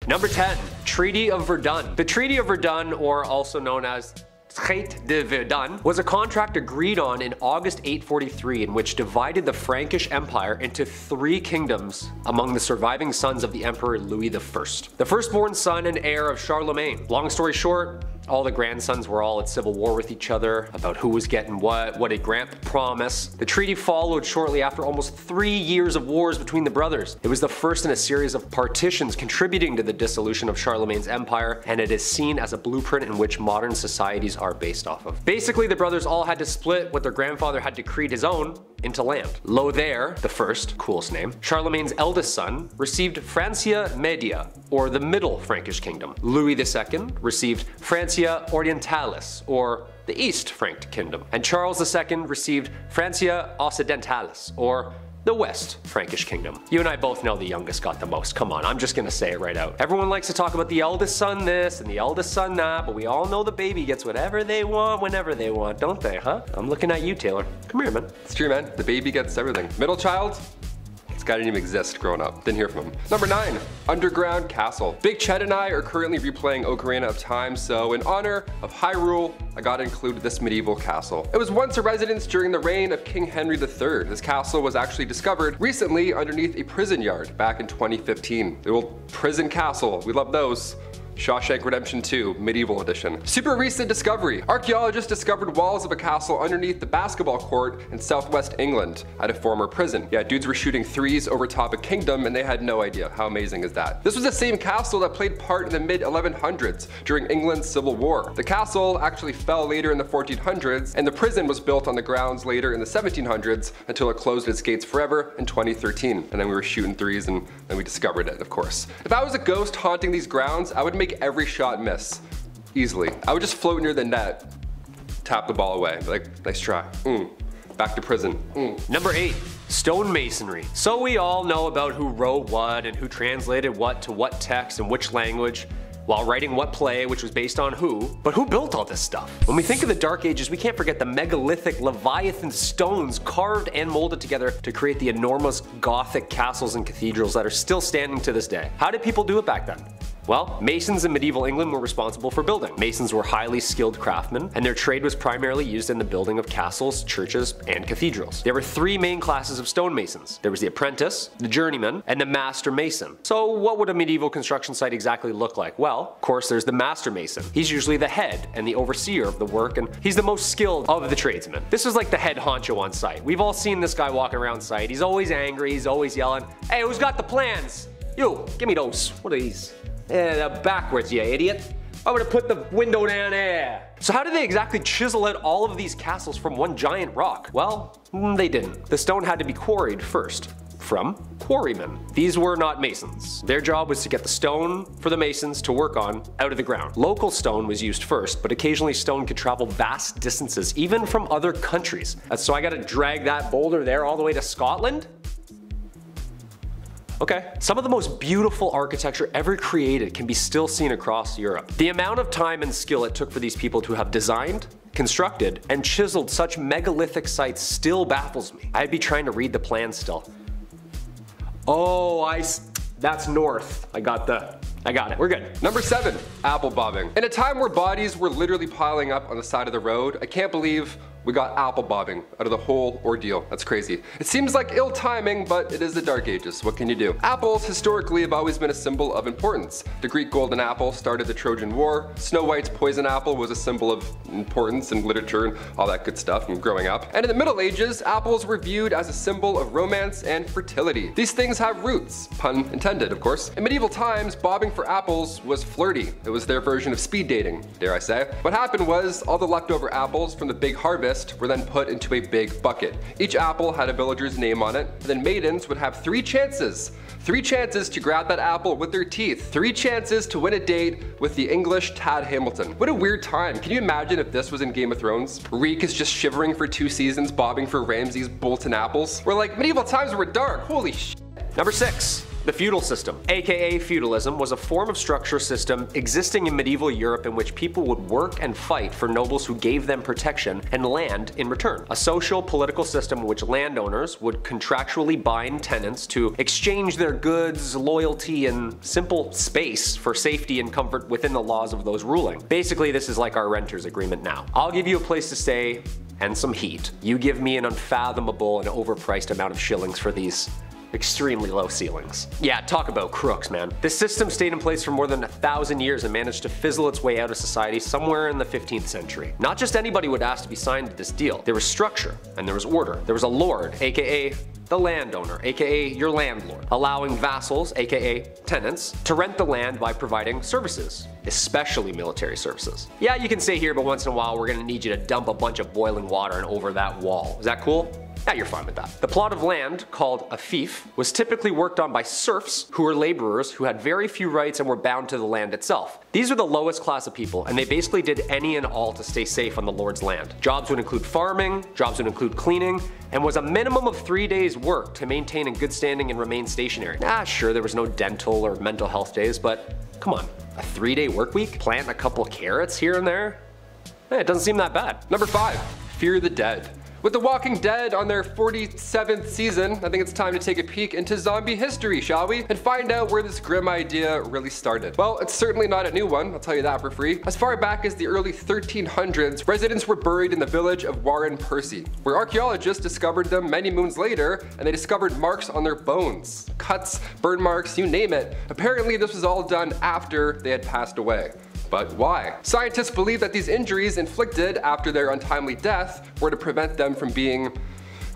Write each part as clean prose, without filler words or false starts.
Number 10. Treaty of Verdun. The Treaty of Verdun, or also known as Traité de Verdun, was a contract agreed on in August 843 in which divided the Frankish Empire into 3 kingdoms among the surviving sons of the Emperor Louis I, the firstborn son and heir of Charlemagne. Long story short, all the grandsons were all at civil war with each other about who was getting what did Grant promise. The treaty followed shortly after almost 3 years of wars between the brothers. It was the first in a series of partitions contributing to the dissolution of Charlemagne's empire, and it is seen as a blueprint in which modern societies are based off of. Basically, the brothers all had to split what their grandfather had decreed his own into land. Lothair the First, coolest name, Charlemagne's eldest son, received Francia Media, or the Middle Frankish Kingdom. Louis II received Francia Orientalis, or the East Frank Kingdom. And Charles II received Francia Occidentalis, or the West Frankish Kingdom. You and I both know the youngest got the most. Come on, I'm just gonna say it right out. Everyone likes to talk about the eldest son this and the eldest son that, but we all know the baby gets whatever they want whenever they want, don't they, huh? I'm looking at you, Taylor. Come here, man. It's true, man. The baby gets everything. Middle child? This guy didn't even exist growing up. Didn't hear from him. Number 9, Underground Castle. Big Ched and I are currently replaying Ocarina of Time, so in honor of Hyrule, I gotta include this medieval castle. It was once a residence during the reign of King Henry III. This castle was actually discovered recently underneath a prison yard back in 2015. The old prison castle, we love those. Shawshank Redemption 2, Medieval Edition. Super recent discovery. Archaeologists discovered walls of a castle underneath the basketball court in southwest England at a former prison. Yeah, dudes were shooting threes over top a kingdom and they had no idea. How amazing is that? This was the same castle that played part in the mid-1100s during England's Civil War. The castle actually fell later in the 1400s, and the prison was built on the grounds later in the 1700s until it closed its gates forever in 2013. And then we were shooting threes and then we discovered it, of course. If I was a ghost haunting these grounds, I would make every shot miss. Easily. I would just float near the net, tap the ball away, like, nice try. Back to prison. Number 8. Stonemasonry. So we all know about who wrote what and who translated what to what text and which language while writing what play, which was based on who. But who built all this stuff? When we think of the Dark Ages, we can't forget the megalithic Leviathan stones carved and molded together to create the enormous Gothic castles and cathedrals that are still standing to this day. How did people do it back then? Well, masons in medieval England were responsible for building. Masons were highly skilled craftsmen, and their trade was primarily used in the building of castles, churches, and cathedrals. There were 3 main classes of stonemasons. There was the apprentice, the journeyman, and the master mason. So what would a medieval construction site exactly look like? Well, of course, there's the master mason. He's usually the head and the overseer of the work, and he's the most skilled of the tradesmen. This is like the head honcho on site. We've all seen this guy walking around site. He's always angry, he's always yelling, "Hey, who's got the plans? You, give me those. What are these? Yeah, backwards, you idiot. I'm gonna put the window down there." So how did they exactly chisel out all of these castles from one giant rock? Well, they didn't. The stone had to be quarried first from quarrymen. These were not masons. Their job was to get the stone for the masons to work on out of the ground. Local stone was used first, but occasionally stone could travel vast distances, even from other countries. So I gotta drag that boulder there all the way to Scotland? Okay. Some of the most beautiful architecture ever created can be still seen across Europe. The amount of time and skill it took for these people to have designed, constructed, and chiseled such megalithic sites still baffles me. I'd be trying to read the plan still. Oh, that's north. I got it, we're good. Number 7, apple bobbing. In a time where bodies were literally piling up on the side of the road, I can't believe we got apple bobbing out of the whole ordeal. That's crazy. It seems like ill timing, but it is the Dark Ages. What can you do? Apples historically have always been a symbol of importance. The Greek golden apple started the Trojan War. Snow White's poison apple was a symbol of importance in literature and all that good stuff from growing up. And in the Middle Ages, apples were viewed as a symbol of romance and fertility. These things have roots, pun intended, of course. In medieval times, bobbing for apples was flirty. It was their version of speed dating, dare I say. What happened was all the leftover apples from the big harvest were then put into a big bucket. Each apple had a villager's name on it, and then maidens would have 3 chances. 3 chances to grab that apple with their teeth. 3 chances to win a date with the English Tad Hamilton. What a weird time. Can you imagine if this was in Game of Thrones? Reek is just shivering for 2 seasons, bobbing for Ramsay's Bolton apples. We're like, medieval times were dark, holy shit. Number 6. The feudal system, aka feudalism, was a form of structure system existing in medieval Europe in which people would work and fight for nobles who gave them protection and land in return. A social, political system in which landowners would contractually bind tenants to exchange their goods, loyalty, and simple space for safety and comfort within the laws of those ruling. Basically, this is like our renter's agreement now. I'll give you a place to stay and some heat. You give me an unfathomable and overpriced amount of shillings for these extremely low ceilings. Yeah, talk about crooks, man. This system stayed in place for more than 1,000 years and managed to fizzle its way out of society somewhere in the 15th century. Not just anybody would ask to be signed to this deal. There was structure and there was order. There was a lord, aka the landowner, aka your landlord, allowing vassals, aka tenants, to rent the land by providing services, especially military services. Yeah, you can stay here, but once in a while we're gonna need you to dump a bunch of boiling water over that wall. Is that cool? Yeah, you're fine with that. The plot of land, called a fief, was typically worked on by serfs who were laborers who had very few rights and were bound to the land itself. These were the lowest class of people, and they basically did any and all to stay safe on the lord's land. Jobs would include farming, jobs would include cleaning, and was a minimum of 3 days' work to maintain in good standing and remain stationary. Sure, there was no dental or mental health days, but come on, a 3-day work week? Plant a couple carrots here and there? It doesn't seem that bad. Number 5, fear the dead. With The Walking Dead on their 47th season, I think it's time to take a peek into zombie history, shall we? And find out where this grim idea really started. Well, it's certainly not a new one, I'll tell you that for free. As far back as the early 1300s, residents were buried in the village of Warren Percy, where archaeologists discovered them many moons later, and they discovered marks on their bones. Cuts, burn marks, you name it. Apparently this was all done after they had passed away. But why? Scientists believe that these injuries inflicted after their untimely death were to prevent them from being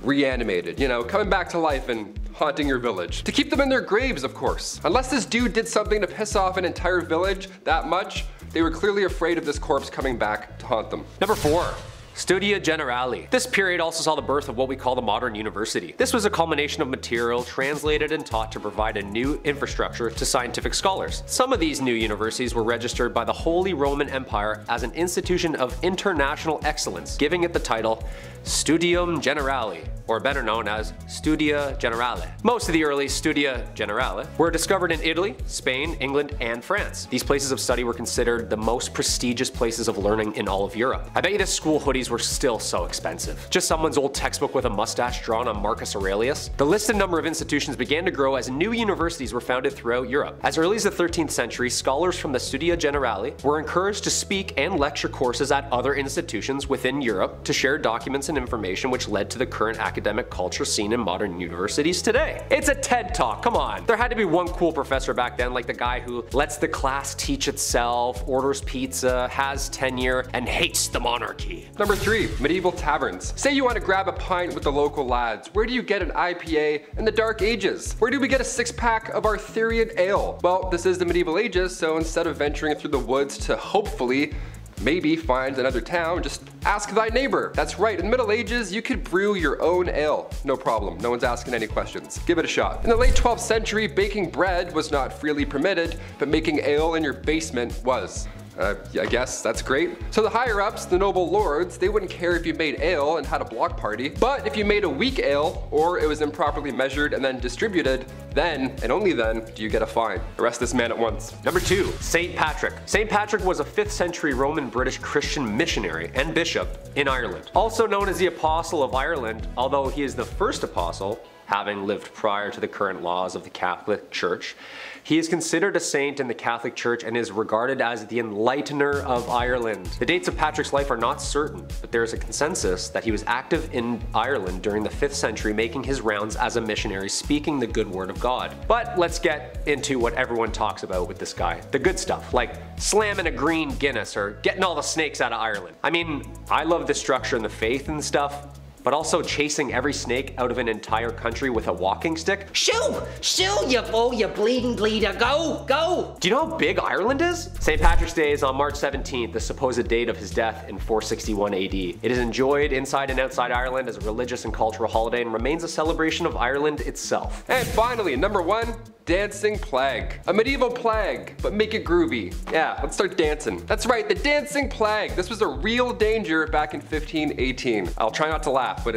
reanimated, you know, coming back to life and haunting your village. To keep them in their graves, of course. Unless this dude did something to piss off an entire village that much, they were clearly afraid of this corpse coming back to haunt them. Number 4. Studia Generali. This period also saw the birth of what we call the modern university. This was a culmination of material translated and taught to provide a new infrastructure to scientific scholars. Some of these new universities were registered by the Holy Roman Empire as an institution of international excellence, giving it the title Studium Generali, or better known as Studia Generale. Most of the early Studia Generale were discovered in Italy, Spain, England, and France. These places of study were considered the most prestigious places of learning in all of Europe. I bet you the school hoodies were still so expensive. Just someone's old textbook with a mustache drawn on Marcus Aurelius. The listed number of institutions began to grow as new universities were founded throughout Europe. As early as the 13th century, scholars from the Studia Generali were encouraged to speak and lecture courses at other institutions within Europe to share documents and information, which led to the current academic culture seen in modern universities today. It's a TED Talk, come on. There had to be one cool professor back then, like the guy who lets the class teach itself, orders pizza, has tenure, and hates the monarchy. Number 3, medieval taverns. Say you want to grab a pint with the local lads. Where do you get an IPA in the Dark Ages? Where do we get a 6-pack of Arthurian ale? Well, this is the medieval ages, so instead of venturing through the woods to hopefully maybe find another town, just ask thy neighbor. That's right, in the Middle Ages, you could brew your own ale. No problem, no one's asking any questions. Give it a shot. In the late 12th century, baking bread was not freely permitted, but making ale in your basement was. I guess that's great. So the higher ups, the noble lords, they wouldn't care if you made ale and had a block party, but if you made a weak ale, or it was improperly measured and then distributed, then, and only then, do you get a fine. Arrest this man at once. Number 2, St. Patrick. St. Patrick was a 5th century Roman British Christian missionary and bishop in Ireland. Also known as the Apostle of Ireland, although he is the first apostle, having lived prior to the current laws of the Catholic Church. He is considered a saint in the Catholic Church and is regarded as the enlightener of Ireland. The dates of Patrick's life are not certain, but there is a consensus that he was active in Ireland during the 5th century, making his rounds as a missionary, speaking the good word of God. But let's get into what everyone talks about with this guy. The good stuff, like slamming a green Guinness or getting all the snakes out of Ireland. I mean, I love the structure and the faith and stuff, but also chasing every snake out of an entire country with a walking stick. Shoo! Shoo, you fool, you bleeding bleeder, go! Go! Do you know how big Ireland is? St. Patrick's Day is on March 17th, the supposed date of his death in 461 AD. It is enjoyed inside and outside Ireland as a religious and cultural holiday and remains a celebration of Ireland itself. And finally, number 1, dancing plague. A medieval plague, but make it groovy. Yeah, let's start dancing. That's right, the dancing plague. This was a real danger back in 1518. I'll try not to laugh, but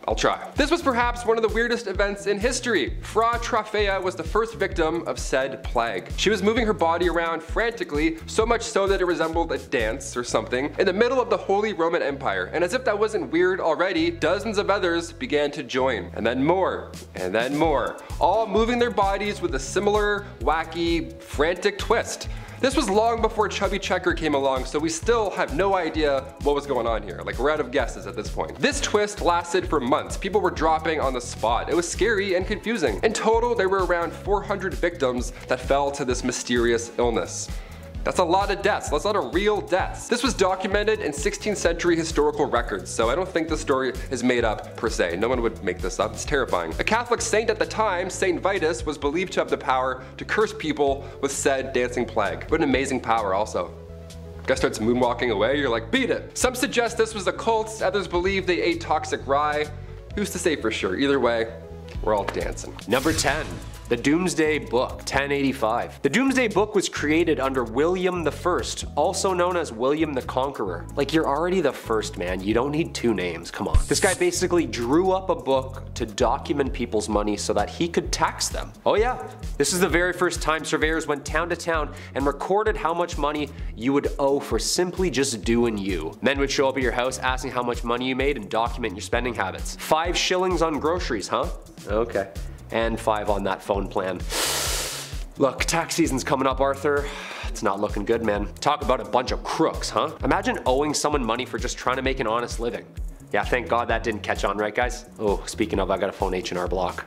I'll try. This was perhaps one of the weirdest events in history. Fra Trafea was the first victim of said plague. She was moving her body around frantically, so much so that it resembled a dance or something, in the middle of the Holy Roman Empire. And as if that wasn't weird already, dozens of others began to join. And then more, all moving their bodies with a similar, wacky, frantic twist. This was long before Chubby Checker came along, so we still have no idea what was going on here. Like, we're out of guesses at this point. This twist lasted for months. People were dropping on the spot. It was scary and confusing. In total, there were around 400 victims that fell to this mysterious illness. That's a lot of deaths. That's a lot of real deaths. This was documented in 16th century historical records, so I don't think the story is made up per se. No one would make this up. It's terrifying. A Catholic saint at the time, Saint Vitus, was believed to have the power to curse people with said dancing plague. What an amazing power also. Guy starts moonwalking away, you're like, beat it. Some suggest this was a cult, others believe they ate toxic rye. Who's to say for sure? Either way, we're all dancing. Number 10. The Doomsday Book, 1085. The Doomsday Book was created under William I, also known as William the Conqueror. Like, you're already the first, man. You don't need two names, come on. This guy basically drew up a book to document people's money so that he could tax them. Oh yeah, this is the very first time surveyors went town to town and recorded how much money you would owe for simply just doing you. Men would show up at your house asking how much money you made and document your spending habits. 5 shillings on groceries, huh? Okay. And 5 on that phone plan. Look, tax season's coming up, Arthur. It's not looking good, man. Talk about a bunch of crooks, huh? Imagine owing someone money for just trying to make an honest living. Yeah, thank God that didn't catch on, right guys? Oh, speaking of, I gotta phone H&R Block.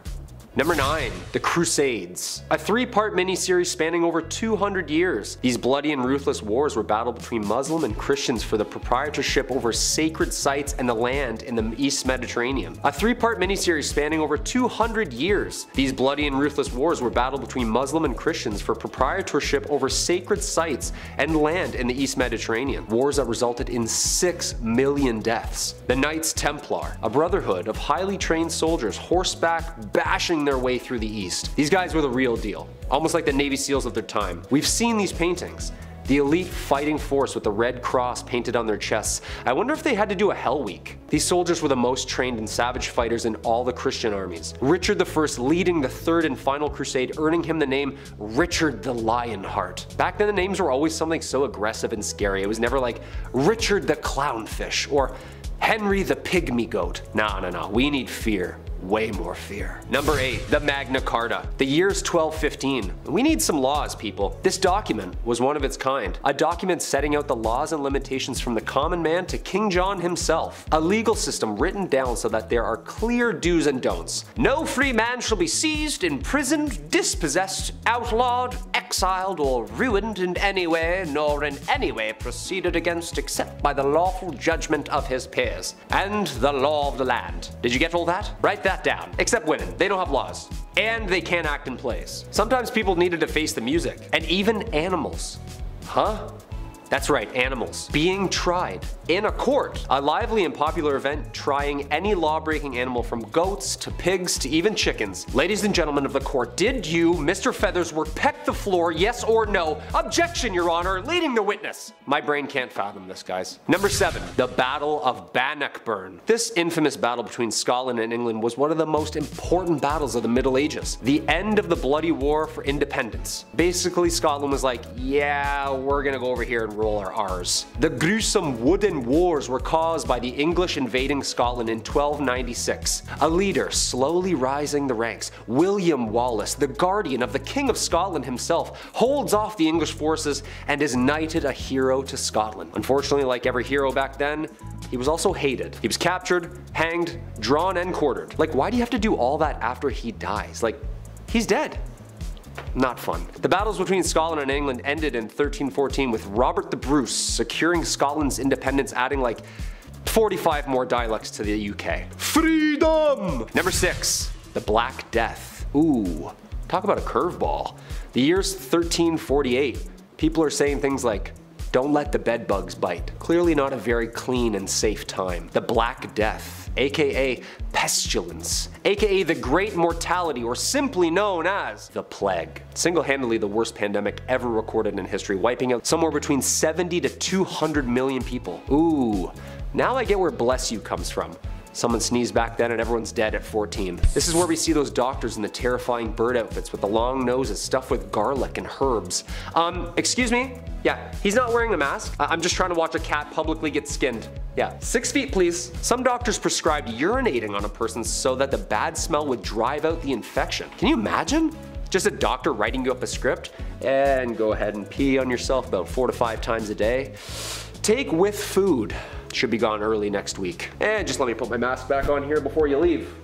Number 9. The Crusades. A 3-part miniseries spanning over 200 years. These bloody and ruthless wars were battled between Muslim and Christians for the proprietorship over sacred sites and the land in the East Mediterranean. A 3-part miniseries spanning over 200 years. These bloody and ruthless wars were battled between Muslim and Christians for proprietorship over sacred sites and land in the East Mediterranean. Wars that resulted in 6 million deaths. The Knights Templar, a brotherhood of highly trained soldiers horseback bashing their way through the East. These guys were the real deal, almost like the Navy SEALs of their time. We've seen these paintings. The elite fighting force with the red cross painted on their chests. I wonder if they had to do a Hell Week. These soldiers were the most trained and savage fighters in all the Christian armies. Richard I leading the 3rd and final crusade, earning him the name Richard the Lionheart. Back then the names were always something so aggressive and scary. It was never like Richard the Clownfish or Henry the Pygmy Goat. No, we need fear. Way more fear. Number 8. The Magna Carta. The year's 1215. We need some laws, people. This document was one of its kind. A document setting out the laws and limitations from the common man to King John himself. A legal system written down so that there are clear do's and don'ts. No free man shall be seized, imprisoned, dispossessed, outlawed, exiled, or ruined in any way, nor in any way proceeded against except by the lawful judgment of his peers, and the law of the land. Did you get all that? Write that down. Except women. They don't have laws. And they can't act in plays. Sometimes people needed to face the music. And even animals. Huh? That's right, animals. Being tried in a court. A lively and popular event trying any law-breaking animal from goats to pigs to even chickens. Ladies and gentlemen of the court, did you, Mr. Feathersworth, peck the floor, yes or no? Objection, Your Honor, leading the witness. My brain can't fathom this, guys. Number 7. The Battle of Bannockburn. This infamous battle between Scotland and England was one of the most important battles of the Middle Ages. The end of the bloody war for independence. Basically, Scotland was like, yeah, we're gonna go over here and roll our R's. The gruesome wooden wars were caused by the English invading Scotland in 1296. A leader slowly rising the ranks, William Wallace, the guardian of the King of Scotland himself, holds off the English forces and is knighted a hero to Scotland. Unfortunately, like every hero back then, he was also hated. He was captured, hanged, drawn, and quartered. Like, why do you have to do all that after he dies? Like, he's dead. Not fun. The battles between Scotland and England ended in 1314 with Robert the Bruce securing Scotland's independence, adding like 45 more dialects to the UK. Freedom! Number 6. The Black Death. Ooh, talk about a curveball. The year's 1348. People are saying things like, don't let the bed bugs bite. Clearly not a very clean and safe time. The Black Death, aka pestilence, aka the Great Mortality, or simply known as the Plague. Single-handedly the worst pandemic ever recorded in history, wiping out somewhere between 70 to 200 million people. Ooh, now I get where bless you comes from. Someone sneezed back then and everyone's dead at 14. This is where we see those doctors in the terrifying bird outfits with the long noses stuffed with garlic and herbs. Excuse me? Yeah, he's not wearing a mask. I'm just trying to watch a cat publicly get skinned. Yeah, 6 feet please. Some doctors prescribed urinating on a person so that the bad smell would drive out the infection. Can you imagine? Just a doctor writing you up a script, and go ahead and pee on yourself about 4 to 5 times a day. Take with food. Should be gone early next week. And just let me put my mask back on here before you leave.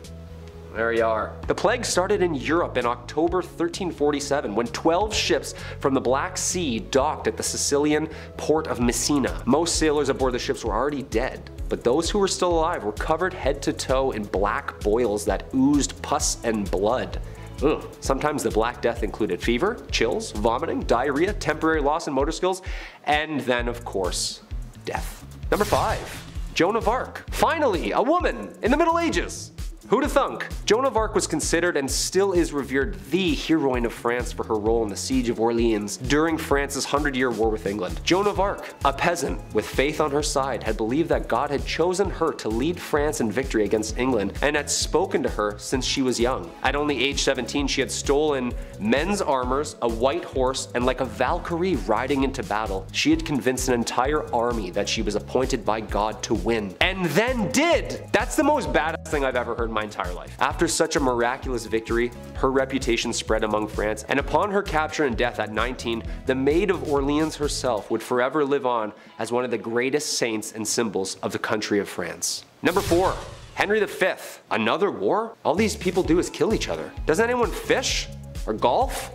There you are. The plague started in Europe in October 1347 when 12 ships from the Black Sea docked at the Sicilian port of Messina. Most sailors aboard the ships were already dead, but those who were still alive were covered head to toe in black boils that oozed pus and blood. Ugh. Sometimes the Black Death included fever, chills, vomiting, diarrhea, temporary loss in motor skills, and then of course, death. Number 5. Joan of Arc. Finally, a woman in the Middle Ages. Who'da thunk? Joan of Arc was considered and still is revered the heroine of France for her role in the Siege of Orleans during France's 100-year war with England. Joan of Arc, a peasant with faith on her side, had believed that God had chosen her to lead France in victory against England and had spoken to her since she was young. At only age 17, she had stolen men's armors, a white horse, and like a Valkyrie riding into battle, she had convinced an entire army that she was appointed by God to win. And then did! That's the most badass thing I've ever heard in my entire life. After such a miraculous victory, her reputation spread among France, and upon her capture and death at 19, the Maid of Orleans herself would forever live on as one of the greatest saints and symbols of the country of France. Number 4. Henry V. Another war? All these people do is kill each other. Does anyone fish? Or golf?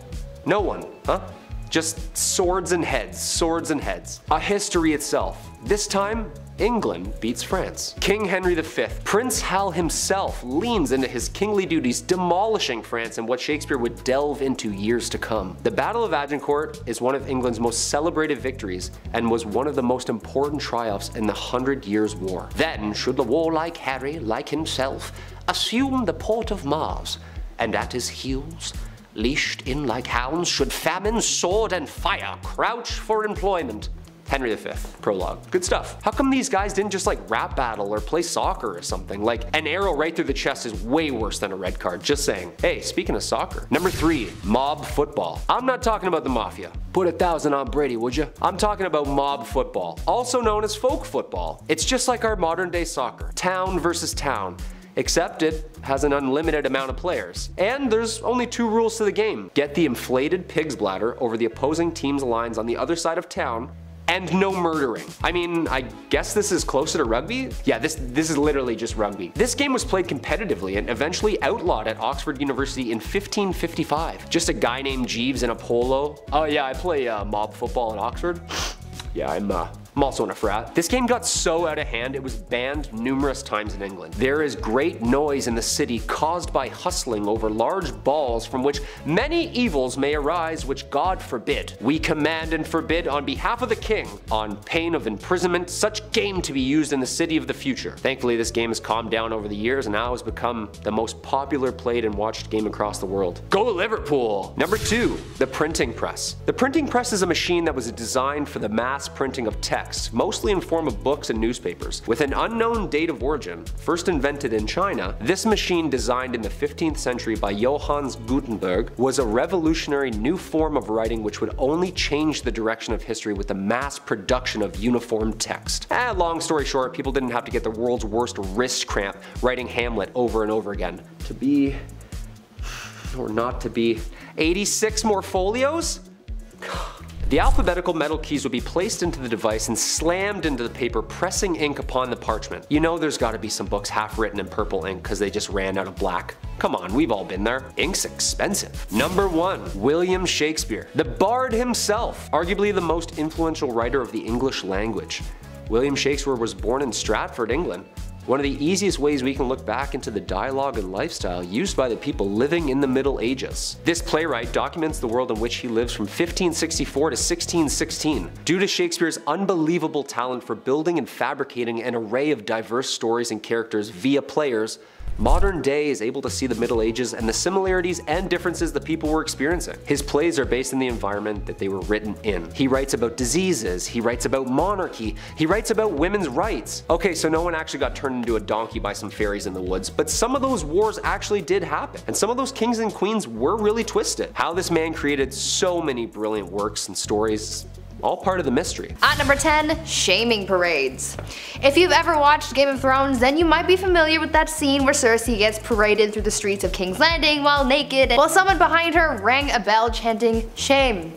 No one, huh? Just swords and heads, swords and heads. A history itself. This time, England beats France. King Henry V, Prince Hal himself, leans into his kingly duties, demolishing France in what Shakespeare would delve into years to come. The Battle of Agincourt is one of England's most celebrated victories and was one of the most important triumphs in the 100 Years' War. Then should the warlike Harry, like himself, assume the port of Mars, and at his heels, leashed in like hounds, should famine, sword, and fire crouch for employment. Henry V, prologue. Good stuff. How come these guys didn't just like rap battle or play soccer or something? Like an arrow right through the chest is way worse than a red card, just saying. Hey, speaking of soccer. Number 3, mob football. I'm not talking about the mafia. Put 1,000 on Brady, would you? I'm talking about mob football, also known as folk football. It's just like our modern day soccer. Town versus town. Except it has an unlimited amount of players. And there's only 2 rules to the game. Get the inflated pig's bladder over the opposing team's lines on the other side of town, and no murdering. I mean, I guess this is closer to rugby? Yeah, this is literally just rugby. This game was played competitively and eventually outlawed at Oxford University in 1555. Just a guy named Jeeves in a polo. Oh yeah, I play mob football at Oxford. Yeah, I'm also in a frat. This game got so out of hand it was banned numerous times in England. There is great noise in the city caused by hustling over large balls from which many evils may arise which God forbid. We command and forbid on behalf of the king, on pain of imprisonment, such game to be used in the city of the future. Thankfully this game has calmed down over the years and now has become the most popular played and watched game across the world. Go Liverpool! Number 2, the printing press. The printing press is a machine that was designed for the mass printing of text, mostly in form of books and newspapers. With an unknown date of origin, first invented in China, this machine designed in the 15th century by Johannes Gutenberg was a revolutionary new form of writing which would only change the direction of history with the mass production of uniform text. Long story short, people didn't have to get the world's worst wrist cramp writing Hamlet over and over again. To be, or not to be, 86 more folios? The alphabetical metal keys would be placed into the device and slammed into the paper, pressing ink upon the parchment. You know there's gotta be some books half written in purple ink because they just ran out of black. Come on, we've all been there. Ink's expensive. Number 1, William Shakespeare. The Bard himself, arguably the most influential writer of the English language. William Shakespeare was born in Stratford, England. One of the easiest ways we can look back into the dialogue and lifestyle used by the people living in the Middle Ages. This playwright documents the world in which he lives from 1564 to 1616. Due to Shakespeare's unbelievable talent for building and fabricating an array of diverse stories and characters via players, Modern day is able to see the Middle Ages and the similarities and differences the people were experiencing. His plays are based in the environment that they were written in. He writes about diseases, he writes about monarchy, he writes about women's rights. Okay, so no one actually got turned into a donkey by some fairies in the woods, but some of those wars actually did happen, and some of those kings and queens were really twisted. How this man created so many brilliant works and stories, all part of the mystery. At number 10, shaming parades. If you've ever watched Game of Thrones, then you might be familiar with that scene where Cersei gets paraded through the streets of King's Landing while naked, while someone behind her rang a bell chanting, "Shame.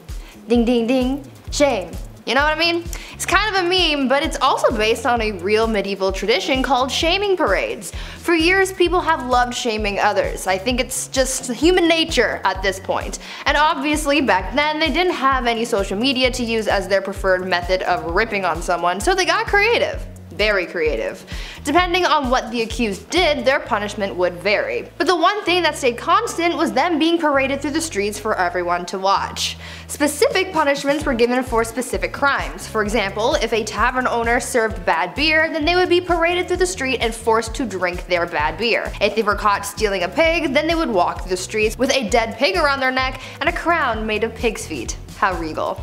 Ding ding ding. Shame." You know what I mean? It's kind of a meme, but it's also based on a real medieval tradition called shaming parades. For years, people have loved shaming others. I think it's just human nature at this point. And obviously, back then, they didn't have any social media to use as their preferred method of ripping on someone, so they got creative. Very creative. Depending on what the accused did, their punishment would vary. But the one thing that stayed constant was them being paraded through the streets for everyone to watch. Specific punishments were given for specific crimes. For example, if a tavern owner served bad beer, then they would be paraded through the street and forced to drink their bad beer. If they were caught stealing a pig, then they would walk through the streets with a dead pig around their neck and a crown made of pig's feet. How regal.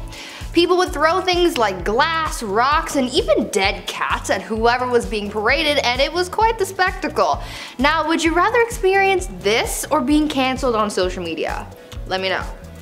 People would throw things like glass, rocks, and even dead cats at whoever was being paraded, and it was quite the spectacle. Now, would you rather experience this or being cancelled on social media? Let me know.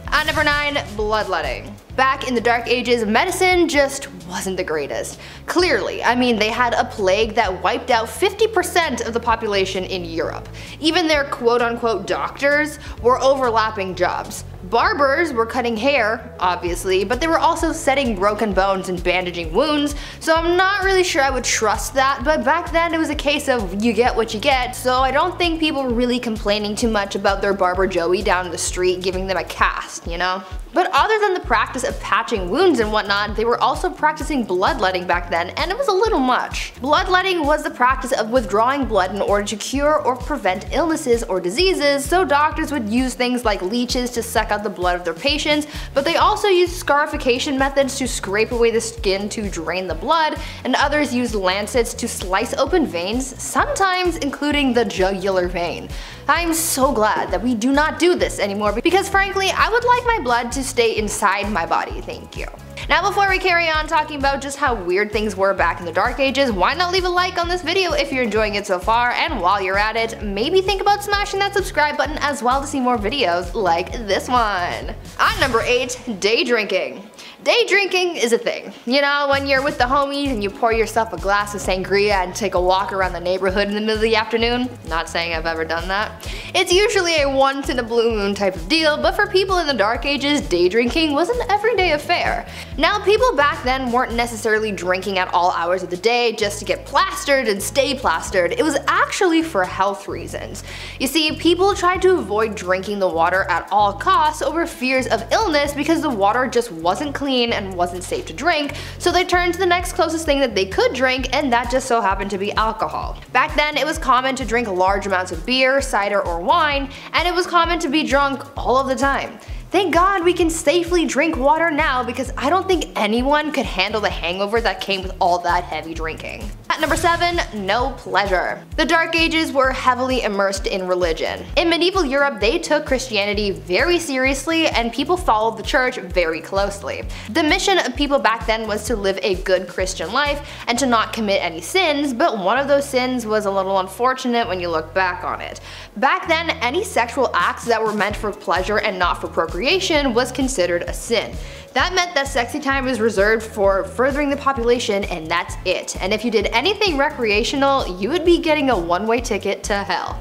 At number 9, bloodletting. Back in the Dark Ages, medicine just wasn't the greatest. Clearly, I mean, they had a plague that wiped out 50% of the population in Europe. Even their quote-unquote doctors were overlapping jobs. Barbers were cutting hair, obviously, but they were also setting broken bones and bandaging wounds, so I'm not really sure I would trust that, but back then it was a case of you get what you get, so I don't think people were really complaining too much about their barber Joey down the street giving them a cast, you know? But other than the practice of patching wounds and whatnot, they were also practicing bloodletting back then, and it was a little much. Bloodletting was the practice of withdrawing blood in order to cure or prevent illnesses or diseases, so doctors would use things like leeches to suck out the blood of their patients, but they also used scarification methods to scrape away the skin to drain the blood, and others used lancets to slice open veins, sometimes including the jugular vein. I'm so glad that we do not do this anymore, because frankly, I would like my blood to stay inside my body, thank you. Now before we carry on talking about just how weird things were back in the Dark Ages, why not leave a like on this video if you're enjoying it so far, and while you're at it, maybe think about smashing that subscribe button as well to see more videos like this one. At number 8, day drinking. Day drinking is a thing. You know, when you're with the homies and you pour yourself a glass of sangria and take a walk around the neighborhood in the middle of the afternoon. Not saying I've ever done that. It's usually a once in a blue moon type of deal, but for people in the Dark Ages, day drinking was an everyday affair. Now, people back then weren't necessarily drinking at all hours of the day just to get plastered and stay plastered. It was actually for health reasons. You see, people tried to avoid drinking the water at all costs over fears of illness because the water just wasn't clean and wasn't safe to drink, so they turned to the next closest thing that they could drink, and that just so happened to be alcohol. Back then, it was common to drink large amounts of beer, cider, or wine, and it was common to be drunk all of the time. Thank God we can safely drink water now, because I don't think anyone could handle the hangover that came with all that heavy drinking. At number 7, no pleasure. The Dark Ages were heavily immersed in religion. In medieval Europe, they took Christianity very seriously, and people followed the church very closely. The mission of people back then was to live a good Christian life and to not commit any sins, but one of those sins was a little unfortunate when you look back on it. Back then, any sexual acts that were meant for pleasure and not for procreation was considered a sin. That meant that sexy time was reserved for furthering the population, and that's it. And if you did anything recreational, you would be getting a one-way ticket to hell.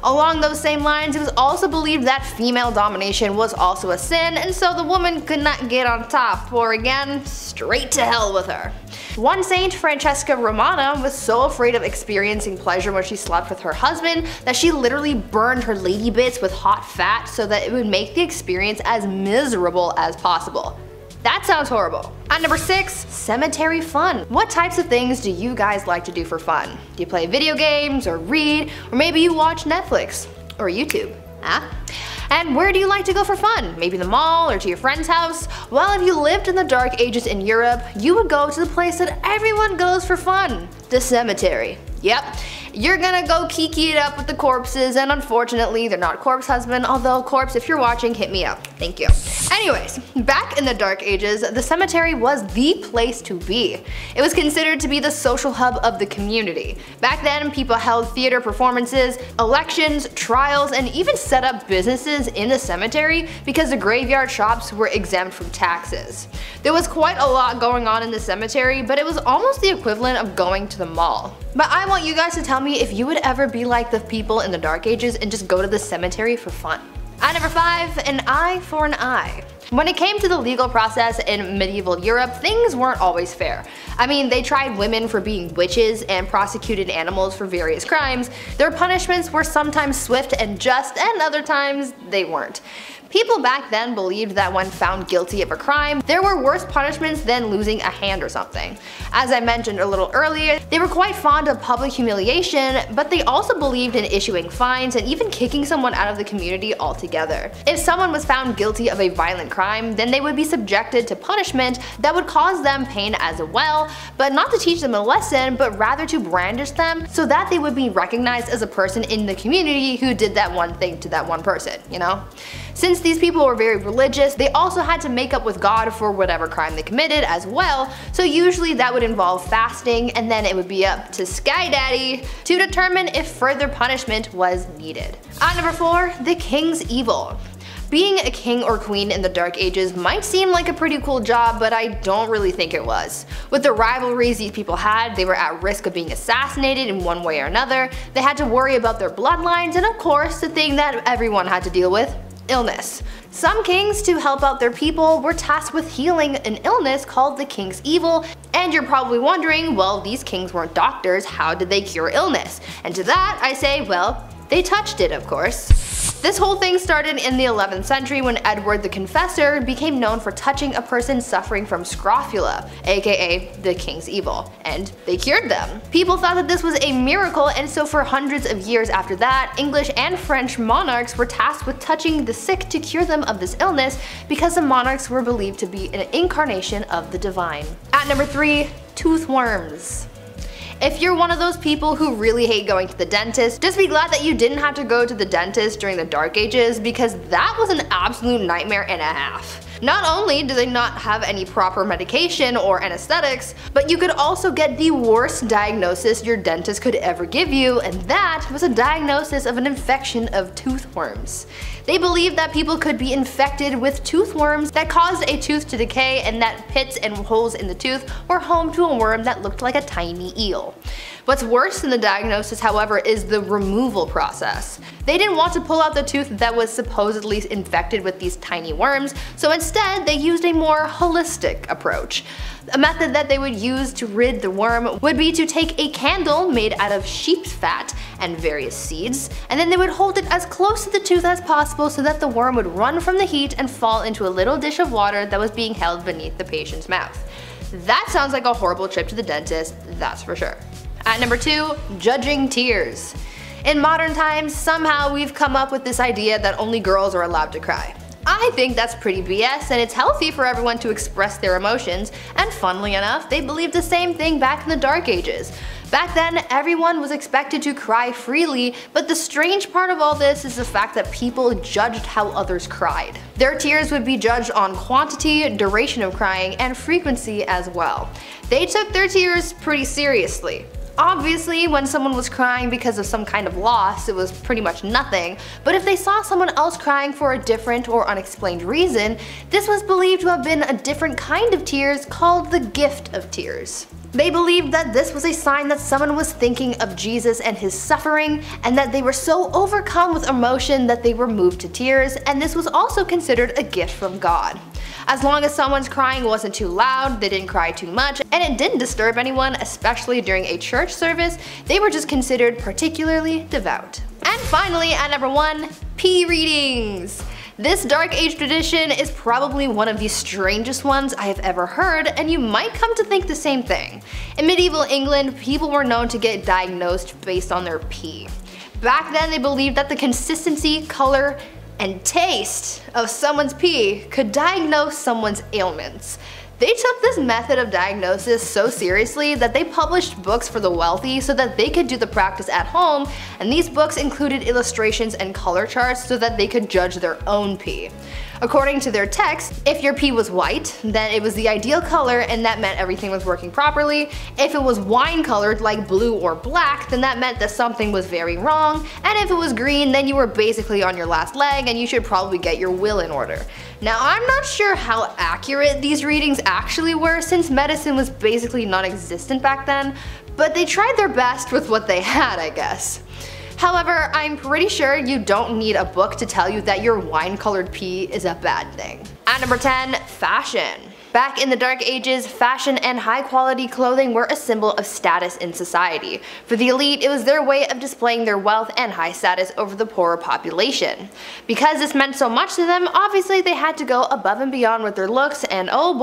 Along those same lines, it was also believed that female domination was also a sin, and so the woman could not get on top, or again, straight to hell with her. One saint, Francesca Romana, was so afraid of experiencing pleasure when she slept with her husband that she literally burned her lady bits with hot fat so that it would make the experience as miserable as possible. That sounds horrible. At number 6, cemetery fun. What types of things do you guys like to do for fun? Do you play video games, or read, or maybe you watch Netflix or YouTube? Huh? And where do you like to go for fun? Maybe the mall or to your friend's house? Well, if you lived in the Dark Ages in Europe, you would go to the place that everyone goes for fun, the cemetery. Yep. you're gonna go kiki it up with the corpses, and unfortunately they're not corpse husband, although corpse, if you're watching, hit me up. Thank you. Anyways, back in the Dark Ages, the cemetery was the place to be. It was considered to be the social hub of the community. Back then, people held theater performances, elections, trials, and even set up businesses in the cemetery because the graveyard shops were exempt from taxes. There was quite a lot going on in the cemetery, but it was almost the equivalent of going to the mall. But I want you guys to tell me if you would ever be like the people in the Dark Ages and just go to the cemetery for fun. At number 5, an eye for an eye. When it came to the legal process in medieval Europe, things weren't always fair. I mean, they tried women for being witches and prosecuted animals for various crimes. Their punishments were sometimes swift and just, and other times they weren't. People back then believed that when found guilty of a crime, there were worse punishments than losing a hand or something. As I mentioned a little earlier, they were quite fond of public humiliation, but they also believed in issuing fines and even kicking someone out of the community altogether. If someone was found guilty of a violent crime, then they would be subjected to punishment that would cause them pain as well, but not to teach them a lesson, but rather to brandish them so that they would be recognized as a person in the community who did that one thing to that one person, you know? Since these people were very religious, they also had to make up with God for whatever crime they committed as well, so usually that would involve fasting, and then it would be up to Sky Daddy to determine if further punishment was needed. At number 4, the king's evil. Being a king or queen in the Dark Ages might seem like a pretty cool job, but I don't really think it was. With the rivalries these people had, they were at risk of being assassinated in one way or another, they had to worry about their bloodlines, and of course the thing that everyone had to deal with, illness. Some kings, to help out their people, were tasked with healing an illness called the king's evil, and you're probably wondering, well, these kings weren't doctors, how did they cure illness? And to that I say, well, they touched it, of course. This whole thing started in the 11th century when Edward the Confessor became known for touching a person suffering from scrofula, aka the king's evil, and they cured them. People thought that this was a miracle, and so for hundreds of years after that, English and French monarchs were tasked with touching the sick to cure them of this illness because the monarchs were believed to be an incarnation of the divine. At number 3, toothworms. If you're one of those people who really hate going to the dentist, just be glad that you didn't have to go to the dentist during the Dark Ages, because that was an absolute nightmare and a half. Not only do they not have any proper medication or anesthetics, but you could also get the worst diagnosis your dentist could ever give you, and that was a diagnosis of an infection of toothworms. They believed that people could be infected with toothworms that caused a tooth to decay, and that pits and holes in the tooth were home to a worm that looked like a tiny eel. What's worse than the diagnosis, however, is the removal process. They didn't want to pull out the tooth that was supposedly infected with these tiny worms, so instead they used a more holistic approach. A method that they would use to rid the worm would be to take a candle made out of sheep's fat and various seeds, and then they would hold it as close to the tooth as possible so that the worm would run from the heat and fall into a little dish of water that was being held beneath the patient's mouth. That sounds like a horrible trip to the dentist, that's for sure. At number 2, judging tears. In modern times, somehow we've come up with this idea that only girls are allowed to cry. I think that's pretty BS, and it's healthy for everyone to express their emotions, and funnily enough, they believed the same thing back in the Dark Ages. Back then, everyone was expected to cry freely, but the strange part of all this is the fact that people judged how others cried. Their tears would be judged on quantity, duration of crying, and frequency as well. They took their tears pretty seriously. Obviously, when someone was crying because of some kind of loss, it was pretty much nothing, but if they saw someone else crying for a different or unexplained reason, this was believed to have been a different kind of tears called the gift of tears. They believed that this was a sign that someone was thinking of Jesus and his suffering, and that they were so overcome with emotion that they were moved to tears, and this was also considered a gift from God. As long as someone's crying wasn't too loud, they didn't cry too much, and it didn't disturb anyone, especially during a church service, they were just considered particularly devout. And finally, at number 1, pee readings. This Dark Age tradition is probably one of the strangest ones I have ever heard, and you might come to think the same thing. In medieval England, people were known to get diagnosed based on their pee. Back then, they believed that the consistency, color, and taste of someone's pee could diagnose someone's ailments. They took this method of diagnosis so seriously that they published books for the wealthy so that they could do the practice at home, and these books included illustrations and color charts so that they could judge their own pee. According to their text, if your pee was white, then it was the ideal color and that meant everything was working properly. If it was wine colored like blue or black, then that meant that something was very wrong, and if it was green, then you were basically on your last leg and you should probably get your will in order. Now, I'm not sure how accurate these readings actually were since medicine was basically non-existent back then, but they tried their best with what they had, I guess. However, I'm pretty sure you don't need a book to tell you that your wine-colored pee is a bad thing. At number 10, fashion. Back in the Dark Ages, fashion and high-quality clothing were a symbol of status in society. For the elite, it was their way of displaying their wealth and high status over the poorer population. Because this meant so much to them, obviously they had to go above and beyond with their looks, and oh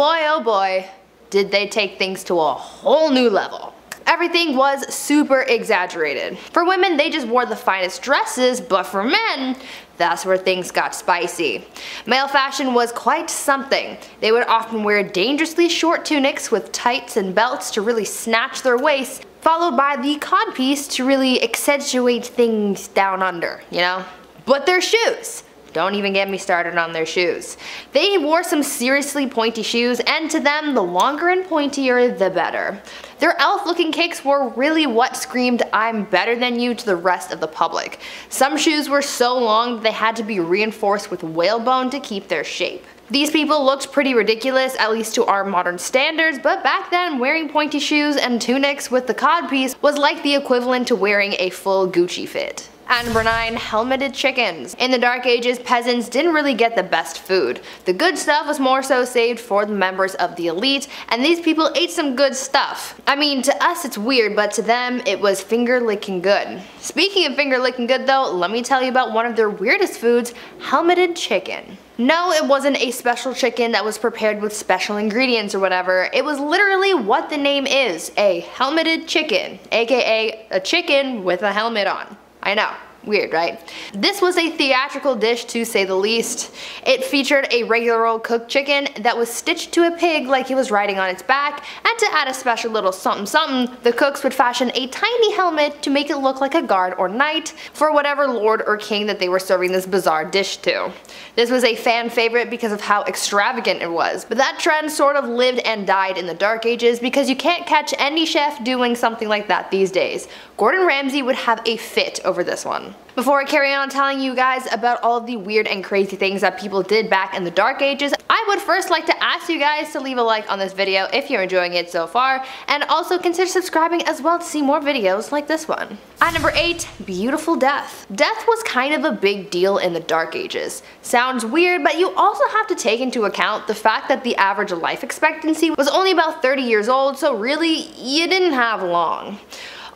boy, did they take things to a whole new level. Everything was super exaggerated. For women, they just wore the finest dresses, but for men, that's where things got spicy. Male fashion was quite something. They would often wear dangerously short tunics with tights and belts to really snatch their waists, followed by the codpiece to really accentuate things down under, you know? But their shoes! Don't even get me started on their shoes. They wore some seriously pointy shoes, and to them, the longer and pointier, the better. Their elf-looking kicks were really what screamed, "I'm better than you" to the rest of the public. Some shoes were so long that they had to be reinforced with whalebone to keep their shape. These people looked pretty ridiculous, at least to our modern standards, but back then wearing pointy shoes and tunics with the codpiece was like the equivalent to wearing a full Gucci fit. At number 9, helmeted chickens. In the Dark Ages, peasants didn't really get the best food. The good stuff was more so saved for the members of the elite, and these people ate some good stuff. I mean, to us it's weird, but to them it was finger-licking good. Speaking of finger-licking good though, let me tell you about one of their weirdest foods, helmeted chicken. No, it wasn't a special chicken that was prepared with special ingredients or whatever. It was literally what the name is, a helmeted chicken, aka a chicken with a helmet on. I know, weird, right? This was a theatrical dish to say the least. It featured a regular old cooked chicken that was stitched to a pig like it was riding on its back, and to add a special little something something, the cooks would fashion a tiny helmet to make it look like a guard or knight for whatever lord or king that they were serving this bizarre dish to. This was a fan favorite because of how extravagant it was, but that trend sort of lived and died in the Dark Ages because you can't catch any chef doing something like that these days. Gordon Ramsay would have a fit over this one. Before I carry on telling you guys about all of the weird and crazy things that people did back in the Dark Ages, I would first like to ask you guys to leave a like on this video if you're enjoying it so far, and also consider subscribing as well to see more videos like this one. At number 8, beautiful death. Death was kind of a big deal in the Dark Ages. Sounds weird, but you also have to take into account the fact that the average life expectancy was only about 30 years old, so really, you didn't have long.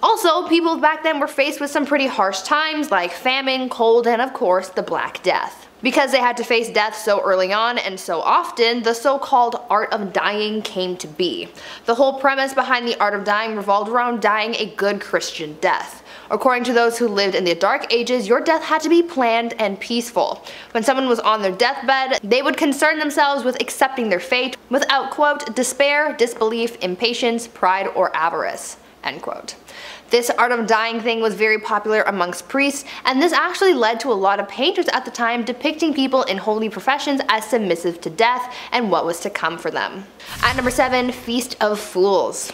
Also, people back then were faced with some pretty harsh times like famine, cold, and of course the Black Death. Because they had to face death so early on and so often, the so-called art of dying came to be. The whole premise behind the art of dying revolved around dying a good Christian death. According to those who lived in the Dark Ages, your death had to be planned and peaceful. When someone was on their deathbed, they would concern themselves with accepting their fate without, quote, despair, disbelief, impatience, pride, or avarice, end quote. This art of dying thing was very popular amongst priests, and this actually led to a lot of painters at the time depicting people in holy professions as submissive to death and what was to come for them. At number 7, Feast of Fools.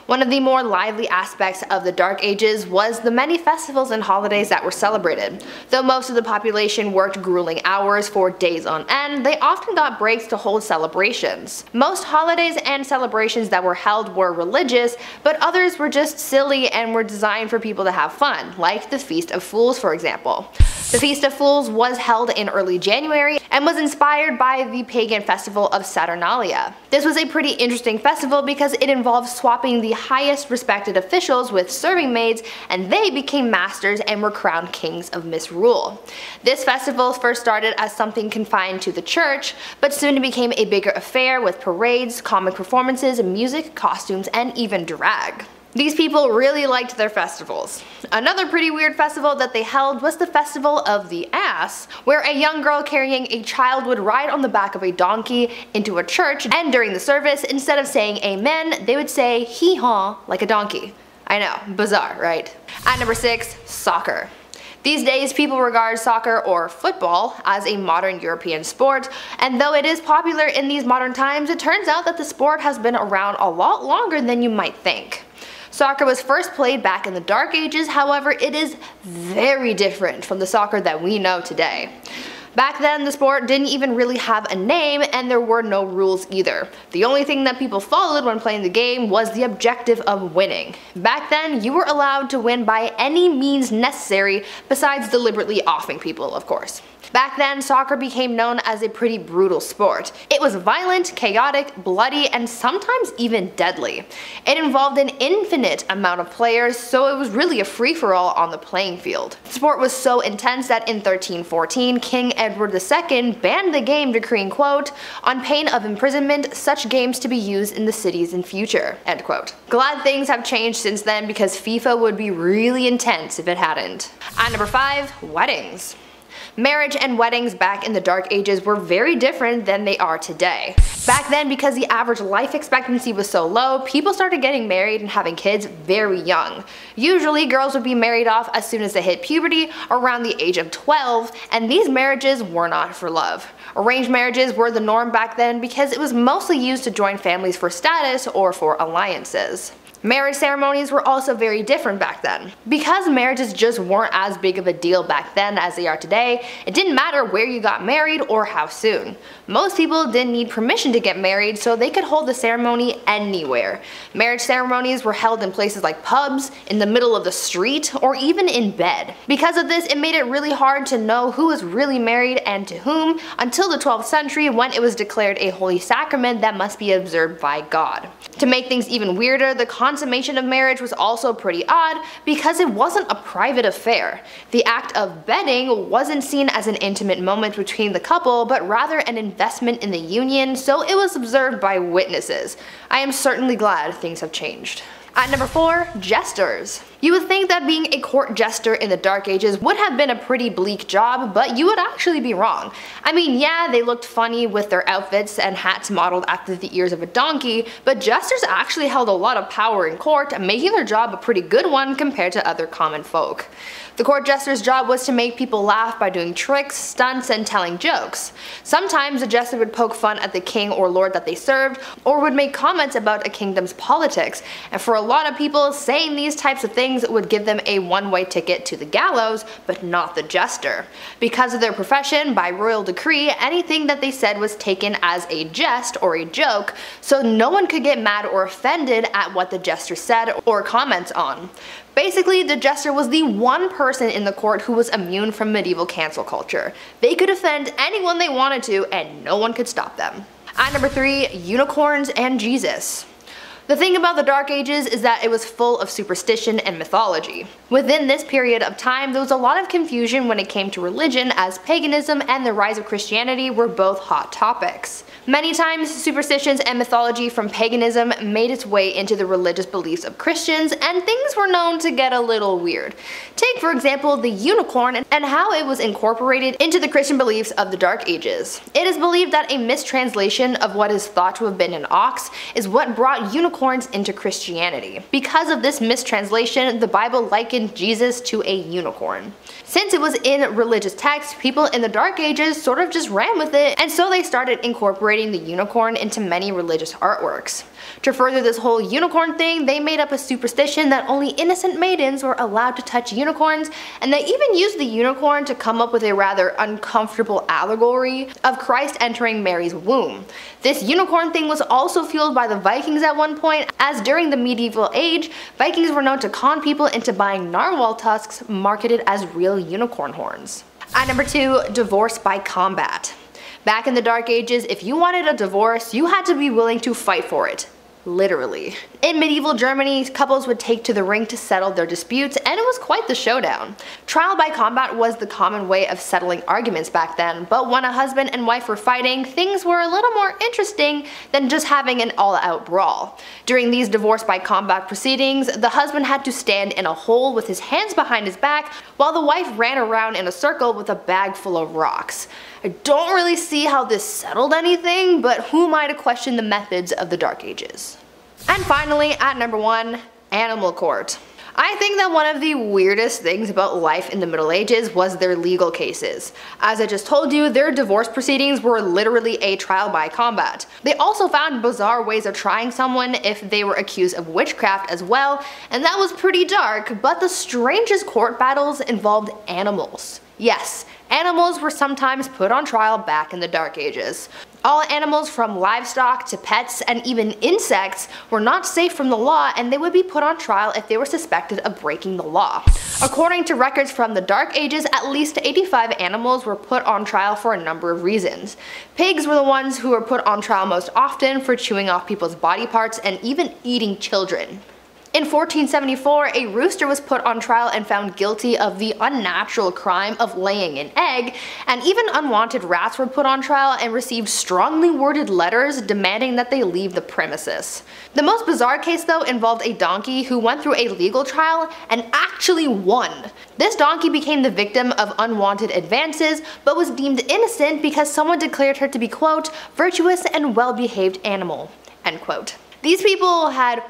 One of the more lively aspects of the Dark Ages was the many festivals and holidays that were celebrated. Though most of the population worked grueling hours for days on end, they often got breaks to hold celebrations. Most holidays and celebrations that were held were religious, but others were just silly and were designed for people to have fun, like the Feast of Fools, for example. The Feast of Fools was held in early January and was inspired by the pagan festival of Saturnalia. This was a pretty interesting festival because it involved swapping the highest respected officials with serving maids, and they became masters and were crowned kings of misrule. This festival first started as something confined to the church, but soon it became a bigger affair with parades, comic performances, music, costumes, and even drag. These people really liked their festivals. Another pretty weird festival that they held was the Festival of the Ass, where a young girl carrying a child would ride on the back of a donkey into a church, and during the service, instead of saying amen, they would say hee-haw like a donkey. I know, bizarre, right? At number 6, soccer. These days, people regard soccer or football as a modern European sport, and though it is popular in these modern times, it turns out that the sport has been around a lot longer than you might think. Soccer was first played back in the Dark Ages, however, it is very different from the soccer that we know today. Back then, the sport didn't even really have a name, and there were no rules either. The only thing that people followed when playing the game was the objective of winning. Back then, you were allowed to win by any means necessary, besides deliberately offing people, of course. Back then, soccer became known as a pretty brutal sport. It was violent, chaotic, bloody, and sometimes even deadly. It involved an infinite amount of players, so it was really a free-for-all on the playing field. The sport was so intense that in 1314, King Edward II banned the game, decreeing, quote, "on pain of imprisonment, such games to be used in the cities in future," end quote. Glad things have changed since then, because FIFA would be really intense if it hadn't. At number 5, weddings. Marriage and weddings back in the Dark Ages were very different than they are today. Back then, because the average life expectancy was so low, people started getting married and having kids very young. Usually, girls would be married off as soon as they hit puberty, around the age of 12, and these marriages were not for love. Arranged marriages were the norm back then because it was mostly used to join families for status or for alliances. Marriage ceremonies were also very different back then. Because marriages just weren't as big of a deal back then as they are today, it didn't matter where you got married or how soon. Most people didn't need permission to get married, so they could hold the ceremony anywhere. Marriage ceremonies were held in places like pubs, in the middle of the street, or even in bed. Because of this, it made it really hard to know who was really married and to whom until the 12th century, when it was declared a holy sacrament that must be observed by God. To make things even weirder, the consummation of marriage was also pretty odd because it wasn't a private affair. The act of bedding wasn't seen as an intimate moment between the couple, but rather an investment in the union, so it was observed by witnesses. I am certainly glad things have changed. At number 4, jesters. You would think that being a court jester in the Dark Ages would have been a pretty bleak job, but you would actually be wrong. I mean, yeah, they looked funny with their outfits and hats modeled after the ears of a donkey, but jesters actually held a lot of power in court, making their job a pretty good one compared to other common folk. The court jester's job was to make people laugh by doing tricks, stunts, and telling jokes. Sometimes a jester would poke fun at the king or lord that they served, or would make comments about a kingdom's politics, and for a lot of people, saying these types of things would give them a one-way ticket to the gallows, but not the jester. Because of their profession, by royal decree, anything that they said was taken as a jest or a joke, so no one could get mad or offended at what the jester said or comments on. Basically, the jester was the one person in the court who was immune from medieval cancel culture. They could offend anyone they wanted to, and no one could stop them. At number 3, unicorns and Jesus. The thing about the Dark Ages is that it was full of superstition and mythology. Within this period of time, there was a lot of confusion when it came to religion, as paganism and the rise of Christianity were both hot topics. Many times, superstitions and mythology from paganism made its way into the religious beliefs of Christians, and things were known to get a little weird. Take, for example, the unicorn and how it was incorporated into the Christian beliefs of the Dark Ages. It is believed that a mistranslation of what is thought to have been an ox is what brought unicorns into Christianity. Because of this mistranslation, the Bible likened Jesus to a unicorn. Since it was in religious texts, people in the Dark Ages sort of just ran with it, and so they started incorporating the unicorn into many religious artworks. To further this whole unicorn thing, they made up a superstition that only innocent maidens were allowed to touch unicorns, and they even used the unicorn to come up with a rather uncomfortable allegory of Christ entering Mary's womb. This unicorn thing was also fueled by the Vikings at one point, as during the medieval age, Vikings were known to con people into buying narwhal tusks marketed as real unicorn horns. At number 2, divorce by combat. Back in the Dark Ages, if you wanted a divorce, you had to be willing to fight for it. literally. In medieval Germany, couples would take to the ring to settle their disputes, and it was quite the showdown. Trial by combat was the common way of settling arguments back then, but when a husband and wife were fighting, things were a little more interesting than just having an all-out brawl. During these divorce by combat proceedings, the husband had to stand in a hole with his hands behind his back, while the wife ran around in a circle with a bag full of rocks. I don't really see how this settled anything, but who am I to question the methods of the Dark Ages? And finally, at number 1, Animal Court. I think that one of the weirdest things about life in the Middle Ages was their legal cases. As I just told you, their divorce proceedings were literally a trial by combat. They also found bizarre ways of trying someone if they were accused of witchcraft as well, and that was pretty dark, but the strangest court battles involved animals. Yes, animals were sometimes put on trial back in the Dark Ages. All animals from livestock to pets and even insects were not safe from the law, and they would be put on trial if they were suspected of breaking the law. According to records from the Dark Ages, at least 85 animals were put on trial for a number of reasons. Pigs were the ones who were put on trial most often for chewing off people's body parts and even eating children. In 1474, a rooster was put on trial and found guilty of the unnatural crime of laying an egg, and even unwanted rats were put on trial and received strongly worded letters demanding that they leave the premises. The most bizarre case though involved a donkey who went through a legal trial and actually won. This donkey became the victim of unwanted advances, but was deemed innocent because someone declared her to be, quote, virtuous and well-behaved animal, end quote. These people had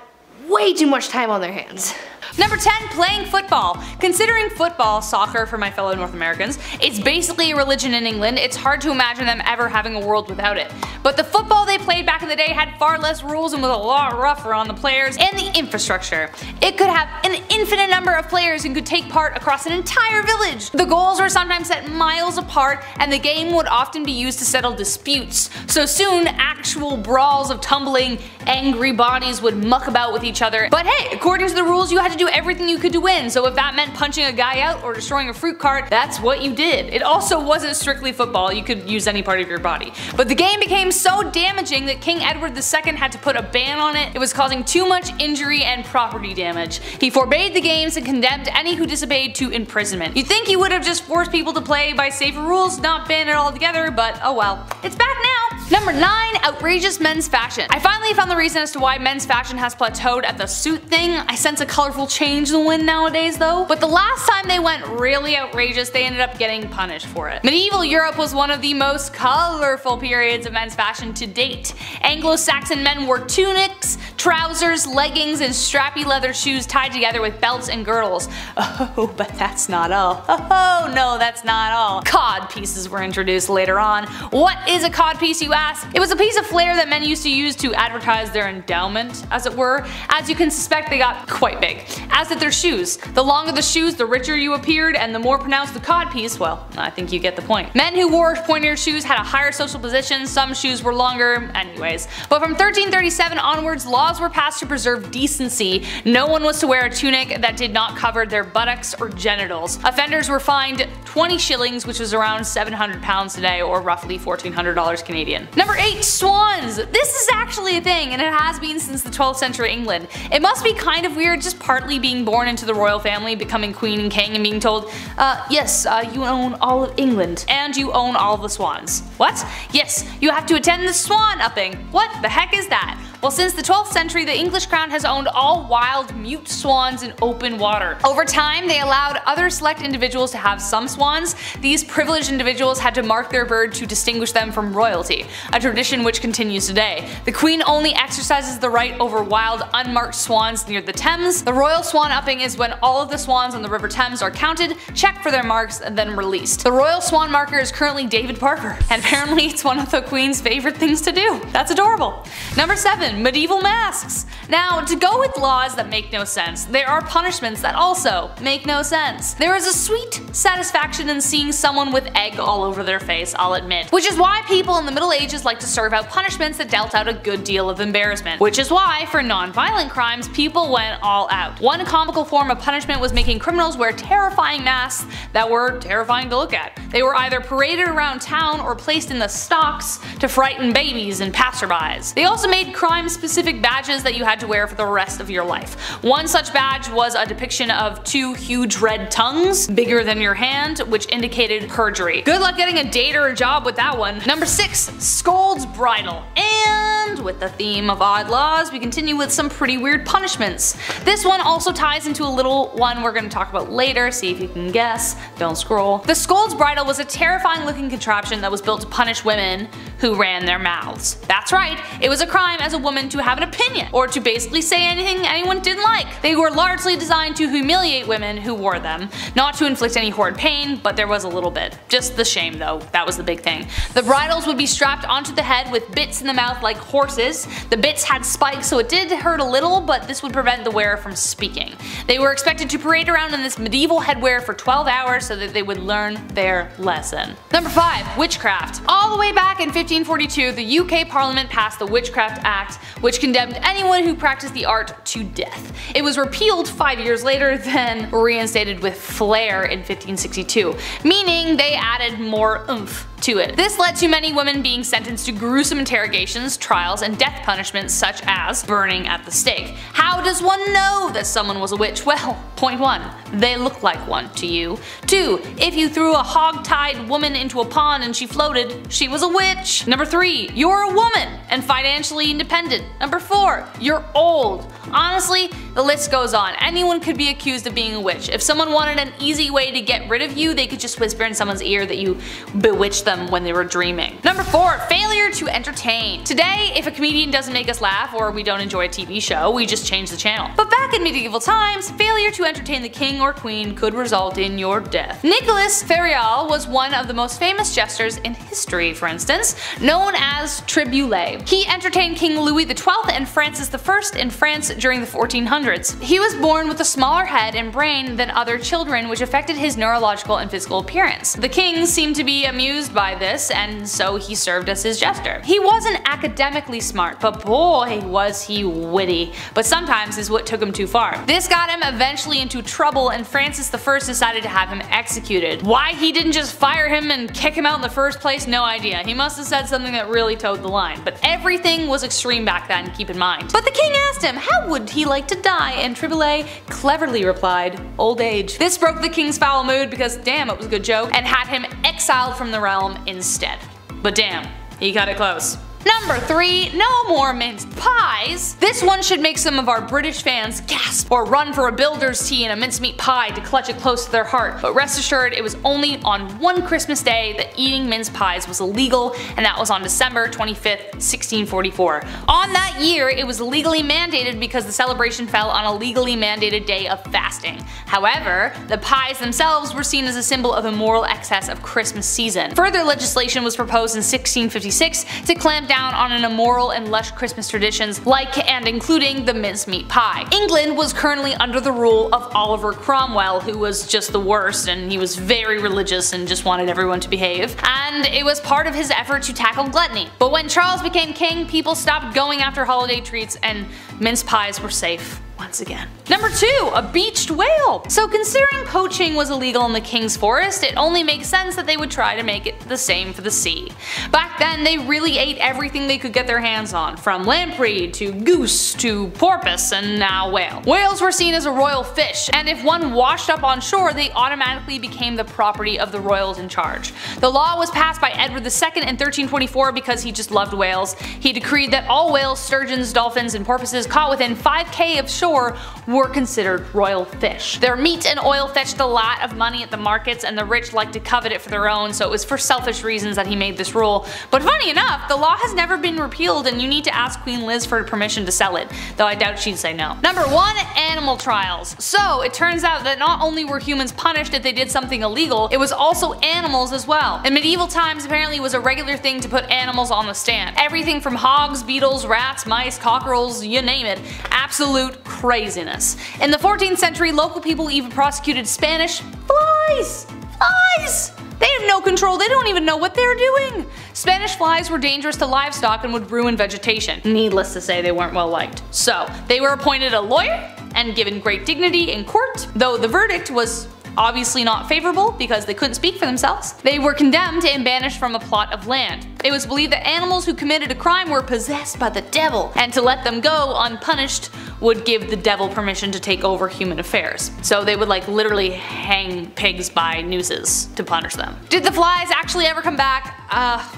way too much time on their hands. Number 10, playing football. Considering football, soccer for my fellow North Americans, is basically a religion in England, it's hard to imagine them ever having a world without it. But the football they played back in the day had far less rules and was a lot rougher on the players and the infrastructure. It could have an infinite number of players and could take part across an entire village. The goals were sometimes set miles apart, and the game would often be used to settle disputes. So soon, actual brawls of tumbling, angry bodies would muck about with each other. But hey, according to the rules, you had to do everything you could to win, so if that meant punching a guy out or destroying a fruit cart, that's what you did. It also wasn't strictly football, you could use any part of your body. But the game became so damaging that King Edward II had to put a ban on it. It was causing too much injury and property damage. He forbade the games and condemned any who disobeyed to imprisonment. You'd think he would have just forced people to play by safer rules, not ban it altogether, but oh well. It's back now! Number 9, outrageous men's fashion. I finally found the reason as to why men's fashion has plateaued at the suit thing. I sense a colorful change in the wind nowadays though. But the last time they went really outrageous, they ended up getting punished for it. Medieval Europe was one of the most colorful periods of men's fashion to date. Anglo-Saxon men wore tunics, trousers, leggings, and strappy leather shoes tied together with belts and girdles. Oh, but that's not all. Oh no, that's not all. Cod pieces were introduced later on. What is a cod piece, you ask? It was a piece of flair that men used to use to advertise their endowment, as it were. As you can suspect, they got quite big. As did their shoes. The longer the shoes, the richer you appeared, and the more pronounced the cod piece, well, I think you get the point. Men who wore pointier shoes had a higher social position, some shoes were longer, anyways. But from 1337 onwards, laws were passed to preserve decency. No one was to wear a tunic that did not cover their buttocks or genitals. Offenders were fined 20 shillings, which was around £700 today, or roughly $1,400 Canadian. Number 8, swans. This is actually a thing, and it has been since the 12th century England. It must be kind of weird just partly being born into the royal family, becoming queen and king, and being told, yes, you own all of England, and you own all of the swans. What? Yes, you have to attend the swan upping. What the heck is that? Well, since the 12th century, the English crown has owned all wild, mute swans in open water. Over time, they allowed other select individuals to have some swans. These privileged individuals had to mark their bird to distinguish them from royalty, a tradition which continues today. The queen only exercises the right over wild, unmarked swans near the Thames. The royal swan upping is when all of the swans on the River Thames are counted, checked for their marks, and then released. The royal swan marker is currently David Parker, and apparently it's one of the queen's favorite things to do. That's adorable. Number 7. Medieval masks. Now, to go with laws that make no sense, there are punishments that also make no sense. There is a sweet satisfaction satisfaction in seeing someone with egg all over their face, I'll admit. Which is why people in the Middle Ages like to serve out punishments that dealt out a good deal of embarrassment. Which is why, for non-violent crimes, people went all out. One comical form of punishment was making criminals wear terrifying masks that were terrifying to look at. They were either paraded around town or placed in the stocks to frighten babies and passerbys. They also made crime-specific badges that you had to wear for the rest of your life. One such badge was a depiction of two huge red tongues, bigger than your hand, which indicated perjury. Good luck getting a date or a job with that one. Number 6. Scold's bridle. And with the theme of odd laws, we continue with some pretty weird punishments. This one also ties into a little one we're going to talk about later, see if you can guess. Don't scroll. The scold's bridle was a terrifying looking contraption that was built to punish women who ran their mouths. That's right, it was a crime as a woman to have an opinion, or to basically say anything anyone didn't like. They were largely designed to humiliate women who wore them, not to inflict any horrid pain, but there was a little bit. Just the shame though, that was the big thing. The bridles would be strapped onto the head with bits in the mouth like horses. The bits had spikes, so it did hurt a little, but this would prevent the wearer from speaking. They were expected to parade around in this medieval headwear for 12 hours so that they would learn their lesson. Number 5. Witchcraft. All the way back in 1542, the UK Parliament passed the Witchcraft Act, which condemned anyone who practiced the art to death. It was repealed 5 years later, then reinstated with flair in 1562, meaning they added more oomph to it. This led to many women being sentenced to gruesome interrogations, trials, and death punishments such as burning at the stake. How does one know that someone was a witch? Well, point 1. They look like one to you. 2. If you threw a hog-tied woman into a pond and she floated, she was a witch. Number 3. You're a woman and financially independent. Number 4. You're old. Honestly, the list goes on. Anyone could be accused of being a witch. If someone wanted an easy way to get rid of you, they could just whisper in someone's ear that you bewitched them when they were dreaming. Number 4. Failure to entertain. Today, if a comedian doesn't make us laugh or we don't enjoy a TV show, we just change the channel. But back in medieval times, failure to entertain the king or queen could result in your death. Nicholas Ferial was one of the most famous jesters in history, for instance, known as Triboulet. He entertained King Louis XII and Francis I in France during the 1400s. He was born with a smaller head and brain than other children, which affected his neurological and physical appearance. The king seemed to be amused by this, and so he served as his jester. He wasn't academically smart, but boy was he witty. But sometimes his wit took him too far. This got him eventually into trouble, and Francis I decided to have him executed. Why he didn't just fire him and kick him out in the first place, no idea. He must have said something that really towed the line. But everything was extreme back then, keep in mind. But the king asked him how would he like to die, and Triboulet cleverly replied, old age. This broke the king's foul mood because damn, it was a good joke, and had him exiled from the realm instead. But damn, he cut it close. Number 3. No more minced pies. This one should make some of our British fans gasp or run for a builder's tea and a mincemeat pie to clutch it close to their heart, but rest assured it was only on one Christmas day that eating mince pies was illegal, and that was on December 25th, 1644. On that year it was legally mandated because the celebration fell on a legally mandated day of fasting. However, the pies themselves were seen as a symbol of immoral excess of Christmas season. Further legislation was proposed in 1656 to clamp down on an immoral and lush Christmas traditions like and including the mincemeat pie. England was currently under the rule of Oliver Cromwell, who was just the worst, and he was very religious and just wanted everyone to behave. And it was part of his effort to tackle gluttony. But when Charles became king, people stopped going after holiday treats and mince pies were safe once again. Number 2. A beached whale. So considering poaching was illegal in the king's forest, it only makes sense that they would try to make it the same for the sea. Back then they really ate everything they could get their hands on, from lamprey to goose to porpoise and now whale. Whales were seen as a royal fish, and if one washed up on shore they automatically became the property of the royals in charge. The law was passed by Edward II in 1324 because he just loved whales. He decreed that all whales, sturgeons, dolphins, and porpoises caught within 5k of shore were considered royal fish. Their meat and oil fetched a lot of money at the markets, and the rich liked to covet it for their own, so it was for selfish reasons that he made this rule. But funny enough, the law has never been repealed, and you need to ask Queen Liz for permission to sell it, though I doubt she'd say no. Number 1. Animal trials. So it turns out that not only were humans punished if they did something illegal, it was also animals as well. In medieval times apparently it was a regular thing to put animals on the stand. Everything from hogs, beetles, rats, mice, cockerels, you name it. Absolute craziness. In the 14th century, local people even prosecuted Spanish flies Flies! They have no control, they don't even know what they're doing. Spanish flies were dangerous to livestock and would ruin vegetation. Needless to say, they weren't well liked. So, they were appointed a lawyer and given great dignity in court, though the verdict was obviously not favorable because they couldn't speak for themselves. They were condemned and banished from a plot of land. It was believed that animals who committed a crime were possessed by the devil, and to let them go unpunished would give the devil permission to take over human affairs. So they would like literally hang pigs by nooses to punish them. Did the flies actually ever come back?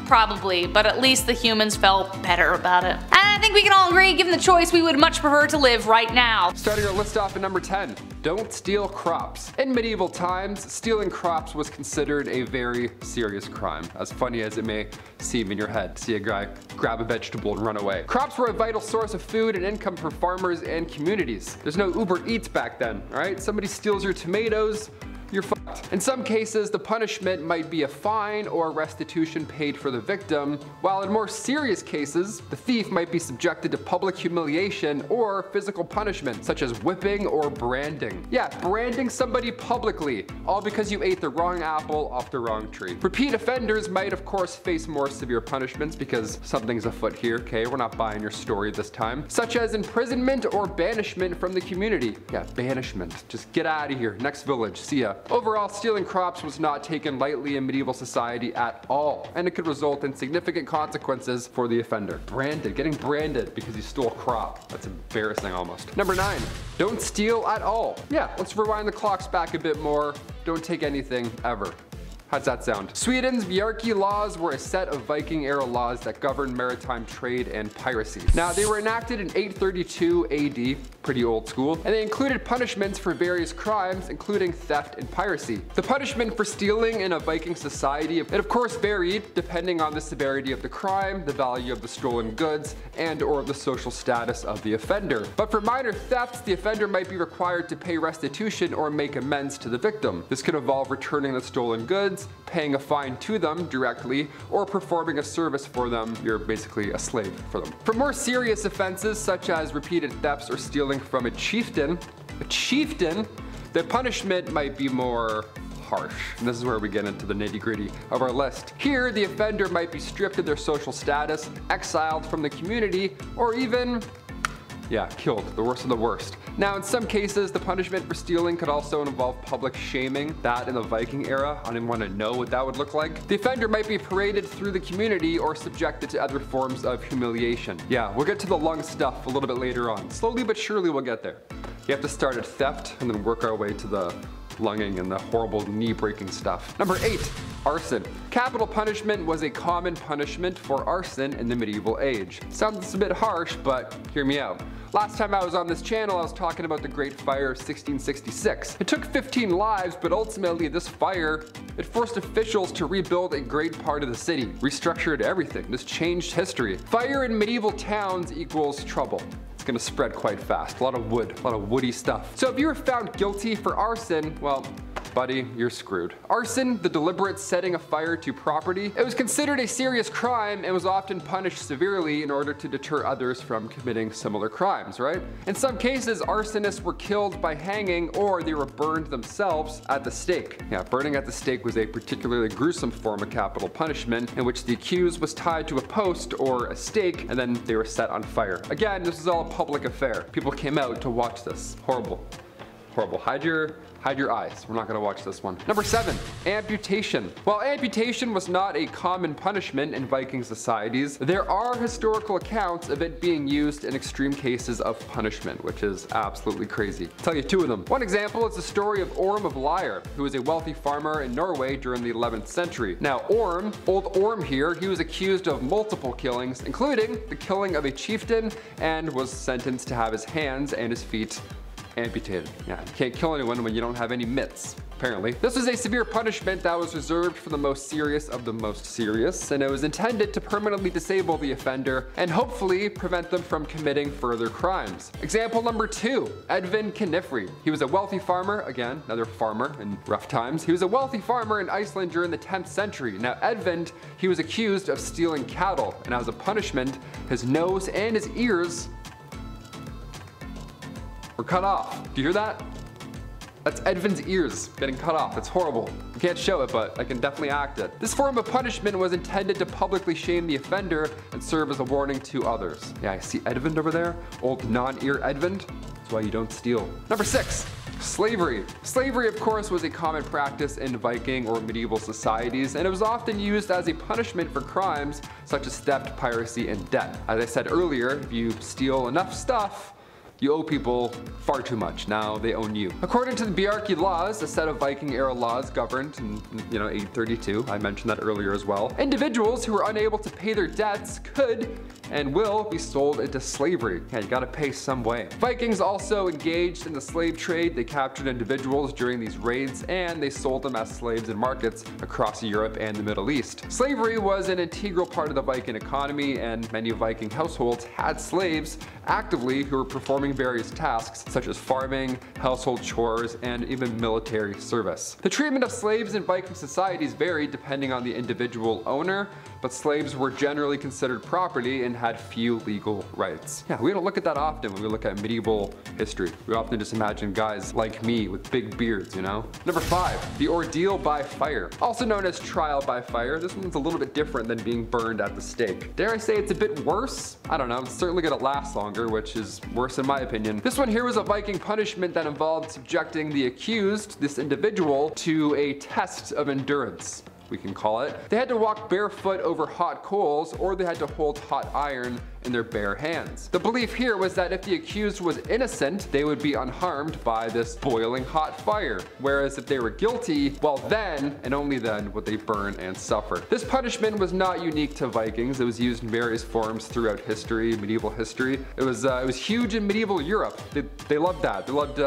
Probably, but at least the humans felt better about it. And I think we can all agree, given the choice, we would much prefer to live right now. Starting our list off at number 10. Don't steal crops. In medieval times, stealing crops was considered a very serious crime, as funny as it may seem in your head. See a guy grab a vegetable and run away. Crops were a vital source of food and income for farmers and communities. There's no Uber Eats back then, alright? Somebody steals your tomatoes, you're fucked. In some cases, the punishment might be a fine or restitution paid for the victim, while in more serious cases, the thief might be subjected to public humiliation or physical punishment, such as whipping or branding. Yeah, branding somebody publicly, all because you ate the wrong apple off the wrong tree. Repeat offenders might of course face more severe punishments because something's afoot here, okay? We're not buying your story this time. Such as imprisonment or banishment from the community. Yeah, banishment. Just get out of here. Next village. See ya. Overall, stealing crops was not taken lightly in medieval society at all, and it could result in significant consequences for the offender. Branded, getting branded because you stole a crop. That's embarrassing almost. Number 9, don't steal at all. Yeah, let's rewind the clocks back a bit more. Don't take anything ever. How's that sound? Sweden's Bjarki laws were a set of Viking-era laws that governed maritime trade and piracy. Now, they were enacted in 832 AD, pretty old school, and they included punishments for various crimes, including theft and piracy. The punishment for stealing in a Viking society, it of course varied depending on the severity of the crime, the value of the stolen goods, and or the social status of the offender. But for minor thefts, the offender might be required to pay restitution or make amends to the victim. This could involve returning the stolen goods, paying a fine to them directly, or performing a service for them. You're basically a slave for them. For more serious offenses such as repeated thefts or stealing from a chieftain, the punishment might be more harsh. And this is where we get into the nitty-gritty of our list. Here, the offender might be stripped of their social status, exiled from the community, or even killed, the worst of the worst. Now, in some cases, the punishment for stealing could also involve public shaming. That in the Viking era, I didn't want to know what that would look like. The offender might be paraded through the community or subjected to other forms of humiliation. Yeah, we'll get to the lung stuff a little bit later on. Slowly but surely we'll get there. You have to start at theft and then work our way to the lunging and the horrible knee-breaking stuff. Number 8, arson. Capital punishment was a common punishment for arson in the medieval age. Sounds a bit harsh, but hear me out. Last time I was on this channel, I was talking about the Great Fire of 1666. It took 15 lives, but ultimately this fire, it forced officials to rebuild a great part of the city, restructured everything. This changed history. Fire in medieval towns equals trouble. It's gonna spread quite fast. A lot of wood, a lot of woody stuff. So if you were found guilty for arson, well, buddy, you're screwed. Arson, the deliberate setting of fire to property, it was considered a serious crime and was often punished severely in order to deter others from committing similar crimes, right? In some cases, arsonists were killed by hanging or they were burned themselves at the stake. Yeah, burning at the stake was a particularly gruesome form of capital punishment in which the accused was tied to a post or a stake and then they were set on fire. Again, this is all a public affair. People came out to watch this. Horrible. Horrible. Hide your eyes. We're not going to watch this one. Number 7, amputation. While amputation was not a common punishment in Viking societies, there are historical accounts of it being used in extreme cases of punishment, which is absolutely crazy. I'll tell you 2 of them. One example is the story of Orm of Lyre, who was a wealthy farmer in Norway during the 11th century. Now Orm, old Orm here, he was accused of multiple killings, including the killing of a chieftain, and was sentenced to have his hands and his feet amputated. Yeah, you can't kill anyone when you don't have any mitts, apparently. This was a severe punishment that was reserved for the most serious of the most serious, and it was intended to permanently disable the offender and hopefully prevent them from committing further crimes. Example number 2, Edvin Knifri. He was a wealthy farmer, again, another farmer in rough times. He was a wealthy farmer in Iceland during the 10th century. Now Edvin, he was accused of stealing cattle, and as a punishment, his nose and his ears were cut off. Do you hear that? That's Edvin's ears getting cut off. It's horrible. I can't show it, but I can definitely act it. This form of punishment was intended to publicly shame the offender and serve as a warning to others. Yeah, I see Edvind over there. Old non-ear Edvind. That's why you don't steal. Number 6. Slavery. Slavery, of course, was a common practice in Viking or medieval societies, and it was often used as a punishment for crimes such as theft, piracy, and debt. As I said earlier, if you steal enough stuff, you owe people far too much. Now they own you. According to the Bjarki laws, a set of Viking era laws governed in 832, I mentioned that earlier as well, individuals who were unable to pay their debts could and will be sold into slavery. Yeah, you gotta pay some way. Vikings also engaged in the slave trade. They captured individuals during these raids and they sold them as slaves in markets across Europe and the Middle East. Slavery was an integral part of the Viking economy, and many Viking households had slaves actively who were performing various tasks such as farming, household chores, and even military service. The treatment of slaves in Viking societies varied depending on the individual owner, but slaves were generally considered property and had few legal rights. Yeah, we don't look at that often when we look at medieval history. We often just imagine guys like me with big beards, you know? Number 5, the ordeal by fire. Also known as trial by fire, this one's a little bit different than being burned at the stake. Dare I say it's a bit worse? I don't know, it's certainly gonna last longer, which is worse in my opinion. This one here was a Viking punishment that involved subjecting the accused, this individual, to a test of endurance, we can call it. They had to walk barefoot over hot coals, or they had to hold hot iron in their bare hands. The belief here was that if the accused was innocent, they would be unharmed by this boiling hot fire, whereas if they were guilty, well then, and only then, would they burn and suffer. This punishment was not unique to Vikings. It was used in various forms throughout history, medieval history. It was huge in medieval Europe. They loved that. They loved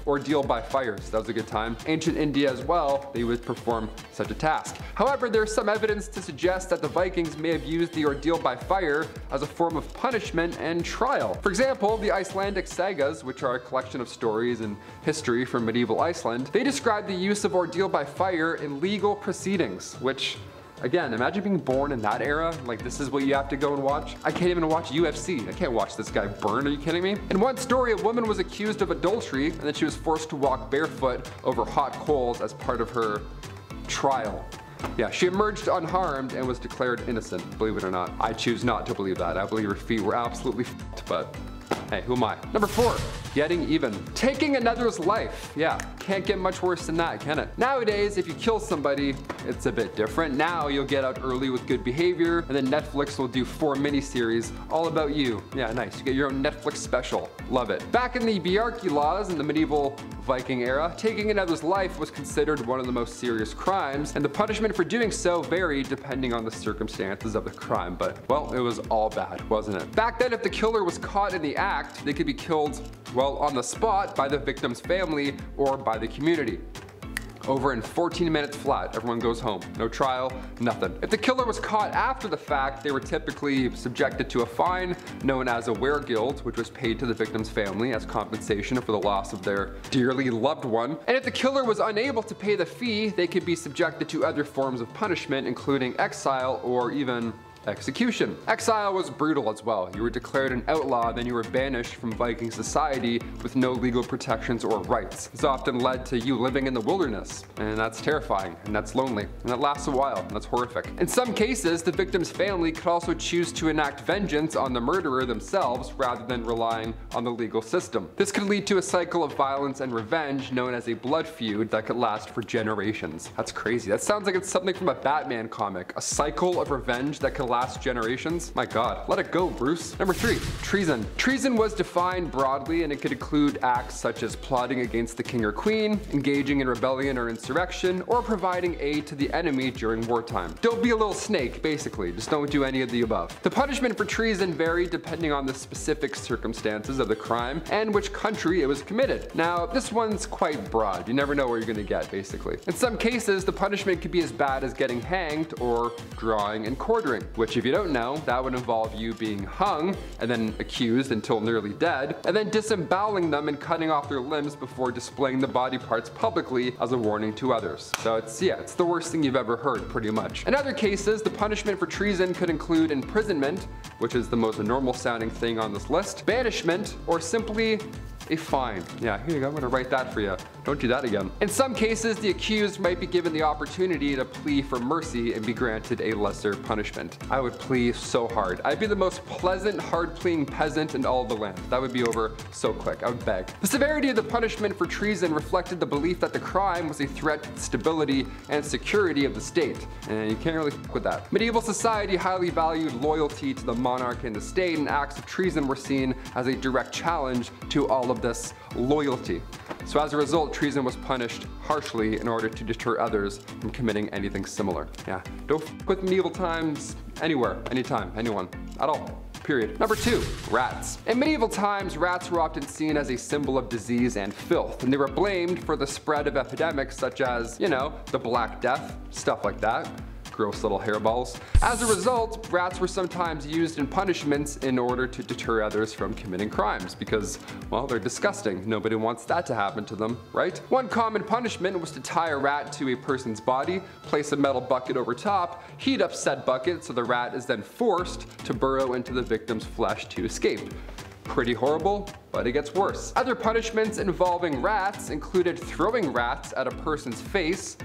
ordeal by fire, so that was a good time. Ancient India as well, they would perform such a task. However, there's some evidence to suggest that the Vikings may have used the ordeal by fire as a form of punishment and trial. For example, the Icelandic sagas, which are a collection of stories and history from medieval Iceland, they describe the use of ordeal by fire in legal proceedings, which, again, imagine being born in that era. Like, this is what you have to go and watch. I can't even watch UFC. I can't watch this guy burn. Are you kidding me? In one story, a woman was accused of adultery and then she was forced to walk barefoot over hot coals as part of her trial. Yeah, she emerged unharmed and was declared innocent, believe it or not. I choose not to believe that. I believe her feet were absolutely f***ed, but hey, who am I? Number 4, getting even. Taking another's life. Yeah, can't get much worse than that, can it? Nowadays, if you kill somebody, it's a bit different. Now you'll get out early with good behavior, and then Netflix will do 4 miniseries all about you. Yeah, nice. You get your own Netflix special. Love it. Back in the Bjarki laws in the medieval Viking era, taking another's life was considered one of the most serious crimes, and the punishment for doing so varied depending on the circumstances of the crime, but, well, it was all bad, wasn't it? Back then, if the killer was caught in the act, they could be killed, well, on the spot by the victim's family or by the community. Over in 14 minutes flat, everyone goes home. No trial, nothing. If the killer was caught after the fact, they were typically subjected to a fine known as a weregild, which was paid to the victim's family as compensation for the loss of their dearly loved one. And if the killer was unable to pay the fee, they could be subjected to other forms of punishment, including exile or even execution. Exile was brutal as well. You were declared an outlaw, then you were banished from Viking society with no legal protections or rights. This often led to you living in the wilderness, and that's terrifying, and that's lonely, and that lasts a while, and that's horrific. In some cases, the victim's family could also choose to enact vengeance on the murderer themselves rather than relying on the legal system. This could lead to a cycle of violence and revenge known as a blood feud that could last for generations. That's crazy. That sounds like it's something from a Batman comic. A cycle of revenge that could last generations? My god, let it go, Bruce. Number 3, treason. Treason was defined broadly, and it could include acts such as plotting against the king or queen, engaging in rebellion or insurrection, or providing aid to the enemy during wartime. Don't be a little snake, basically. Just don't do any of the above. The punishment for treason varied depending on the specific circumstances of the crime and which country it was committed. Now, this one's quite broad. You never know where you're gonna get, basically. In some cases, the punishment could be as bad as getting hanged or drawing and quartering, which, if you don't know, that would involve you being hung and then accused until nearly dead, and then disemboweling them and cutting off their limbs before displaying the body parts publicly as a warning to others. So it's the worst thing you've ever heard, pretty much. In other cases, the punishment for treason could include imprisonment, which is the most normal sounding thing on this list, banishment, or simply a fine. Yeah, here you go, I'm gonna write that for you. don't do that again. In some cases, the accused might be given the opportunity to plea for mercy and be granted a lesser punishment. I would plea so hard. I'd be the most pleasant, hard-pleading peasant in all of the land. That would be over so quick. I would beg. The severity of the punishment for treason reflected the belief that the crime was a threat to the stability and security of the state, and you can't really fuck with that. Medieval society highly valued loyalty to the monarch and the state, and acts of treason were seen as a direct challenge to all of this loyalty. So as a result, treason was punished harshly in order to deter others from committing anything similar. Yeah, don't fuck with medieval times anywhere, anytime, anyone, at all. Period. Number 2, rats. In medieval times, rats were often seen as a symbol of disease and filth, and they were blamed for the spread of epidemics such as, you know, the Black Death, stuff like that. Gross little hairballs. As a result, rats were sometimes used in punishments in order to deter others from committing crimes because, well, they're disgusting. Nobody wants that to happen to them, right? One common punishment was to tie a rat to a person's body, place a metal bucket over top, heat up said bucket so the rat is then forced to burrow into the victim's flesh to escape. Pretty horrible, but it gets worse. Other punishments involving rats included throwing rats at a person's face,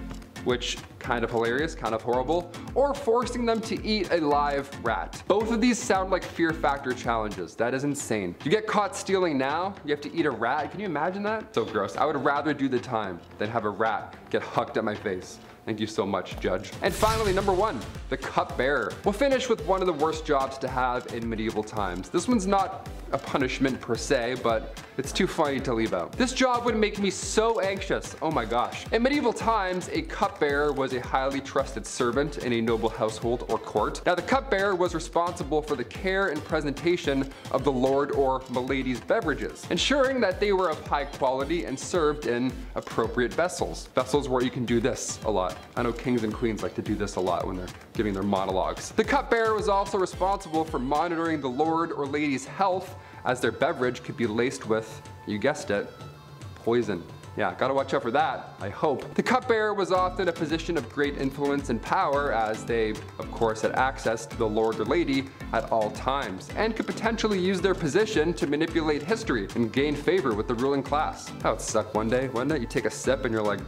which kind of hilarious, kind of horrible, or forcing them to eat a live rat. Both of these sound like fear factor challenges. That is insane. You get caught stealing now, you have to eat a rat. Can you imagine that? So gross. I would rather do the time than have a rat get hucked at my face. Thank you so much, Judge. And finally, number 1, the cupbearer. We'll finish with one of the worst jobs to have in medieval times. This one's not a punishment per se, but it's too funny to leave out. This job would make me so anxious, oh my gosh. In medieval times, a cupbearer was a highly trusted servant in a noble household or court. Now the cupbearer was responsible for the care and presentation of the lord or milady's beverages, ensuring that they were of high quality and served in appropriate vessels. Vessels where you can do this a lot. I know kings and queens like to do this a lot when they're giving their monologues. The cupbearer was also responsible for monitoring the lord or lady's health, as their beverage could be laced with, you guessed it, poison. Yeah, gotta watch out for that, I hope. The cupbearer was often a position of great influence and power, as they, of course, had access to the lord or lady at all times, and could potentially use their position to manipulate history and gain favor with the ruling class. That would suck one day, wouldn't it? You take a sip and you're like,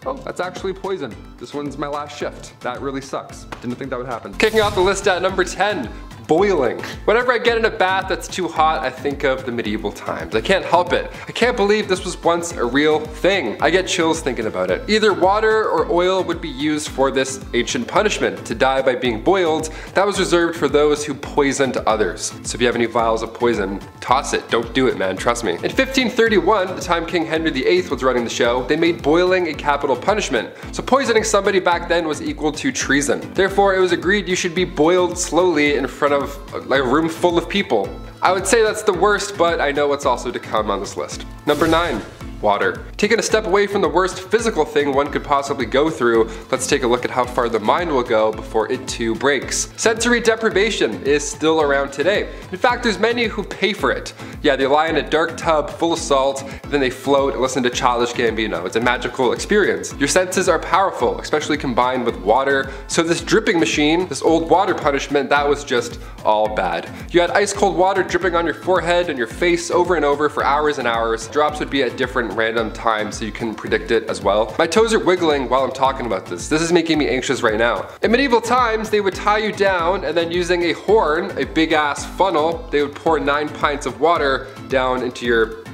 oh, that's actually poison. This one's my last shift. That really sucks. Didn't think that would happen. Kicking off the list at number 10, boiling. Whenever I get in a bath that's too hot, I think of the medieval times. I can't help it. I can't believe this was once a real thing. I get chills thinking about it. Either water or oil would be used for this ancient punishment. To die by being boiled, that was reserved for those who poisoned others. So if you have any vials of poison, toss it. Don't do it, man, trust me. In 1531, the time King Henry VIII was running the show, they made boiling a capital punishment. So poisoning somebody back then was equal to treason. Therefore, it was agreed you should be boiled slowly in front of like a room full of people. I would say that's the worst, but I know what's also to come on this list. Number 9. Water. Taking a step away from the worst physical thing one could possibly go through, let's take a look at how far the mind will go before it too breaks. Sensory deprivation is still around today. In fact, there's many who pay for it. Yeah, they lie in a dark tub full of salt, then they float and listen to Childish Gambino. It's a magical experience. Your senses are powerful, especially combined with water. So this dripping machine, this old water punishment, that was just all bad. You had ice cold water dripping on your forehead and your face over and over for hours and hours. Drops would be at different random times so you can predict it as well. My toes are wiggling while I'm talking about this. This is making me anxious right now. In medieval times, they would tie you down and then using a horn, a big ass funnel, they would pour 9 pints of water down your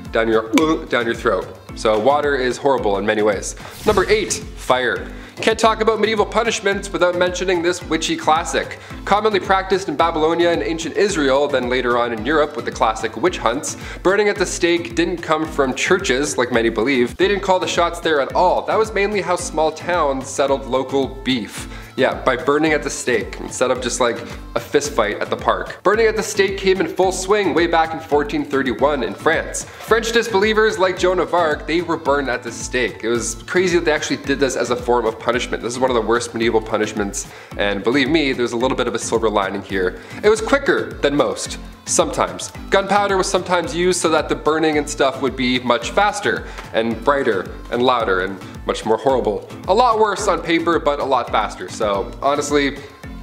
throat. So water is horrible in many ways. Number 8, fire. Can't talk about medieval punishments without mentioning this witchy classic. Commonly practiced in Babylonia and ancient Israel, then later on in Europe with the classic witch hunts, burning at the stake didn't come from churches, like many believe. They didn't call the shots there at all. That was mainly how small towns settled local beef. Yeah, by burning at the stake, instead of just like a fist fight at the park. Burning at the stake came in full swing way back in 1431 in France. French disbelievers like Joan of Arc, they were burned at the stake. It was crazy that they actually did this as a form of punishment. This is one of the worst medieval punishments, and believe me, there's a little bit of a silver lining here. It was quicker than most. Sometimes. Gunpowder was sometimes used so that the burning and stuff would be much faster and brighter and louder and much more horrible. A lot worse on paper, but a lot faster. So honestly,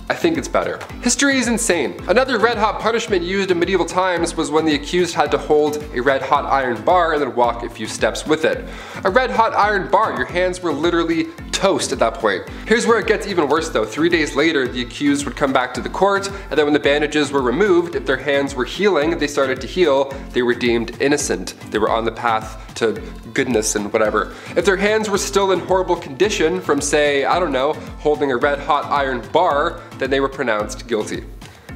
I think it's better. History is insane. Another red-hot punishment used in medieval times was when the accused had to hold a red-hot iron bar and then walk a few steps with it. A red-hot iron bar, your hands were literally toast at that point. Here's where it gets even worse though. 3 days later, the accused would come back to the court, and then when the bandages were removed, if their hands were healing, they started to heal, they were deemed innocent. They were on the path to goodness and whatever. If their hands were still in horrible condition from, say, I don't know, holding a red-hot iron bar, then they were pronounced guilty.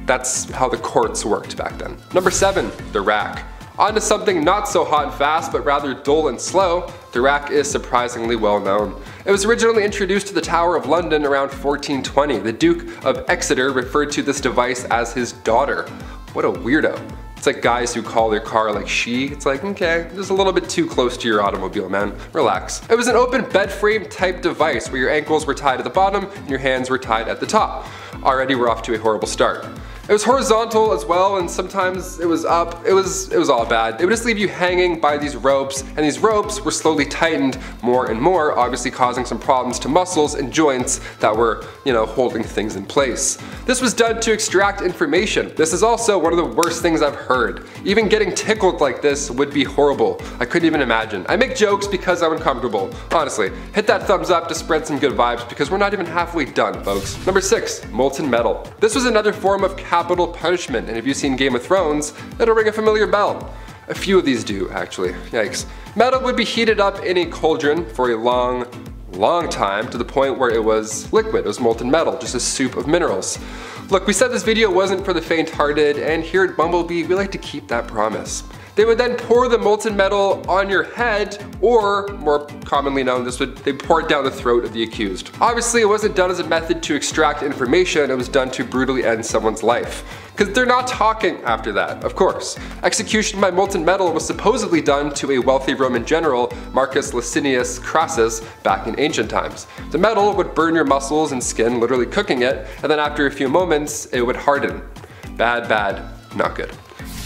That's how the courts worked back then. Number 7, the rack. On to something not so hot and fast, but rather dull and slow. The rack is surprisingly well known. It was originally introduced to the Tower of London around 1420. The Duke of Exeter referred to this device as his daughter. What a weirdo. It's like guys who call their car like she. It's like, okay, just a little bit too close to your automobile, man. Relax. It was an open bed frame type device where your ankles were tied at the bottom and your hands were tied at the top. Already we're off to a horrible start. It was horizontal as well, and sometimes it was up. It was all bad. It would just leave you hanging by these ropes, and these ropes were slowly tightened more and more, obviously causing some problems to muscles and joints that were, holding things in place. This was done to extract information. This is also one of the worst things I've heard. Even getting tickled like this would be horrible. I couldn't even imagine. I make jokes because I'm uncomfortable. Honestly, hit that thumbs up to spread some good vibes because we're not even halfway done, folks. Number 6, molten metal. This was another form of capital punishment, and if you've seen Game of Thrones, it'll ring a familiar bell. A few of these do, actually. Yikes. Metal would be heated up in a cauldron for a long time to the point where it was liquid. It was molten metal, just a soup of minerals. Look, we said this video wasn't for the faint-hearted, and here at Bumblebee, we like to keep that promise. They would then pour the molten metal on your head, or more commonly known, they pour it down the throat of the accused. Obviously, it wasn't done as a method to extract information, it was done to brutally end someone's life. Because they're not talking after that, of course. Execution by molten metal was supposedly done to a wealthy Roman general, Marcus Licinius Crassus, back in ancient times. The metal would burn your muscles and skin, literally cooking it, and then after a few moments, it would harden. Bad, not good.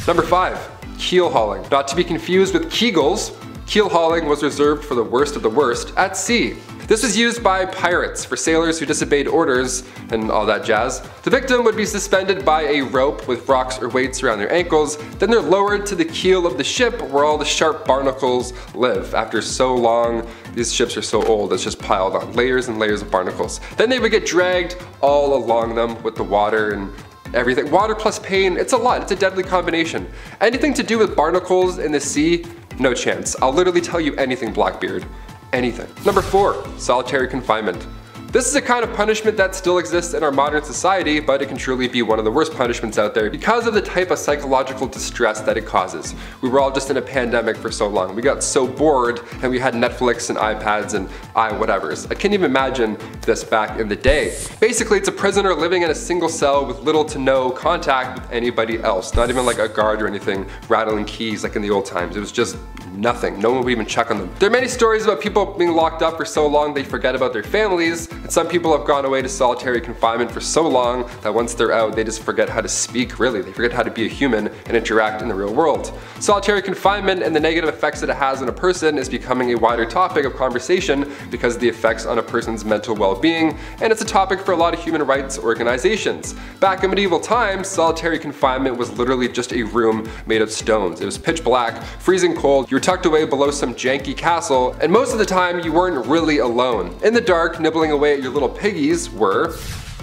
Number 5. Keel hauling. Not to be confused with Kegels, keel hauling was reserved for the worst of the worst at sea. This was used by pirates for sailors who disobeyed orders and all that jazz. The victim would be suspended by a rope with rocks or weights around their ankles, then they're lowered to the keel of the ship where all the sharp barnacles live. After so long, these ships are so old, it's just piled on layers and layers of barnacles. Then they would get dragged all along them with the water and everything. Water plus pain, it's a lot, it's a deadly combination. Anything to do with barnacles in the sea, no chance. I'll literally tell you anything, Blackbeard. Anything. Number 4, solitary confinement. This is a kind of punishment that still exists in our modern society, but it can truly be one of the worst punishments out there because of the type of psychological distress that it causes. We were all just in a pandemic for so long. We got so bored and we had Netflix and iPads and whatevers. I can't even imagine this back in the day. Basically, it's a prisoner living in a single cell with little to no contact with anybody else. Not even like a guard or anything rattling keys like in the old times. It was just nothing. No one would even check on them. There are many stories about people being locked up for so long they forget about their families, and some people have gone away to solitary confinement for so long that once they're out, they just forget how to speak, really. They forget how to be a human and interact in the real world. Solitary confinement and the negative effects that it has on a person is becoming a wider topic of conversation because of the effects on a person's mental well-being, and it's a topic for a lot of human rights organizations. Back in medieval times, solitary confinement was literally just a room made of stones. It was pitch black, freezing cold, you were tucked away below some janky castle, and most of the time you weren't really alone. In the dark, nibbling away at your little piggies were,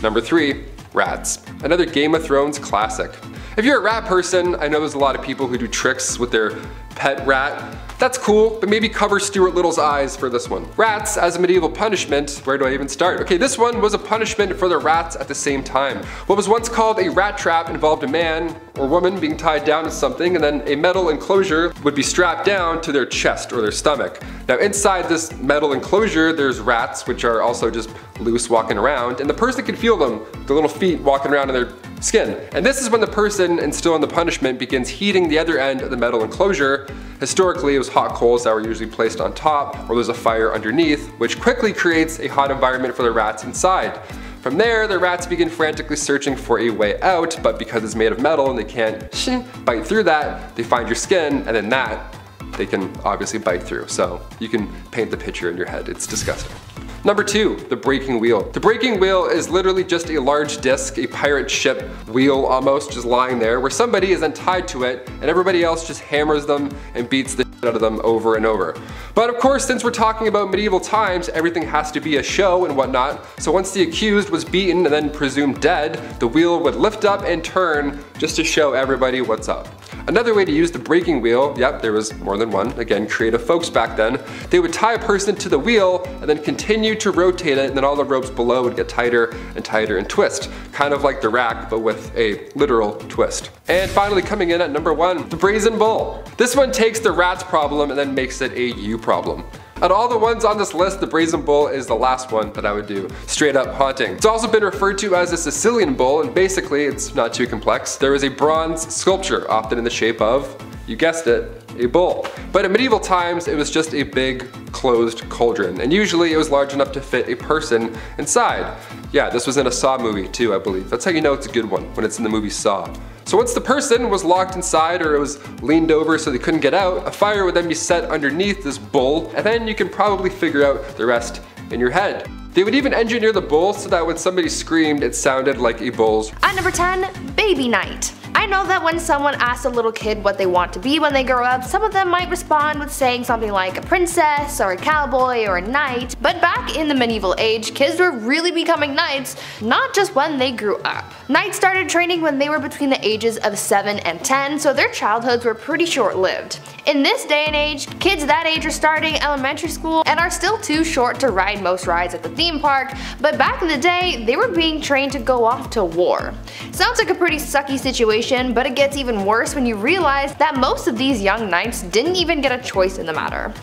number 3, rats. Another Game of Thrones classic. If you're a rat person, I know there's a lot of people who do tricks with their pet rat. That's cool, but maybe cover Stuart Little's eyes for this one. Rats as a medieval punishment, where do I even start? Okay, this one was a punishment for the rats at the same time. What was once called a rat trap involved a man or woman being tied down to something, and then a metal enclosure would be strapped down to their chest or their stomach. Now inside this metal enclosure, there's rats, which are also just loose walking around, and the person can feel them, the little feet walking around in their skin. And this is when the person instilling the punishment begins heating the other end of the metal enclosure. Historically, it was hot coals that were usually placed on top, or there's a fire underneath, which quickly creates a hot environment for the rats inside. From there, the rats begin frantically searching for a way out, but because it's made of metal and they can't bite through that, they find your skin, and then that they can obviously bite through. So you can paint the picture in your head. It's disgusting. Number 2, the breaking wheel. The breaking wheel is literally just a large disc, a pirate ship wheel almost, just lying there, where somebody is then tied to it and everybody else just hammers them and beats the shit out of them over and over. But of course, since we're talking about medieval times, everything has to be a show and whatnot, so once the accused was beaten and then presumed dead, the wheel would lift up and turn just to show everybody what's up. Another way to use the breaking wheel, yep, there was more than one, again, creative folks back then, they would tie a person to the wheel and then continue to rotate it, and then all the ropes below would get tighter and tighter and twist. Kind of like the rack, but with a literal twist. And finally coming in at number 1, the brazen bull. This one takes the rat's problem and then makes it a you problem. Out of all the ones on this list, the brazen bull is the last one that I would do. Straight up haunting. It's also been referred to as a Sicilian bull, and basically it's not too complex. There is a bronze sculpture, often in the shape of, you guessed it, a bull. But in medieval times, it was just a big closed cauldron, and usually it was large enough to fit a person inside. Yeah, this was in a Saw movie too, I believe. That's how you know it's a good one, when it's in the movie Saw. So once the person was locked inside or it was leaned over so they couldn't get out, a fire would then be set underneath this bull, and then you can probably figure out the rest in your head. They would even engineer the bull so that when somebody screamed, it sounded like a bull's. At number 10, baby night. I know that when someone asks a little kid what they want to be when they grow up, some of them might respond with saying something like a princess or a cowboy or a knight, but back in the medieval age, kids were really becoming knights, not just when they grew up. Knights started training when they were between the ages of 7 and 10, so their childhoods were pretty short-lived. In this day and age, kids that age are starting elementary school and are still too short to ride most rides at the theme park, but back in the day, they were being trained to go off to war. Sounds like a pretty sucky situation, but it gets even worse when you realize that most of these young knights didn't even get a choice in the matter.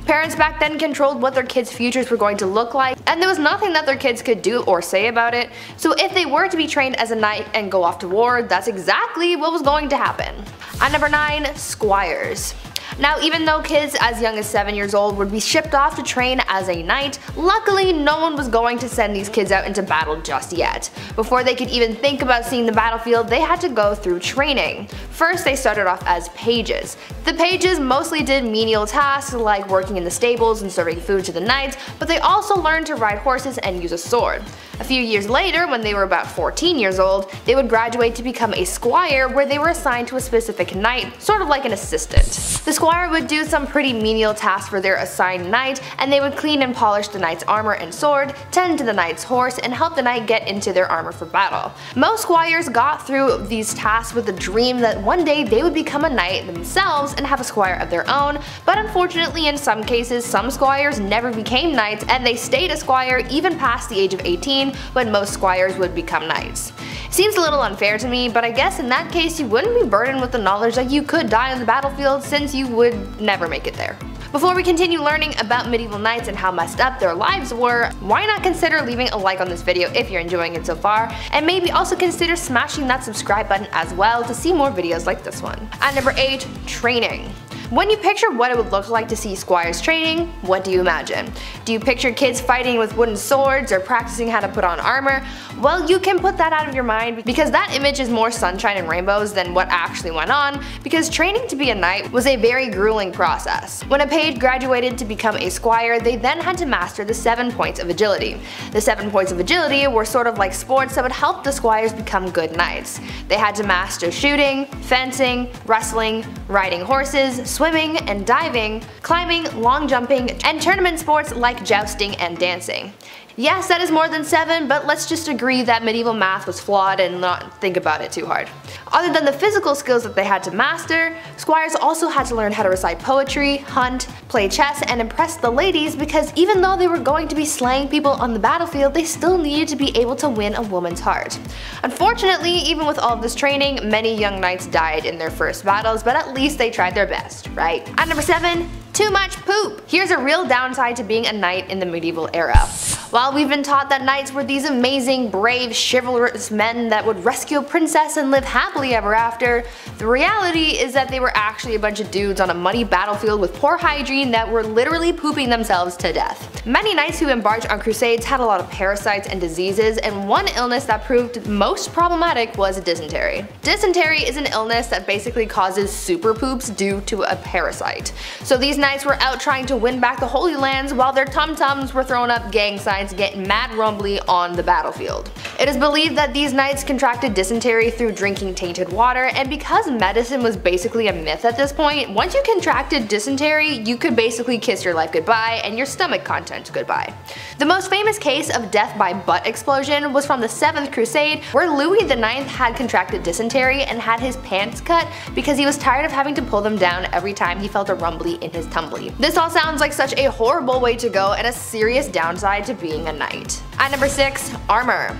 Parents back then controlled what their kids' futures were going to look like, and there was nothing that their kids could do or say about it, so if they were to be trained as a knight and go off to war, that's exactly what was going to happen. At number 9, squires. Now, even though kids as young as 7 years old would be shipped off to train as a knight, luckily no one was going to send these kids out into battle just yet. Before they could even think about seeing the battlefield, they had to go through training. First, they started off as pages. The pages mostly did menial tasks like working in the stables and serving food to the knights, but they also learned to ride horses and use a sword. A few years later, when they were about 14 years old, they would graduate to become a squire, where they were assigned to a specific knight, sort of like an assistant. The squire would do some pretty menial tasks for their assigned knight, and they would clean and polish the knight's armor and sword, tend to the knight's horse, and help the knight get into their armor for battle. Most squires got through these tasks with the dream that one day they would become a knight themselves and have a squire of their own, but unfortunately in some cases, some squires never became knights, and they stayed a squire even past the age of 18, when most squires would become knights. Seems a little unfair to me, but I guess in that case you wouldn't be burdened with the knowledge that you could die on the battlefield, since you would never make it there. Before we continue learning about medieval knights and how messed up their lives were, why not consider leaving a like on this video if you're enjoying it so far, and maybe also consider smashing that subscribe button as well to see more videos like this one. At number 8, training. When you picture what it would look like to see squires training, what do you imagine? Do you picture kids fighting with wooden swords or practicing how to put on armor? Well, you can put that out of your mind, because that image is more sunshine and rainbows than what actually went on, because training to be a knight was a very grueling process. When a page graduated to become a squire, they then had to master the 7 points of agility. The 7 points of agility were sort of like sports that would help the squires become good knights. They had to master shooting, fencing, wrestling, riding horses, swimming and diving, climbing, long jumping, and tournament sports like jousting and dancing. Yes, that is more than 7, but let's just agree that medieval math was flawed and not think about it too hard. Other than the physical skills that they had to master, squires also had to learn how to recite poetry, hunt, play chess, and impress the ladies, because even though they were going to be slaying people on the battlefield, they still needed to be able to win a woman's heart. Unfortunately, even with all of this training, many young knights died in their first battles, but at least they tried their best, right? At number 7, too much poop. Here's a real downside to being a knight in the medieval era. While we've been taught that knights were these amazing, brave, chivalrous men that would rescue a princess and live happily ever after, the reality is that they were actually a bunch of dudes on a muddy battlefield with poor hygiene that were literally pooping themselves to death. Many knights who embarked on crusades had a lot of parasites and diseases, and one illness that proved most problematic was dysentery. Dysentery is an illness that basically causes super poops due to a parasite. So these knights were out trying to win back the Holy Lands while their tum-tums were throwing up gang signs getting mad rumbly on the battlefield. It is believed that these knights contracted dysentery through drinking tainted water, and because medicine was basically a myth at this point, once you contracted dysentery, you could basically kiss your life goodbye and your stomach contents goodbye. The most famous case of death by butt explosion was from the 7th Crusade, where Louis IX had contracted dysentery and had his pants cut because he was tired of having to pull them down every time he felt a rumbly in his tumbly. This all sounds like such a horrible way to go and a serious downside to being a knight. At number 6, armor.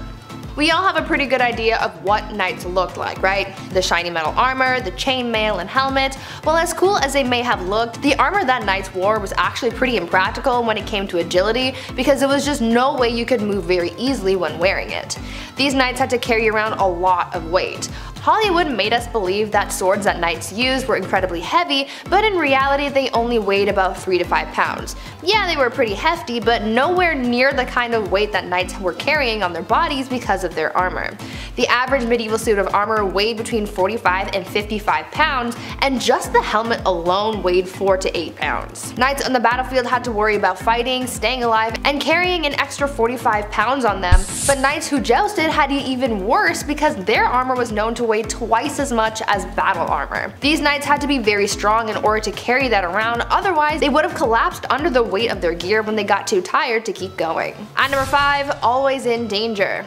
We all have a pretty good idea of what knights looked like, right? The shiny metal armor, the chainmail and helmet. Well, as cool as they may have looked, the armor that knights wore was actually pretty impractical when it came to agility, because there was just no way you could move very easily when wearing it. These knights had to carry around a lot of weight. Hollywood made us believe that swords that knights used were incredibly heavy, but in reality they only weighed about 3 to 5 pounds. Yeah, they were pretty hefty, but nowhere near the kind of weight that knights were carrying on their bodies because of their armor. The average medieval suit of armor weighed between 45 and 55 pounds, and just the helmet alone weighed 4 to 8 pounds. Knights on the battlefield had to worry about fighting, staying alive, and carrying an extra 45 pounds on them, but knights who jousted had it even worse because their armor was known to weigh twice as much as battle armor. These knights had to be very strong in order to carry that around, otherwise they would have collapsed under the weight of their gear when they got too tired to keep going. At number 5, always in danger.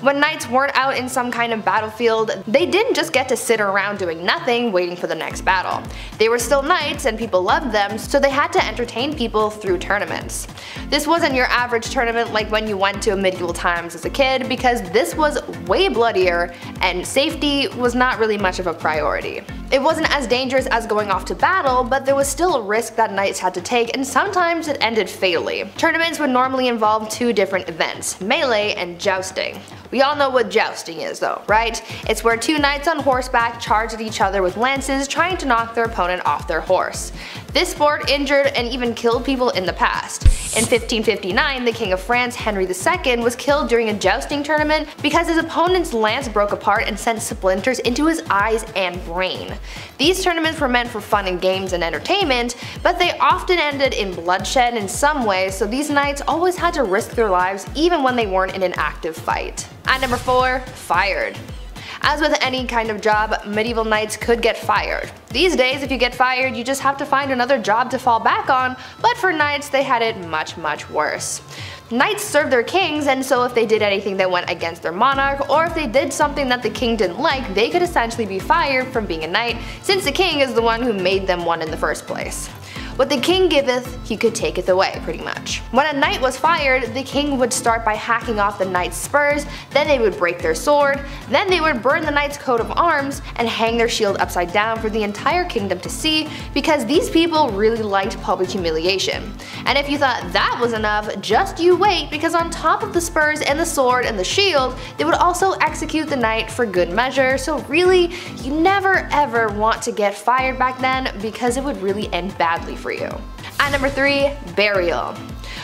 When knights weren't out in some kind of battlefield, they didn't just get to sit around doing nothing waiting for the next battle. They were still knights and people loved them, so they had to entertain people through tournaments. This wasn't your average tournament like when you went to medieval times as a kid, because this was way bloodier and safety was not really much of a priority. It wasn't as dangerous as going off to battle, but there was still a risk that knights had to take, and sometimes it ended fatally. Tournaments would normally involve 2 different events, melee and jousting. We all know what jousting is though, right? It's where 2 knights on horseback charge at each other with lances, trying to knock their opponent off their horse. This sport injured and even killed people in the past. In 1559, the King of France, Henry II, was killed during a jousting tournament because his opponent's lance broke apart and sent splinters into his eyes and brain. These tournaments were meant for fun and games and entertainment, but they often ended in bloodshed in some way, so these knights always had to risk their lives even when they weren't in an active fight. At number 4, fired. As with any kind of job, medieval knights could get fired. These days, if you get fired, you just have to find another job to fall back on, but for knights they had it much worse. Knights served their kings, and so if they did anything that went against their monarch, or if they did something that the king didn't like, they could essentially be fired from being a knight, since the king is the one who made them one in the first place. What the king giveth, he could taketh away, pretty much. When a knight was fired, the king would start by hacking off the knight's spurs, then they would break their sword, then they would burn the knight's coat of arms, and hang their shield upside down for the entire kingdom to see, because these people really liked public humiliation. And if you thought that was enough, just you wait, because on top of the spurs and the sword and the shield, they would also execute the knight for good measure, so really, you never ever want to get fired back then, because it would really end badly for you. At number 3, burial.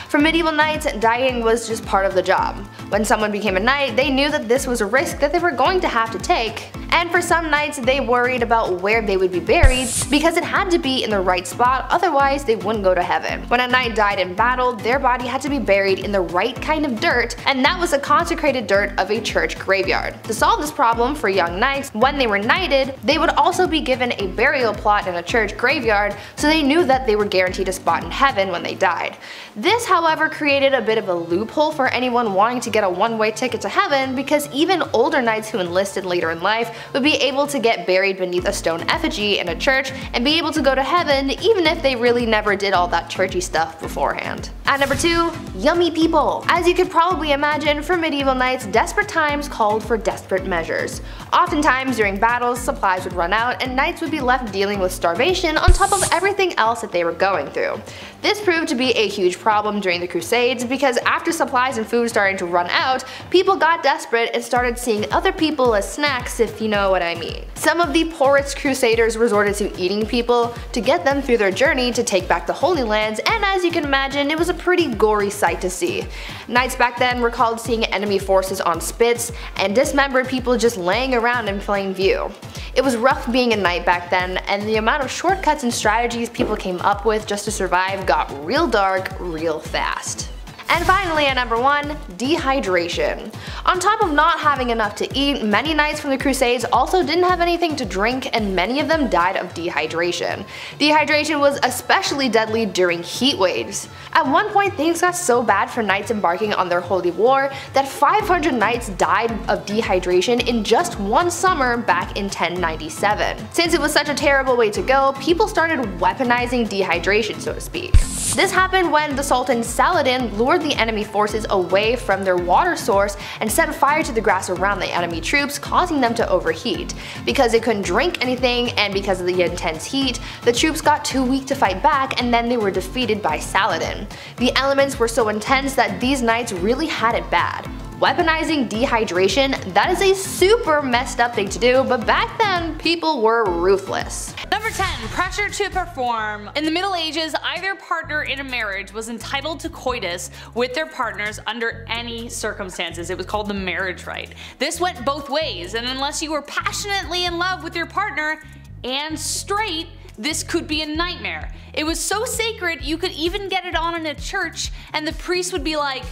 For medieval knights, dying was just part of the job. When someone became a knight, they knew that this was a risk that they were going to have to take. And for some knights, they worried about where they would be buried because it had to be in the right spot, otherwise they wouldn't go to heaven. When a knight died in battle, their body had to be buried in the right kind of dirt, and that was the consecrated dirt of a church graveyard. To solve this problem for young knights, when they were knighted, they would also be given a burial plot in a church graveyard, so they knew that they were guaranteed a spot in heaven when they died. This, however, created a bit of a loophole for anyone wanting to get a one-way ticket to heaven, because even older knights who enlisted later in life would be able to get buried beneath a stone effigy in a church and be able to go to heaven even if they really never did all that churchy stuff beforehand. At number 2, yummy people. As you could probably imagine, for medieval knights, desperate times called for desperate measures. Oftentimes during battles, supplies would run out and knights would be left dealing with starvation on top of everything else that they were going through. This proved to be a huge problem during the Crusades because after supplies and food started to run out, people got desperate and started seeing other people as snacks, if you know what I mean. Some of the poorest crusaders resorted to eating people to get them through their journey to take back the Holy Lands, and as you can imagine, it was a pretty gory sight to see. Knights back then recalled seeing enemy forces on spits and dismembered people just laying around in plain view. It was rough being a knight back then, and the amount of shortcuts and strategies people came up with just to survive got real dark real fast. And finally, at number 1, dehydration. On top of not having enough to eat, many knights from the Crusades also didn't have anything to drink, and many of them died of dehydration. Dehydration was especially deadly during heat waves. At one point, things got so bad for knights embarking on their holy war that 500 knights died of dehydration in just one summer back in 1097. Since it was such a terrible way to go, people started weaponizing dehydration, so to speak. This happened when the Sultan Saladin lured the enemy forces away from their water source and set fire to the grass around the enemy troops, causing them to overheat. Because they couldn't drink anything and because of the intense heat, the troops got too weak to fight back and then they were defeated by Saladin. The elements were so intense that these knights really had it bad. Weaponizing dehydration, that is a super messed up thing to do, but back then, people were ruthless. Number 10. Pressure to perform. In the Middle Ages, either partner in a marriage was entitled to coitus with their partners under any circumstances. It was called the marriage rite. This went both ways, and unless you were passionately in love with your partner and straight, this could be a nightmare. It was so sacred you could even get it on in a church and the priest would be like,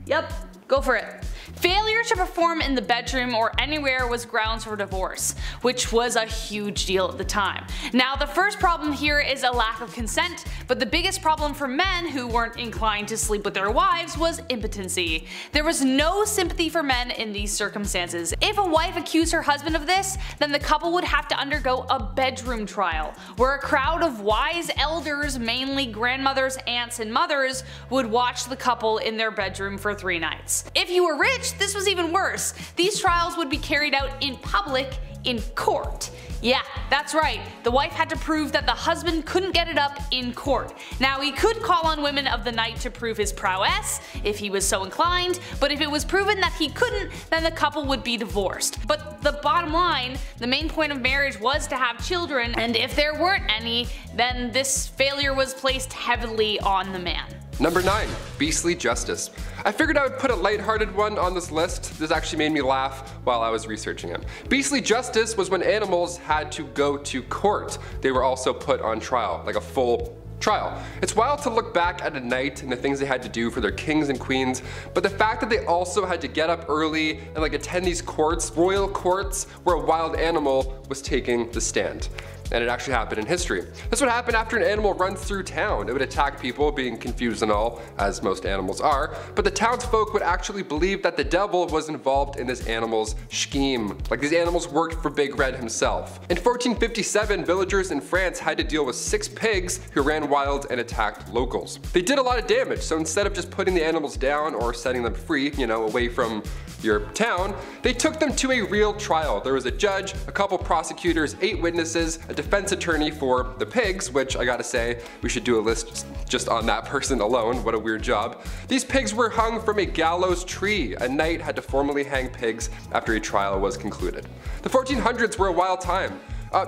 "Yep, go for it." Failure to perform in the bedroom or anywhere was grounds for divorce, which was a huge deal at the time. Now the first problem here is a lack of consent, but the biggest problem for men who weren't inclined to sleep with their wives was impotency. There was no sympathy for men in these circumstances. If a wife accused her husband of this, then the couple would have to undergo a bedroom trial, where a crowd of wise elders, mainly grandmothers, aunts, and mothers, would watch the couple in their bedroom for 3 nights. If you were rich, this was even worse. These trials would be carried out in public, in court. Yeah, that's right. The wife had to prove that the husband couldn't get it up in court. Now he could call on women of the night to prove his prowess, if he was so inclined, but if it was proven that he couldn't, then the couple would be divorced. But the bottom line, the main point of marriage was to have children, and if there weren't any, then this failure was placed heavily on the man. Number 9. Beastly justice. I figured I would put a lighthearted one on this list. This actually made me laugh while I was researching it. Beastly justice was when animals had to go to court. They were also put on trial, like a full trial. It's wild to look back at a knight and the things they had to do for their kings and queens, but the fact that they also had to get up early and attend these courts, royal courts, where a wild animal was taking the stand. And it actually happened in history. This would happen after an animal runs through town. It would attack people, being confused and all, as most animals are, but the townsfolk would actually believe that the devil was involved in this animal's scheme. Like these animals worked for Big Red himself. In 1457, villagers in France had to deal with 6 pigs who ran wild and attacked locals. They did a lot of damage, so instead of just putting the animals down or setting them free, away from your town, they took them to a real trial. There was a judge, a couple prosecutors, 8 witnesses, a defense attorney for the pigs, which I gotta say, we should do a list just on that person alone. What a weird job. These pigs were hung from a gallows tree. A knight had to formally hang pigs after a trial was concluded. The 1400s were a wild time.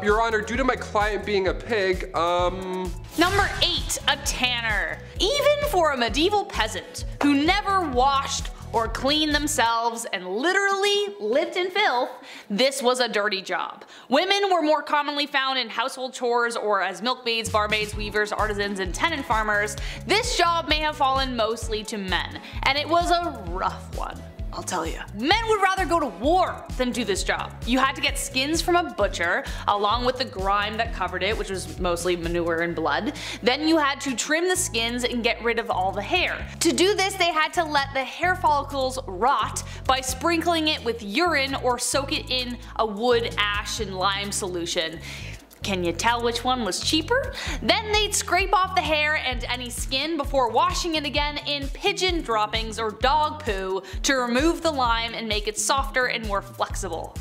Your Honor, due to my client being a pig, Number 8. A tanner. Even for a medieval peasant who never washed or cleaned themselves and literally lived in filth, this was a dirty job. Women were more commonly found in household chores or as milkmaids, barmaids, weavers, artisans, and tenant farmers. This job may have fallen mostly to men, and it was a rough one, I'll tell you. Men would rather go to war than do this job. You had to get skins from a butcher, along with the grime that covered it, which was mostly manure and blood. Then you had to trim the skins and get rid of all the hair. To do this, they had to let the hair follicles rot by sprinkling it with urine or soak it in a wood, ash, and lime solution. Can you tell which one was cheaper? Then they'd scrape off the hair and any skin before washing it again in pigeon droppings or dog poo to remove the lime and make it softer and more flexible.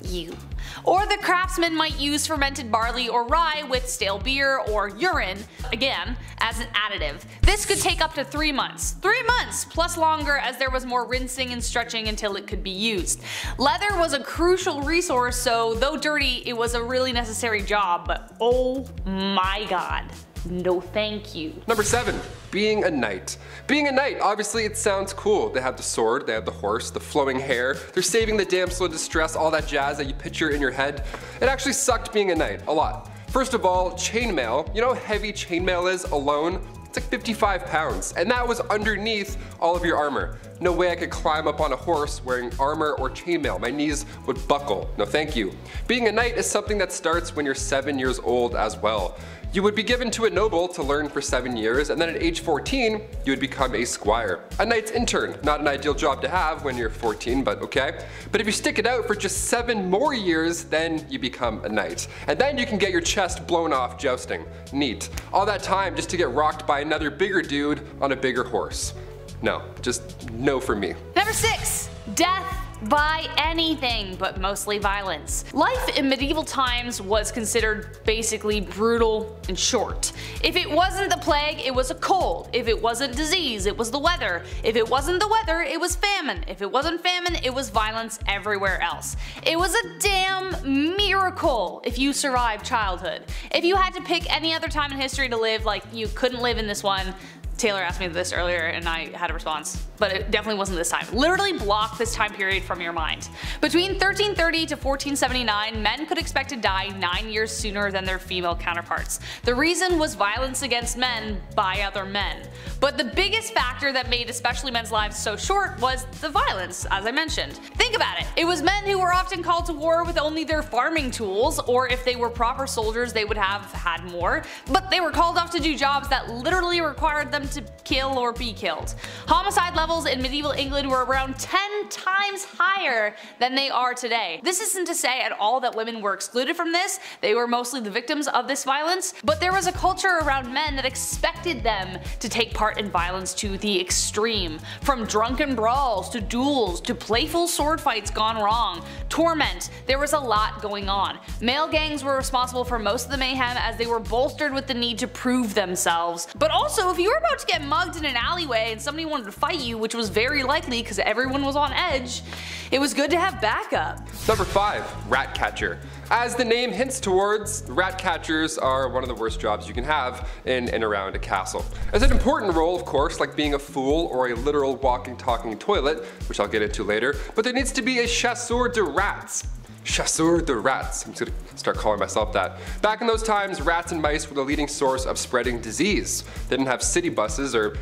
you. Or the craftsmen might use fermented barley or rye with stale beer or urine, again, as an additive. This could take up to 3 months. 3 months plus longer, as there was more rinsing and stretching until it could be used. Leather was a crucial resource, so though dirty, it was a really necessary job, but oh my god. No thank you. Number 7, being a knight. Being a knight, obviously it sounds cool. They have the sword, they have the horse, the flowing hair, they're saving the damsel in distress, all that jazz that you picture in your head. It actually sucked being a knight, a lot. First of all, chainmail. You know how heavy chainmail is alone? It's like 55 pounds, and that was underneath all of your armor. No way I could climb up on a horse wearing armor or chainmail. My knees would buckle. No thank you. Being a knight is something that starts when you're 7 years old as well. You would be given to a noble to learn for 7 years, and then at age 14, you would become a squire. A knight's intern, not an ideal job to have when you're 14, but okay. But if you stick it out for just 7 more years, then you become a knight. And then you can get your chest blown off jousting. Neat. All that time just to get rocked by another bigger dude on a bigger horse. No, just no for me. Number 6, death by anything, but mostly violence. Life in medieval times was considered basically brutal and short. If it wasn't the plague, it was a cold. If it wasn't disease, it was the weather. If it wasn't the weather, it was famine. If it wasn't famine, it was violence everywhere else. It was a damn miracle if you survived childhood. If you had to pick any other time in history to live, like you couldn't live in this one. Taylor asked me this earlier and I had a response, but it definitely wasn't this time. Literally block this time period from your mind. Between 1330 to 1479, men could expect to die 9 years sooner than their female counterparts. The reason was violence against men by other men. But the biggest factor that made especially men's lives so short was the violence, as I mentioned. Think about it. It was men who were often called to war with only their farming tools, or if they were proper soldiers they would have had more, but they were called off to do jobs that literally required them to kill or be killed. Homicide levels in medieval England were around 10 times higher than they are today. This isn't to say at all that women were excluded from this, they were mostly the victims of this violence, but there was a culture around men that expected them to take part in violence to the extreme. From drunken brawls, to duels, to playful sword fights gone wrong, torment, there was a lot going on. Male gangs were responsible for most of the mayhem as they were bolstered with the need to prove themselves. But also, if you were about to get mugged in an alleyway and somebody wanted to fight you, which was very likely because everyone was on edge, it was good to have backup. Number 5, rat catcher. As the name hints towards, rat catchers are one of the worst jobs you can have in and around a castle. It's an important role, of course, like being a fool or a literal walking talking toilet, which I'll get into later, but there needs to be a chasseur de rats. Chasseur de rats. I'm just gonna start calling myself that. Back in those times, rats and mice were the leading source of spreading disease. They didn't have city buses or,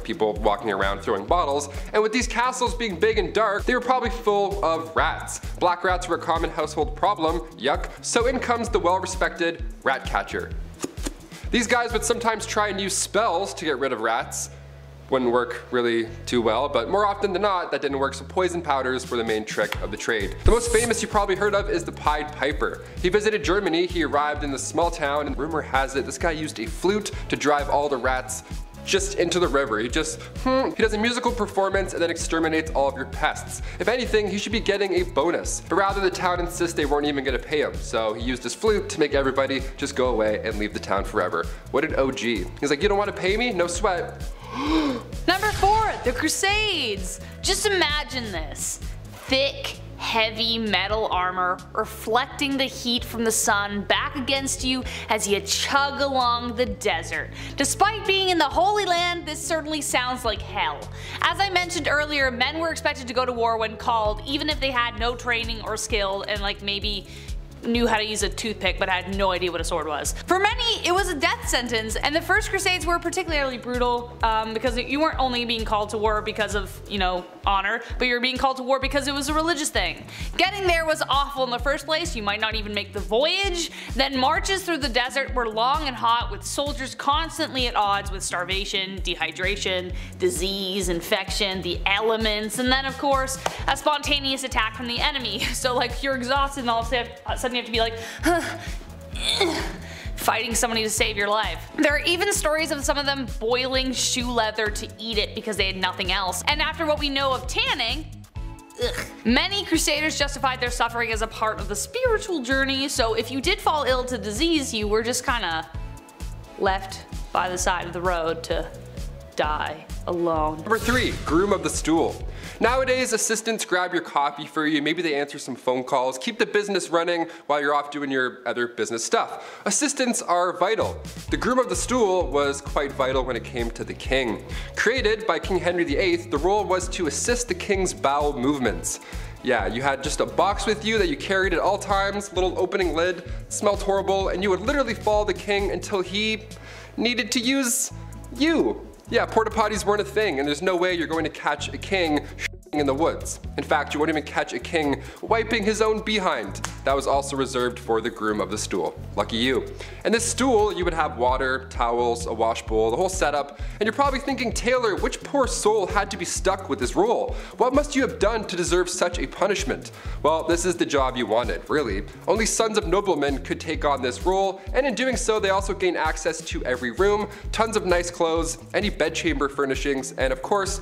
people walking around throwing bottles, and with these castles being big and dark, they were probably full of rats. Black rats were a common household problem, yuck, so in comes the well-respected rat catcher. These guys would sometimes try and use spells to get rid of rats. Wouldn't work really too well, but more often than not, that didn't work, so poison powders were the main trick of the trade. The most famous you probably heard of is the Pied Piper. He visited Germany, he arrived in this small town, and rumor has it this guy used a flute to drive all the rats just into the river. He does a musical performance and then exterminates all of your pests. If anything, he should be getting a bonus, but rather the town insists they weren't even gonna pay him, so he used his flute to make everybody just go away and leave the town forever. What an OG. He's like, you don't wanna pay me? No sweat. Number 4, the Crusades. Just imagine this. Thick, heavy metal armor reflecting the heat from the sun back against you as you chug along the desert. Despite being in the Holy Land, this certainly sounds like hell. As I mentioned earlier, men were expected to go to war when called, even if they had no training or skill and maybe knew how to use a toothpick but had no idea what a sword was. For many, it was a death sentence, and the first Crusades were particularly brutal because you weren't only being called to war because of, honor, but you were being called to war because it was a religious thing. Getting there was awful in the first place, you might not even make the voyage. Then marches through the desert were long and hot, with soldiers constantly at odds with starvation, dehydration, disease, infection, the elements, and then of course, a spontaneous attack from the enemy. So you're exhausted and all of a sudden you have to be like, fighting somebody to save your life. There are even stories of some of them boiling shoe leather to eat it because they had nothing else. And after what we know of tanning, Ugh. Many crusaders justified their suffering as a part of the spiritual journey, so if you did fall ill to disease, you were just kinda left by the side of the road to die alone. Number 3, groom of the stool. Nowadays, assistants grab your coffee for you, maybe they answer some phone calls, keep the business running while you're off doing your other business stuff. Assistants are vital. The groom of the stool was quite vital when it came to the king. Created by King Henry VIII, the role was to assist the king's bowel movements. Yeah, you had just a box with you that you carried at all times, little opening lid, smelled horrible, and you would literally follow the king until he needed to use you. Yeah, porta potties weren't a thing, and there's no way you're going to catch a king in the woods. In fact, you won't even catch a king wiping his own behind. That was also reserved for the groom of the stool. Lucky you. And this stool, you would have water, towels, a wash bowl, the whole setup, and you're probably thinking, Taylor, which poor soul had to be stuck with this role? What must you have done to deserve such a punishment? Well, this is the job you wanted, really. Only sons of noblemen could take on this role, and in doing so, they also gain access to every room, tons of nice clothes, any bedchamber furnishings, and of course,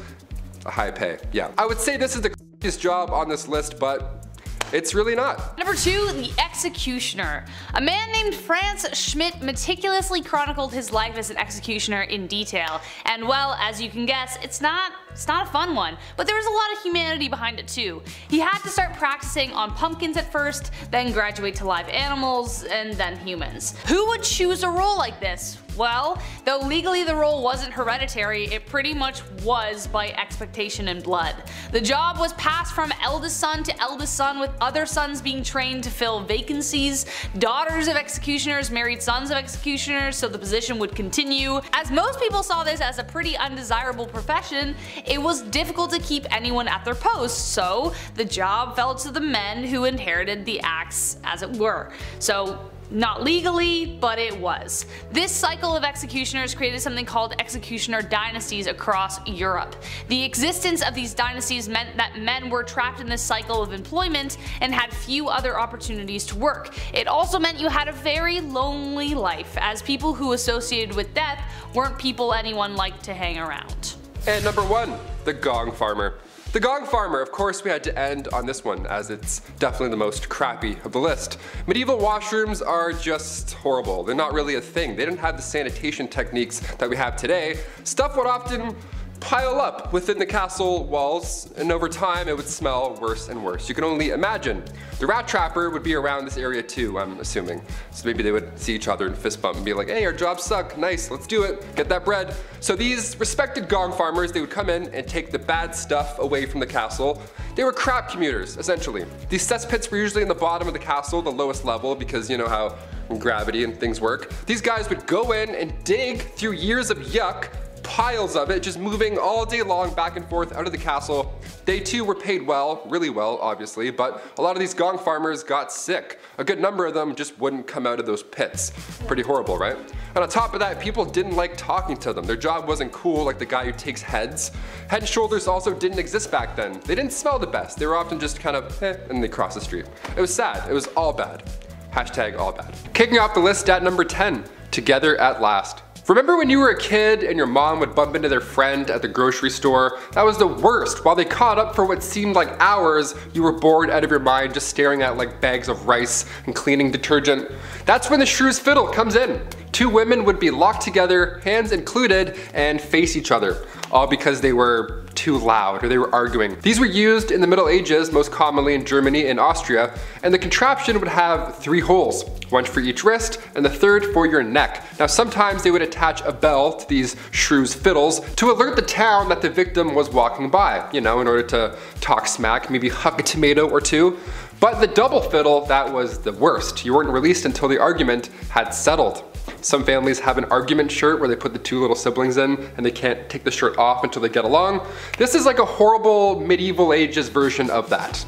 a high pay. Yeah. I would say this is the craziest job on this list, but it's really not. Number 2, the executioner. A man named Franz Schmidt meticulously chronicled his life as an executioner in detail, and well, as you can guess, it's not a fun one, but there was a lot of humanity behind it too. He had to start practicing on pumpkins at first, then graduate to live animals, and then humans. Who would choose a role like this? Well, though legally the role wasn't hereditary, it pretty much was by expectation and blood. The job was passed from eldest son to eldest son, with other sons being trained to fill vacancies. Daughters of executioners married sons of executioners, so the position would continue. As most people saw this as a pretty undesirable profession, it was difficult to keep anyone at their posts, so the job fell to the men who inherited the axe, as it were. So not legally, but it was. This cycle of executioners created something called executioner dynasties across Europe. The existence of these dynasties meant that men were trapped in this cycle of employment and had few other opportunities to work. It also meant you had a very lonely life, as people who associated with death weren't people anyone liked to hang around. And number 1, the gong farmer. The gong farmer, of course we had to end on this one, as it's definitely the most crappy of the list. Medieval washrooms are just horrible. They're not really a thing. They didn't have the sanitation techniques that we have today. Stuff would often pile up within the castle walls, and over time it would smell worse and worse. You can only imagine. The rat trapper would be around this area too, I'm assuming. So maybe they would see each other and fist bump and be like, hey, our jobs suck, nice, let's do it, get that bread. So these respected gong farmers, they would come in and take the bad stuff away from the castle. They were crap commuters, essentially. These cesspits were usually in the bottom of the castle, the lowest level, because you know how gravity and things work. These guys would go in and dig through years of yuck, piles of it, just moving all day long back and forth out of the castle. They too were paid well, really well obviously, but a lot of these gong farmers got sick. A good number of them just wouldn't come out of those pits. Pretty horrible, right? And on top of that, people didn't like talking to them. Their job wasn't cool, like the guy who takes heads. Head and shoulders also didn't exist back then. They didn't smell the best. They were often just kind of and they cross the street. It was sad. It was all bad. Hashtag all bad. Kicking off the list at number 10, Together at Last. Remember when you were a kid and your mom would bump into their friend at the grocery store? That was the worst. While they caught up for what seemed like hours, you were bored out of your mind just staring at like bags of rice and cleaning detergent. That's when the shrew's fiddle comes in. 2 women would be locked together, hands included, and face each other, all because they were too loud or they were arguing. These were used in the Middle Ages, most commonly in Germany and Austria, and the contraption would have 3 holes, one for each wrist and the third for your neck. Now sometimes they would attach a bell to these shrew's fiddles to alert the town that the victim was walking by, you know, in order to talk smack, maybe huck a tomato or 2. But the double fiddle, that was the worst. You weren't released until the argument had settled. Some families have an argument shirt where they put the 2 little siblings in and they can't take the shirt off until they get along. This is like a horrible medieval ages version of that.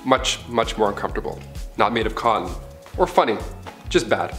Much, much more uncomfortable. Not made of cotton. Or funny. Just bad.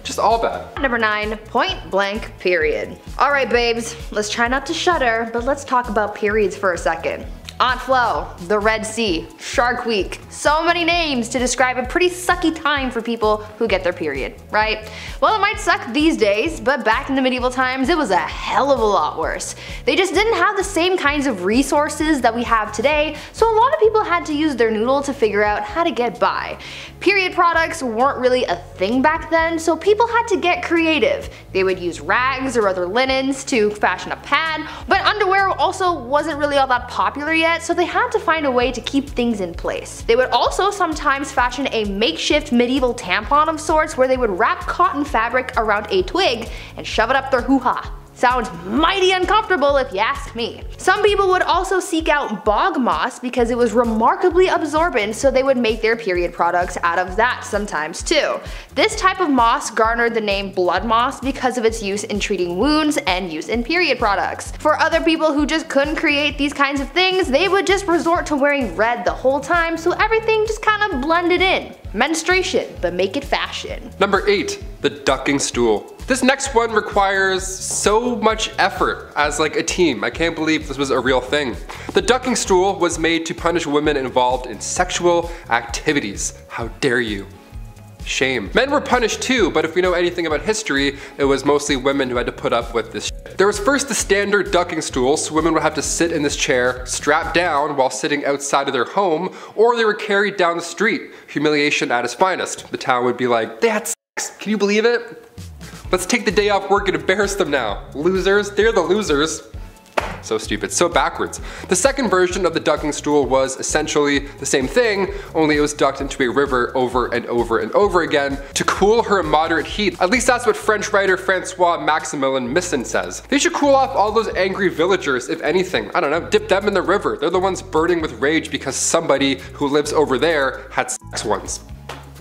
Just all bad. Number 9, point blank period. Alright babes, let's try not to shudder, but let's talk about periods for a second. Aunt Flo, the Red Sea, Shark Week. So many names to describe a pretty sucky time for people who get their period, right? Well, it might suck these days, but back in the medieval times it was a hell of a lot worse. They just didn't have the same kinds of resources that we have today, so a lot of people had to use their noodle to figure out how to get by. Period products weren't really a thing back then, so people had to get creative. They would use rags or other linens to fashion a pad, but underwear also wasn't really all that popular yet, so they had to find a way to keep things in place. They would also sometimes fashion a makeshift medieval tampon of sorts where they would wrap cotton fabric around a twig and shove it up their hoo-ha. Sounds mighty uncomfortable if you ask me. Some people would also seek out bog moss because it was remarkably absorbent, so they would make their period products out of that sometimes too. This type of moss garnered the name blood moss because of its use in treating wounds and use in period products. For other people who just couldn't create these kinds of things, they would just resort to wearing red the whole time, so everything just kind of blended in. Menstruation, but make it fashion. Number 8, the ducking stool. This next one requires so much effort as like a team. I can't believe this was a real thing. The ducking stool was made to punish women involved in sexual activities. How dare you? Shame. Men were punished too, but if we know anything about history, it was mostly women who had to put up with this shit. There was first the standard ducking stool, so women would have to sit in this chair, strapped down while sitting outside of their home, or they were carried down the street. Humiliation at its finest. The town would be like, they had sex, can you believe it? Let's take the day off work and embarrass them now. Losers, they're the losers. So stupid, so backwards. The second version of the ducking stool was essentially the same thing, only it was ducked into a river over and over and over again to cool her moderate heat. At least that's what French writer Francois Maximilien Misson says. They should cool off all those angry villagers, if anything. I don't know, dip them in the river. They're the ones burning with rage because somebody who lives over there had sex once.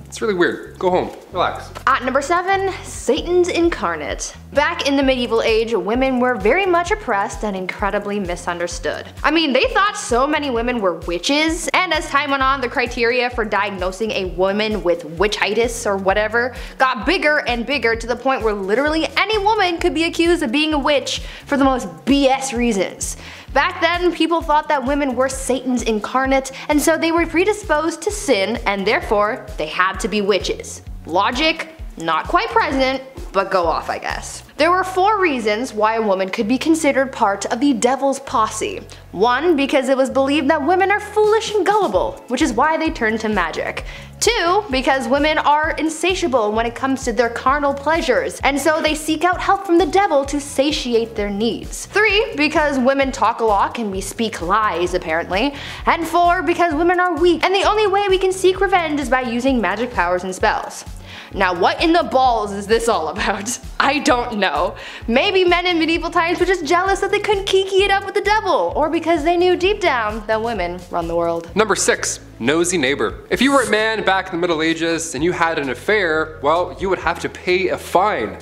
It's really weird. Go home. Relax. At number 7, Satan's incarnate. Back in the medieval age, women were very much oppressed and incredibly misunderstood. I mean, they thought so many women were witches, and as time went on, the criteria for diagnosing a woman with witchitis or whatever got bigger and bigger to the point where literally any woman could be accused of being a witch for the most BS reasons. Back then, people thought that women were Satan's incarnate, and so they were predisposed to sin, and therefore, they had to be witches. Logic, not quite present, but go off, I guess. There were 4 reasons why a woman could be considered part of the devil's posse. 1, because it was believed that women are foolish and gullible, which is why they turned to magic. 2, because women are insatiable when it comes to their carnal pleasures, and so they seek out help from the devil to satiate their needs. 3, because women talk a lot and we speak lies apparently. And 4, because women are weak, and the only way we can seek revenge is by using magic powers and spells. Now what in the balls is this all about? I don't know. Maybe men in medieval times were just jealous that they couldn't kiki it up with the devil, or because they knew deep down that women run the world. Number 6, nosy neighbor. If you were a man back in the Middle Ages and you had an affair, well, you would have to pay a fine.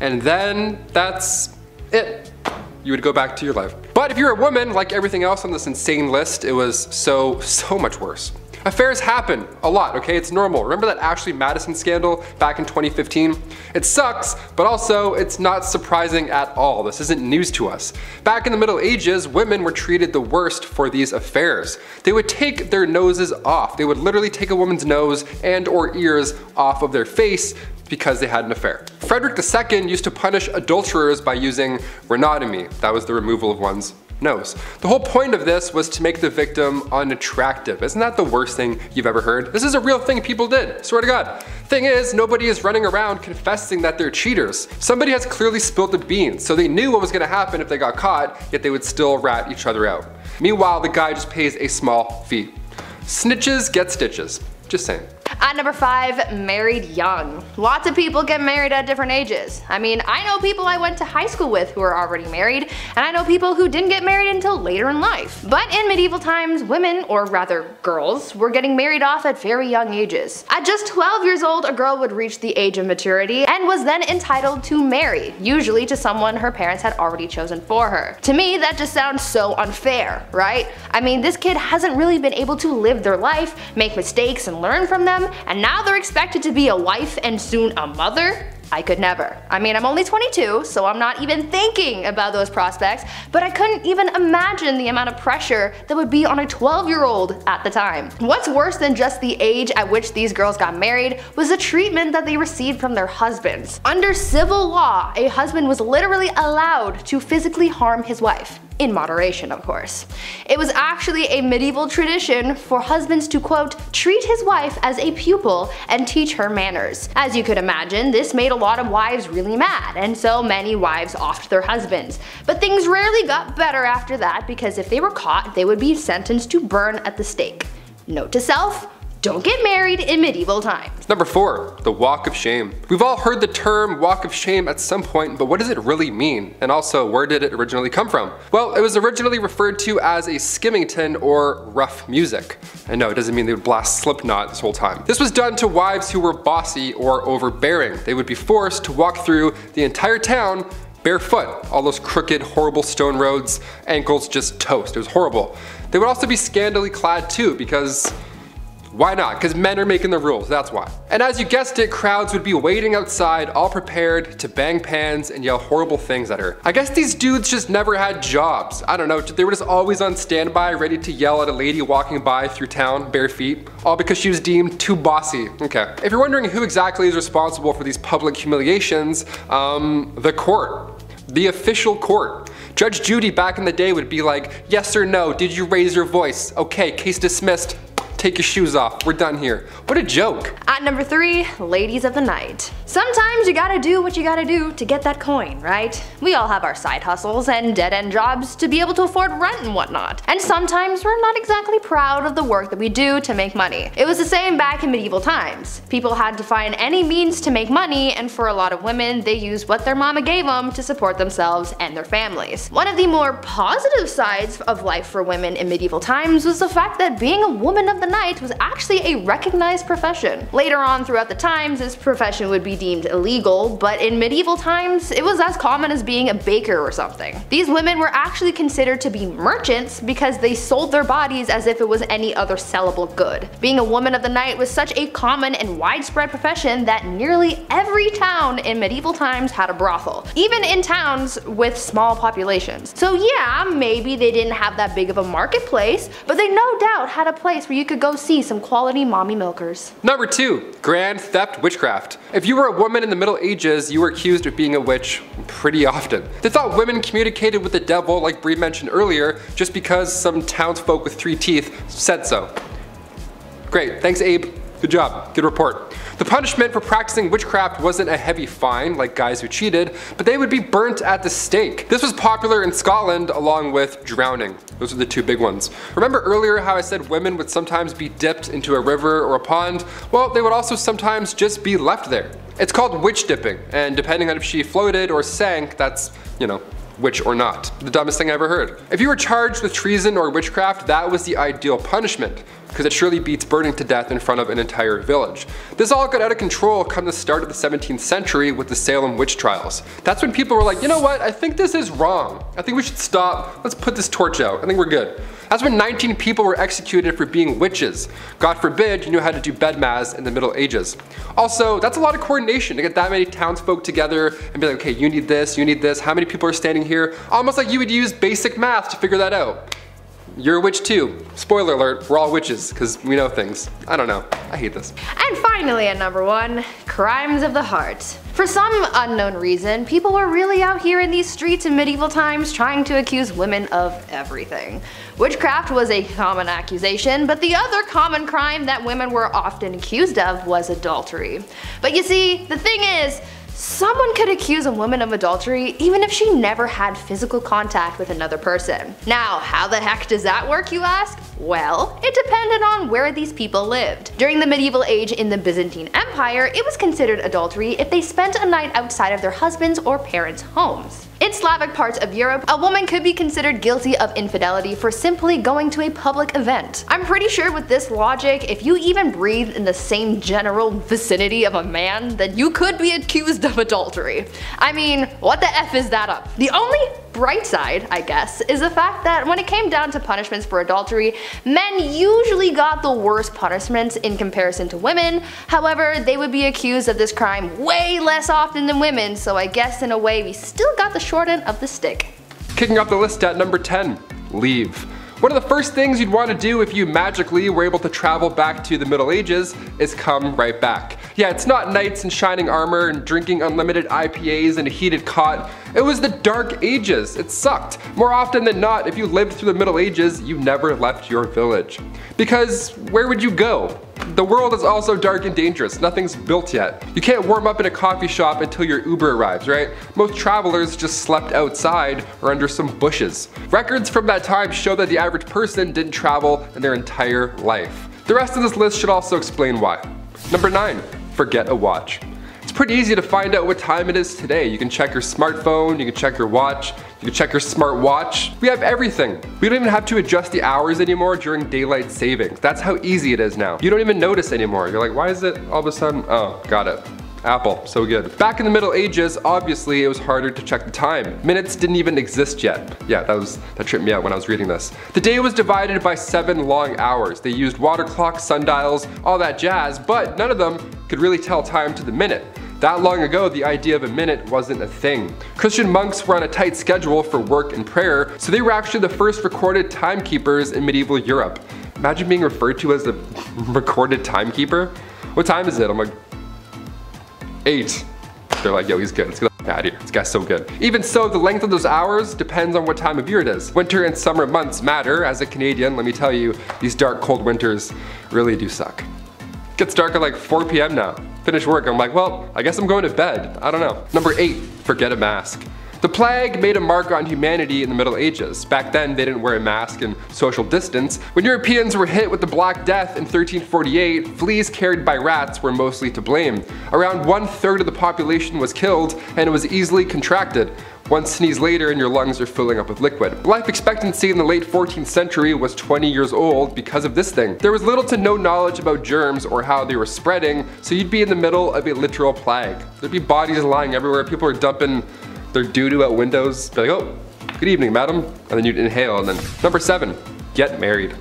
And then that's it. You would go back to your life. But if you're a woman, like everything else on this insane list, it was so much worse. Affairs happen a lot, okay? It's normal. Remember that Ashley Madison scandal back in 2015? It sucks, but also it's not surprising at all. This isn't news to us. Back in the Middle Ages, women were treated the worst for these affairs. They would take their noses off. They would literally take a woman's nose and or ears off of their face because they had an affair. Frederick II used to punish adulterers by using rhinotomy. That was the removal of one's nose. The whole point of this was to make the victim unattractive. Isn't that the worst thing you've ever heard? This is a real thing people did, swear to God. Thing is, nobody is running around confessing that they're cheaters. Somebody has clearly spilled the beans, so they knew what was gonna happen if they got caught, yet they would still rat each other out. Meanwhile, the guy just pays a small fee. Snitches get stitches. Just saying. At number 5, married young. Lots of people get married at different ages. I mean, I know people I went to high school with who are already married, and I know people who didn't get married until later in life. But in medieval times, women, or rather girls, were getting married off at very young ages. At just 12 years old, a girl would reach the age of maturity and was then entitled to marry, usually to someone her parents had already chosen for her. To me, that just sounds so unfair, right? I mean, this kid hasn't really been able to live their life, make mistakes and learn from them, and now they're expected to be a wife and soon a mother? I could never. I mean, I'm only 22, so I'm not even thinking about those prospects, but I couldn't even imagine the amount of pressure that would be on a 12-year-old at the time. What's worse than just the age at which these girls got married was the treatment that they received from their husbands. Under civil law, a husband was literally allowed to physically harm his wife. In moderation, of course. It was actually a medieval tradition for husbands to, quote, treat his wife as a pupil and teach her manners. As you could imagine, this made a lot of wives really mad, and so many wives offed their husbands. But things rarely got better after that, because if they were caught, they would be sentenced to burn at the stake. Note to self: don't get married in medieval times. Number 4, the walk of shame. We've all heard the term walk of shame at some point, but what does it really mean? And also, where did it originally come from? Well, it was originally referred to as a skimmington or rough music. And no, it doesn't mean they would blast Slipknot this whole time. This was done to wives who were bossy or overbearing. They would be forced to walk through the entire town barefoot, all those crooked, horrible stone roads, ankles just toast. It was horrible. They would also be scandally clad too, because why not? Because men are making the rules, that's why. And as you guessed it, crowds would be waiting outside, all prepared to bang pans and yell horrible things at her. I guess these dudes just never had jobs. I don't know, they were just always on standby, ready to yell at a lady walking by through town, bare feet, all because she was deemed too bossy. Okay. If you're wondering who exactly is responsible for these public humiliations, the court. The official court. Judge Judy back in the day would be like, yes or no, did you raise your voice? Okay, case dismissed. Take your shoes off, we're done here. What a joke. At number 3, ladies of the night. Sometimes you gotta do what you gotta do to get that coin, right? We all have our side hustles and dead-end jobs to be able to afford rent and whatnot. And sometimes we're not exactly proud of the work that we do to make money. It was the same back in medieval times. People had to find any means to make money, and for a lot of women, they used what their mama gave them to support themselves and their families. One of the more positive sides of life for women in medieval times was the fact that being a woman of the night was actually a recognized profession. Later on throughout the times, this profession would be deemed illegal, but in medieval times, it was as common as being a baker or something. These women were actually considered to be merchants because they sold their bodies as if it was any other sellable good. Being a woman of the night was such a common and widespread profession that nearly every town in medieval times had a brothel, even in towns with small populations. So yeah, maybe they didn't have that big of a marketplace, but they no doubt had a place where you could go see some quality mommy milkers. Number 2, grand theft witchcraft. If you were a woman in the Middle Ages, you were accused of being a witch pretty often. They thought women communicated with the devil, like Bree mentioned earlier, just because some townsfolk with 3 teeth said so. Great, thanks Abe. Good job, good report. The punishment for practicing witchcraft wasn't a heavy fine like guys who cheated, but they would be burnt at the stake. This was popular in Scotland along with drowning. Those are the 2 big ones. Remember earlier how I said women would sometimes be dipped into a river or a pond? Well, they would also sometimes just be left there. It's called witch dipping, and depending on if she floated or sank, that's, you know, witch or not. The dumbest thing I ever heard. If you were charged with treason or witchcraft, that was the ideal punishment, because it surely beats burning to death in front of an entire village. This all got out of control come the start of the 17th century with the Salem witch trials. That's when people were like, you know what, I think this is wrong. I think we should stop, let's put this torch out, I think we're good. That's when 19 people were executed for being witches. God forbid you knew how to do bedmas in the Middle Ages. Also, that's a lot of coordination to get that many townsfolk together and be like, okay, you need this, how many people are standing here? Almost like you would use basic math to figure that out. You're a witch too. Spoiler alert, we're all witches, because we know things. I don't know, I hate this. And finally at number 1, crimes of the heart. For some unknown reason, people were really out here in these streets in medieval times trying to accuse women of everything. Witchcraft was a common accusation, but the other common crime that women were often accused of was adultery. But you see, the thing is, someone could accuse a woman of adultery even if she never had physical contact with another person. Now, how the heck does that work, you ask? Well, it depended on where these people lived. During the medieval age in the Byzantine Empire, it was considered adultery if they spent a night outside of their husbands' or parents' homes. In Slavic parts of Europe, a woman could be considered guilty of infidelity for simply going to a public event. I'm pretty sure with this logic, if you even breathed in the same general vicinity of a man, then you could be accused of adultery. I mean, what the F is that up? The only bright side, I guess, is the fact that when it came down to punishments for adultery, men usually got the worst punishments in comparison to women. However, they would be accused of this crime way less often than women, so I guess in a way we still got the short end of the stick. Kicking off the list at number 10, leave. One of the first things you'd want to do if you magically were able to travel back to the Middle Ages is come right back. Yeah, it's not knights in shining armor and drinking unlimited IPAs in a heated cot. It was the Dark Ages. It sucked. More often than not, if you lived through the Middle Ages, you never left your village. Because where would you go? The world is also dark and dangerous. Nothing's built yet. You can't warm up in a coffee shop until your Uber arrives, right? Most travelers just slept outside or under some bushes. Records from that time show that the average person didn't travel in their entire life. The rest of this list should also explain why. Number 9, forget a watch. It's pretty easy to find out what time it is today. You can check your smartphone, you can check your watch, you can check your smart watch. We have everything. We don't even have to adjust the hours anymore during daylight savings. That's how easy it is now. You don't even notice anymore. You're like, why is it all of a sudden? Oh, got it. Apple, so good. Back in the Middle Ages, obviously it was harder to check the time. Minutes didn't even exist yet. Yeah, that tripped me out when I was reading this. The day was divided by 7 long hours. They used water clocks, sundials, all that jazz, but none of them could really tell time to the minute. That long ago, the idea of a minute wasn't a thing. Christian monks were on a tight schedule for work and prayer, so they were actually the first recorded timekeepers in medieval Europe. Imagine being referred to as a recorded timekeeper. What time is it? I'm like, 8. They're like, yo, he's good. Let's get the f out of here. This guy's so good. Even so, the length of those hours depends on what time of year it is. Winter and summer months matter. As a Canadian, let me tell you, these dark, cold winters really do suck. It gets dark at like 4 p.m. now. Finish work, I'm like, well, I guess I'm going to bed. I don't know. Number 8, forget a mask. The plague made a mark on humanity in the Middle Ages. Back then, they didn't wear a mask and social distance. When Europeans were hit with the Black Death in 1348, fleas carried by rats were mostly to blame. Around 1/3 of the population was killed, and it was easily contracted. One sneeze later and your lungs are filling up with liquid. Life expectancy in the late 14th century was 20 years old because of this thing. There was little to no knowledge about germs or how they were spreading, so you'd be in the middle of a literal plague. There'd be bodies lying everywhere, people are dumping their doo-doo out windows. Be like, oh, good evening, madam. And then you'd inhale, and then. Number 7, get married.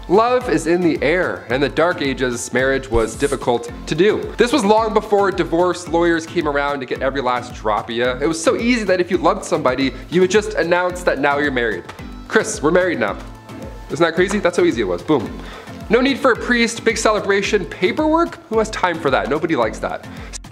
Love is in the air, and in the Dark Ages, marriage was difficult to do. This was long before divorce lawyers came around to get every last drop of you. It was so easy that if you loved somebody, you would just announce that now you're married. Chris, we're married now. Isn't that crazy? That's how easy it was, boom. No need for a priest, big celebration, paperwork? Who has time for that? Nobody likes that.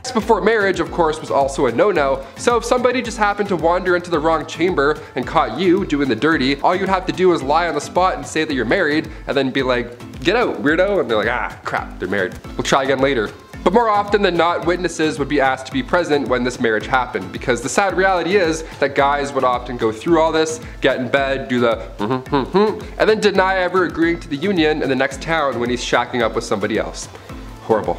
Sex before marriage, of course, was also a no-no, so if somebody just happened to wander into the wrong chamber and caught you doing the dirty, all you'd have to do is lie on the spot and say that you're married, and then be like, get out, weirdo, and they're like, ah, crap, they're married. We'll try again later. But more often than not, witnesses would be asked to be present when this marriage happened, because the sad reality is that guys would often go through all this, get in bed, do the and then deny ever agreeing to the union in the next town when he's shacking up with somebody else. Horrible.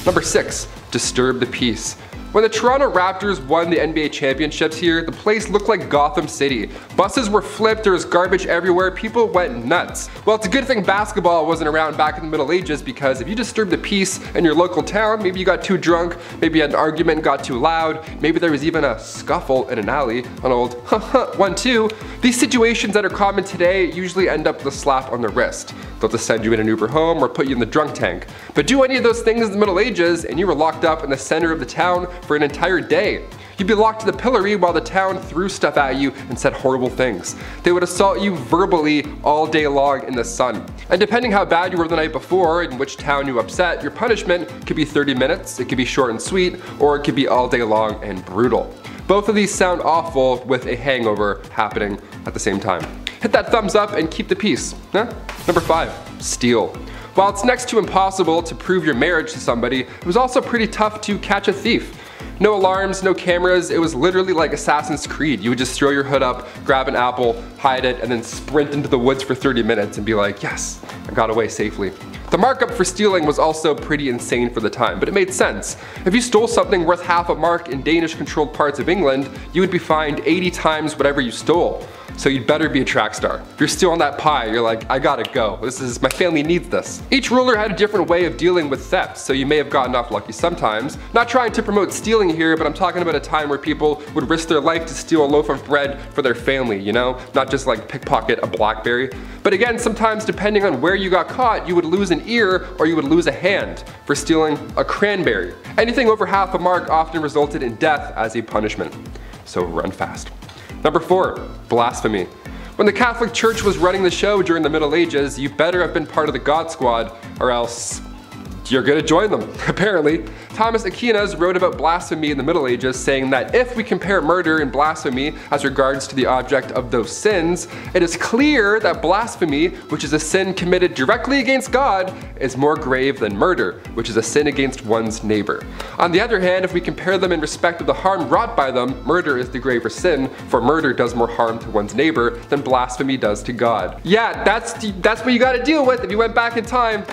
Number 6, disturb the peace. When the Toronto Raptors won the NBA championships here, the place looked like Gotham City. Buses were flipped, there was garbage everywhere, people went nuts. Well, it's a good thing basketball wasn't around back in the Middle Ages, because if you disturbed the peace in your local town, maybe you got too drunk, maybe you had an argument, got too loud, maybe there was even a scuffle in an alley, an old 1-2. These situations that are common today usually end up with a slap on the wrist. They'll just send you in an Uber home or put you in the drunk tank. But do any of those things in the Middle Ages and you were locked up in the center of the town for an entire day. You'd be locked to the pillory while the town threw stuff at you and said horrible things. They would assault you verbally all day long in the sun. And depending how bad you were the night before and which town you upset, your punishment could be 30 minutes, it could be short and sweet, or it could be all day long and brutal. Both of these sound awful with a hangover happening at the same time. Hit that thumbs up and keep the peace. Huh? Number 5, steal. While it's next to impossible to prove your marriage to somebody, it was also pretty tough to catch a thief. No alarms, no cameras, it was literally like Assassin's Creed. You would just throw your hood up, grab an apple, hide it, and then sprint into the woods for 30 minutes and be like, yes, I got away safely. The markup for stealing was also pretty insane for the time, but it made sense. If you stole something worth half a mark in Danish-controlled parts of England, you would be fined 80 times whatever you stole. So you'd better be a track star. If you're stealing that pie, you're like, I gotta go. My family needs this. Each ruler had a different way of dealing with theft, so you may have gotten off lucky sometimes. Not trying to promote stealing here, but I'm talking about a time where people would risk their life to steal a loaf of bread for their family, you know? Not just like pickpocket a blackberry. But again, sometimes depending on where you got caught, you would lose an ear or you would lose a hand for stealing a cranberry. Anything over half a mark often resulted in death as a punishment. So run fast. Number 4, blasphemy. When the Catholic Church was running the show during the Middle Ages, you better have been part of the God Squad or else you're gonna join them, apparently. Thomas Aquinas wrote about blasphemy in the Middle Ages, saying that if we compare murder and blasphemy as regards to the object of those sins, it is clear that blasphemy, which is a sin committed directly against God, is more grave than murder, which is a sin against one's neighbor. On the other hand, if we compare them in respect of the harm wrought by them, murder is the graver sin, for murder does more harm to one's neighbor than blasphemy does to God. Yeah, that's what you gotta deal with if you went back in time.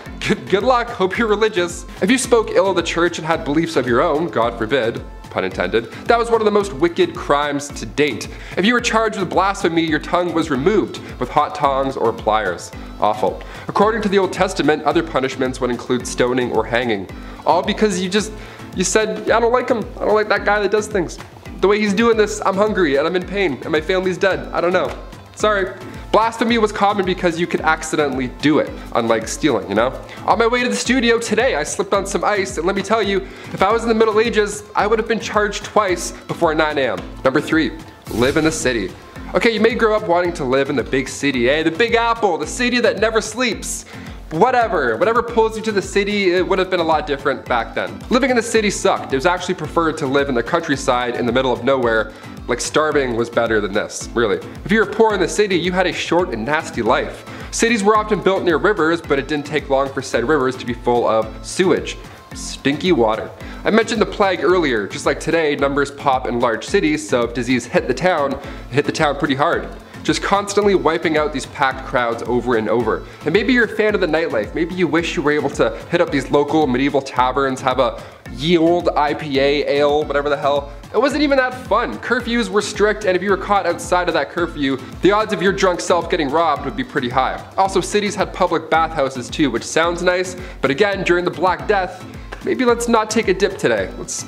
Good luck, hope you're religious. If you spoke ill of the church and had beliefs of your own, God forbid, pun intended, that was one of the most wicked crimes to date. If you were charged with blasphemy, your tongue was removed with hot tongs or pliers. Awful. According to the Old Testament, other punishments would include stoning or hanging. All because you said, I don't like him, I don't like that guy that does things. The way he's doing this, I'm hungry and I'm in pain and my family's dead. I don't know. Sorry. Blasphemy was common because you could accidentally do it, unlike stealing, you know? On my way to the studio today, I slipped on some ice, and let me tell you, if I was in the Middle Ages, I would have been charged twice before 9 a.m. Number 3, live in the city. Okay, you may grow up wanting to live in the big city, the Big Apple, the city that never sleeps. Whatever pulls you to the city, it would have been a lot different back then. Living in the city sucked. It was actually preferred to live in the countryside in the middle of nowhere. Like starving was better than this, really. If you were poor in the city, you had a short and nasty life. Cities were often built near rivers, but it didn't take long for said rivers to be full of sewage. Stinky water. I mentioned the plague earlier. Just like today, numbers pop in large cities, so if disease hit the town, it hit the town pretty hard. Just constantly wiping out these packed crowds over and over. And maybe you're a fan of the nightlife. Maybe you wish you were able to hit up these local medieval taverns, have a ye old IPA, ale, whatever the hell. It wasn't even that fun. Curfews were strict, and if you were caught outside of that curfew, the odds of your drunk self getting robbed would be pretty high. Also, cities had public bathhouses too, which sounds nice, but again, during the Black Death, maybe let's not take a dip today. Let's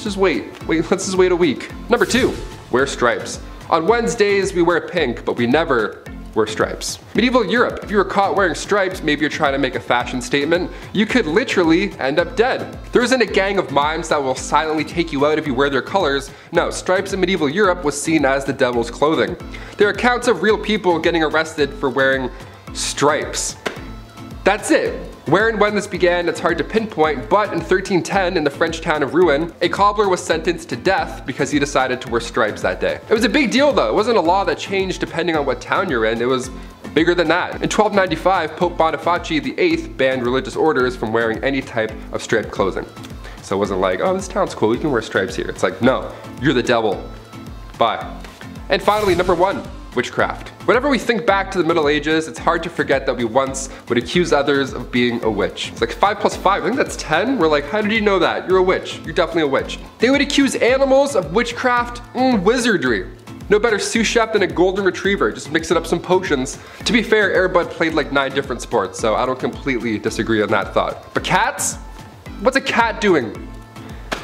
just wait. Let's just wait a week. Number 2, wear stripes. On Wednesdays, we wear pink, but we never wear stripes. Medieval Europe, if you were caught wearing stripes, maybe you're trying to make a fashion statement, you could literally end up dead. There isn't a gang of mimes that will silently take you out if you wear their colors. No, stripes in medieval Europe was seen as the devil's clothing. There are accounts of real people getting arrested for wearing stripes. That's it. Where and when this began, it's hard to pinpoint, but in 1310, in the French town of Rouen, a cobbler was sentenced to death because he decided to wear stripes that day. It was a big deal though. It wasn't a law that changed depending on what town you're in. It was bigger than that. In 1295, Pope Boniface VIII banned religious orders from wearing any type of striped clothing. So it wasn't like, oh, this town's cool, you can wear stripes here. It's like, no, you're the devil. Bye. And finally, number 1, witchcraft. Whenever we think back to the Middle Ages, it's hard to forget that we once would accuse others of being a witch. It's like 5 plus 5, I think that's 10. We're like, how did you know that? You're a witch. You're definitely a witch. They would accuse animals of witchcraft, wizardry. No better sous chef than a golden retriever, just mixing up some potions. To be fair, Air Bud played like 9 different sports, so I don't completely disagree on that thought. But cats? What's a cat doing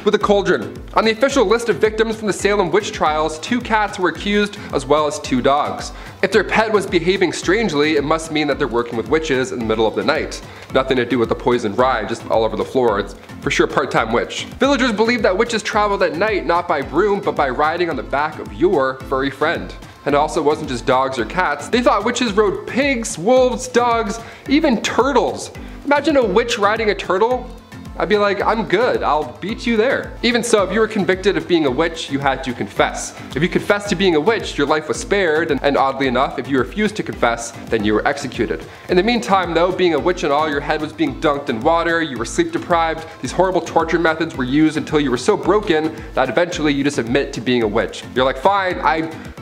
with a cauldron? On the official list of victims from the Salem witch trials, 2 cats were accused as well as 2 dogs. If their pet was behaving strangely, it must mean that they're working with witches in the middle of the night. Nothing to do with the poisoned rye just all over the floor. It's for sure part-time witch. Villagers believe that witches traveled at night not by broom but by riding on the back of your furry friend. And it also wasn't just dogs or cats. They thought witches rode pigs, wolves, dogs, even turtles. Imagine a witch riding a turtle. I'd be like, I'm good, I'll beat you there. Even so, if you were convicted of being a witch, you had to confess. If you confessed to being a witch, your life was spared, and oddly enough, if you refused to confess, then you were executed. In the meantime though, being a witch and all, your head was being dunked in water, you were sleep deprived, these horrible torture methods were used until you were so broken that eventually you just admit to being a witch. You're like, fine,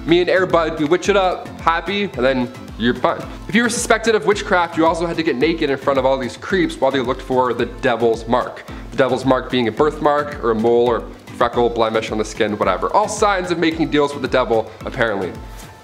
me and Air Bud, we witch it up, happy, and then you're fine. If you were suspected of witchcraft, you also had to get naked in front of all these creeps while they looked for the devil's mark. The devil's mark being a birthmark, or a mole, or freckle, blemish on the skin, whatever. All signs of making deals with the devil, apparently.